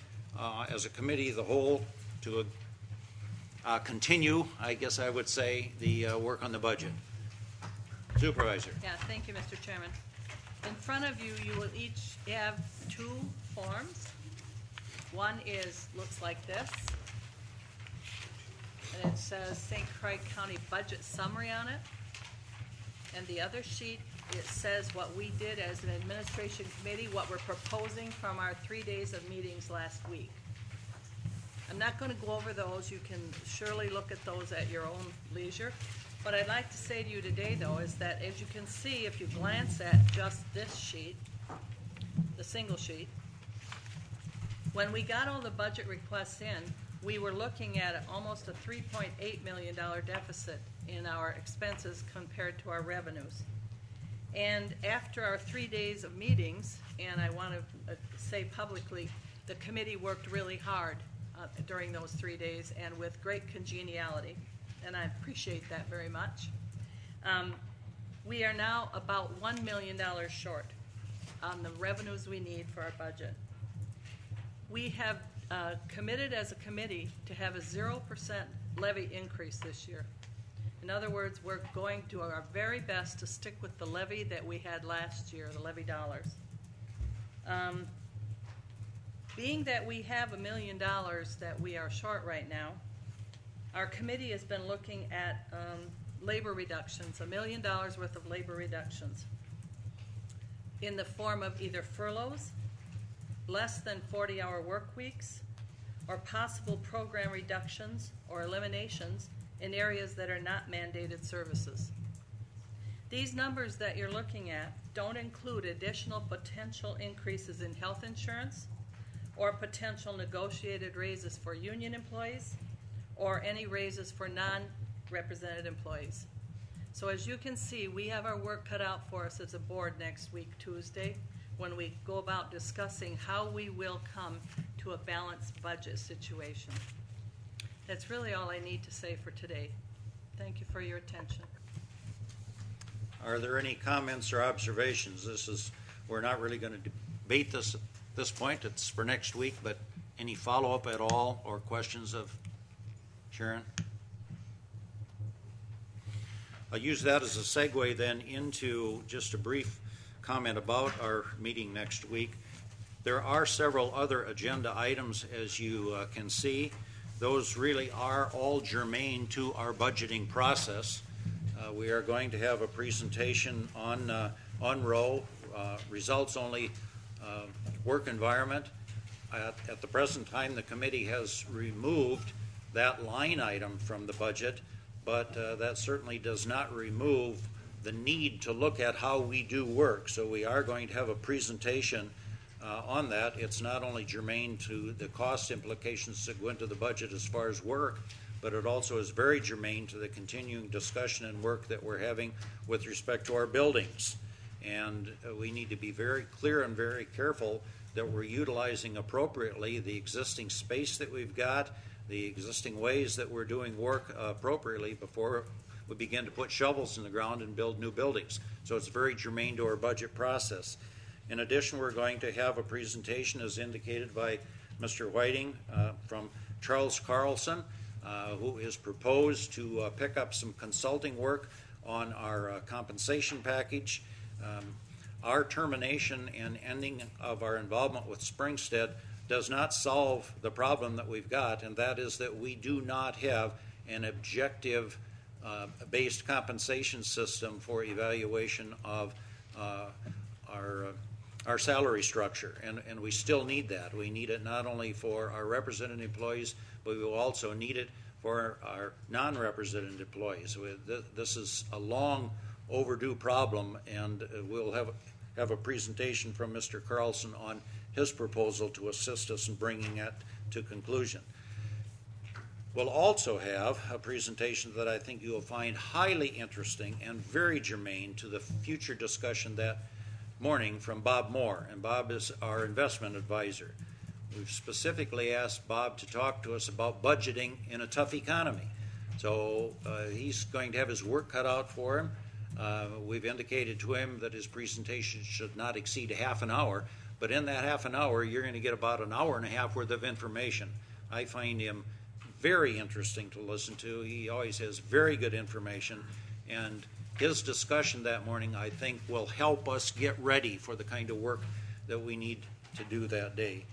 as a committee of the whole to continue, I guess I would say, the work on the budget. Supervisor. Yeah, thank you, Mr. Chairman. In front of you, you will each have 2 forms. One looks like this. And it says St. Croix County Budget Summary on it. And the other sheet, it says what we did as an administration committee, what we're proposing from our 3 days of meetings last week. I'm not going to go over those. You can surely look at those at your own leisure. What I'd like to say to you today, though, is that as you can see, if you glance at just this sheet, the single sheet, when we got all the budget requests in, we were looking at almost a $3.8 million deficit in our expenses compared to our revenues. And after our 3 days of meetings, and I want to say publicly, the committee worked really hard during those 3 days and with great congeniality, and I appreciate that very much. We are now about $1 million short on the revenues we need for our budget. We have committed as a committee to have a 0% levy increase this year. In other words, we're going to do our very best to stick with the levy that we had last year, the levy dollars. Being that we have $1 million that we are short right now, our committee has been looking at labor reductions, $1 million worth of labor reductions in the form of either furloughs, less than 40-hour work weeks, or possible program reductions or eliminations in areas that are not mandated services. These numbers that you're looking at don't include additional potential increases in health insurance or potential negotiated raises for union employees or any raises for non-represented employees. So as you can see, we have our work cut out for us as a board next week, Tuesday, when we go about discussing how we will come to a balanced budget situation. That's really all I need to say for today. Thank you for your attention. Are there any comments or observations? We're not really going to debate this at this point. It's for next week, but any follow-up at all or questions of Sharon? I'll use that as a segue then into just a brief comment about our meeting next week. There are several other agenda items, as you can see. Those really are all germane to our budgeting process. We are going to have a presentation on row, results-only work environment. At the present time, the committee has removed that line item from the budget, but that certainly does not remove the need to look at how we do work. So we are going to have a presentation on that. It's not only germane to the cost implications that go into the budget as far as work, but it also is very germane to the continuing discussion and work that we're having with respect to our buildings. And we need to be very clear and very careful that we're utilizing appropriately the existing space that we've got, the existing ways that we're doing work appropriately before we begin to put shovels in the ground and build new buildings. So it's very germane to our budget process. In addition, we're going to have a presentation, as indicated by Mr. Whiting, from Charles Carlson, who is proposed to pick up some consulting work on our compensation package. Our termination and ending of our involvement with Springstead does not solve the problem that we've got, and that is that we do not have an objective based compensation system for evaluation of our salary structure, and we still need that. We need it not only for our represented employees, but we will also need it for our non-represented employees. This is a long overdue problem, and we'll have a presentation from Mr. Carlson on his proposal to assist us in bringing it to conclusion. We'll also have a presentation that I think you will find highly interesting and very germane to the future discussion that morning from Bob Moore, and Bob is our investment advisor. We've specifically asked Bob to talk to us about budgeting in a tough economy. So he's going to have his work cut out for him. We've indicated to him that his presentation should not exceed a half an hour, but in that half an hour, you're going to get about an hour and a half worth of information. I find him very interesting to listen to. He always has very good information, and his discussion that morning, I think, will help us get ready for the kind of work that we need to do that day.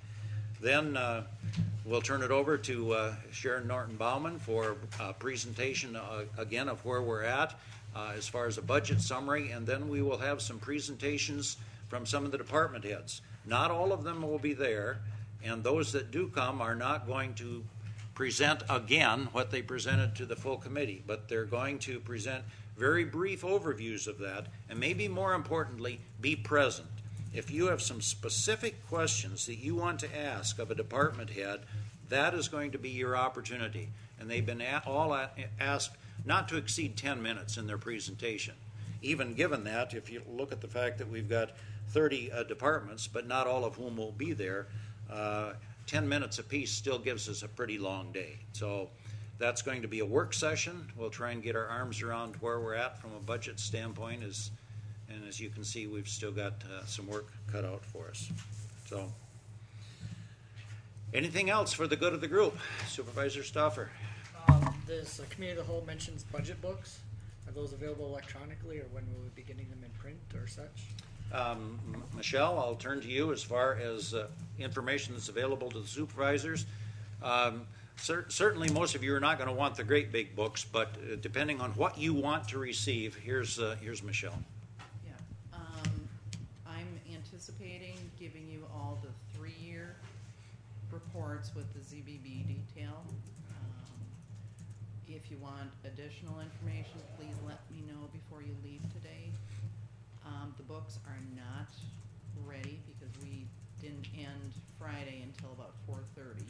Then we'll turn it over to Sharon Norton-Baumann for a presentation, again, of where we're at as far as a budget summary, and then we will have some presentations from some of the department heads. Not all of them will be there, and those that do come are not going to present again what they presented to the full committee, but they're going to present very brief overviews of that, and maybe more importantly, be present. If you have some specific questions that you want to ask of a department head, that is going to be your opportunity. And they've been all asked not to exceed 10 minutes in their presentation. Even given that, if you look at the fact that we've got 30 departments, but not all of whom will be there, 10 minutes apiece still gives us a pretty long day. So that's going to be a work session. We'll try and get our arms around where we're at from a budget standpoint, and as you can see, we've still got some work cut out for us. So, anything else for the good of the group? Supervisor Stauffer. This committee of the whole mentions budget books. Are those available electronically, or when will we be getting them in print or such? Michelle, I'll turn to you as far as information that's available to the supervisors. Certainly, most of you are not going to want the great big books, but depending on what you want to receive, here's Michelle. Yeah, I'm anticipating giving you all the 3-year reports with the ZBB detail. If you want additional information, please let me know before you leave today. The books are not ready because we didn't end Friday until about 4:30.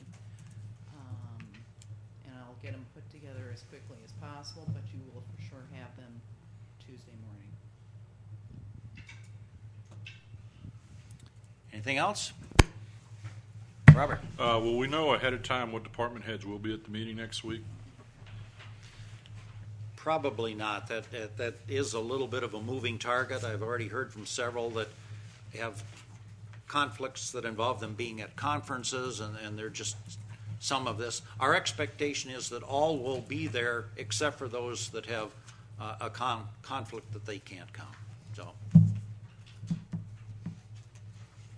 And I'll get them put together as quickly as possible, but you will for sure have them Tuesday morning. Anything else? Robert? Will we know ahead of time what department heads will be at the meeting next week? Probably not. That is a little bit of a moving target. I've already heard from several that have conflicts that involve them being at conferences, and they're just some of this. Our expectation is that all will be there except for those that have a conflict that they can't come. So,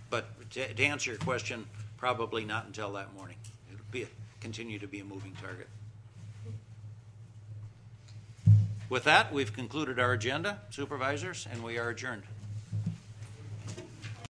but to answer your question, probably not until that morning. It'll continue to be a moving target. With that, we've concluded our agenda, supervisors, and we are adjourned.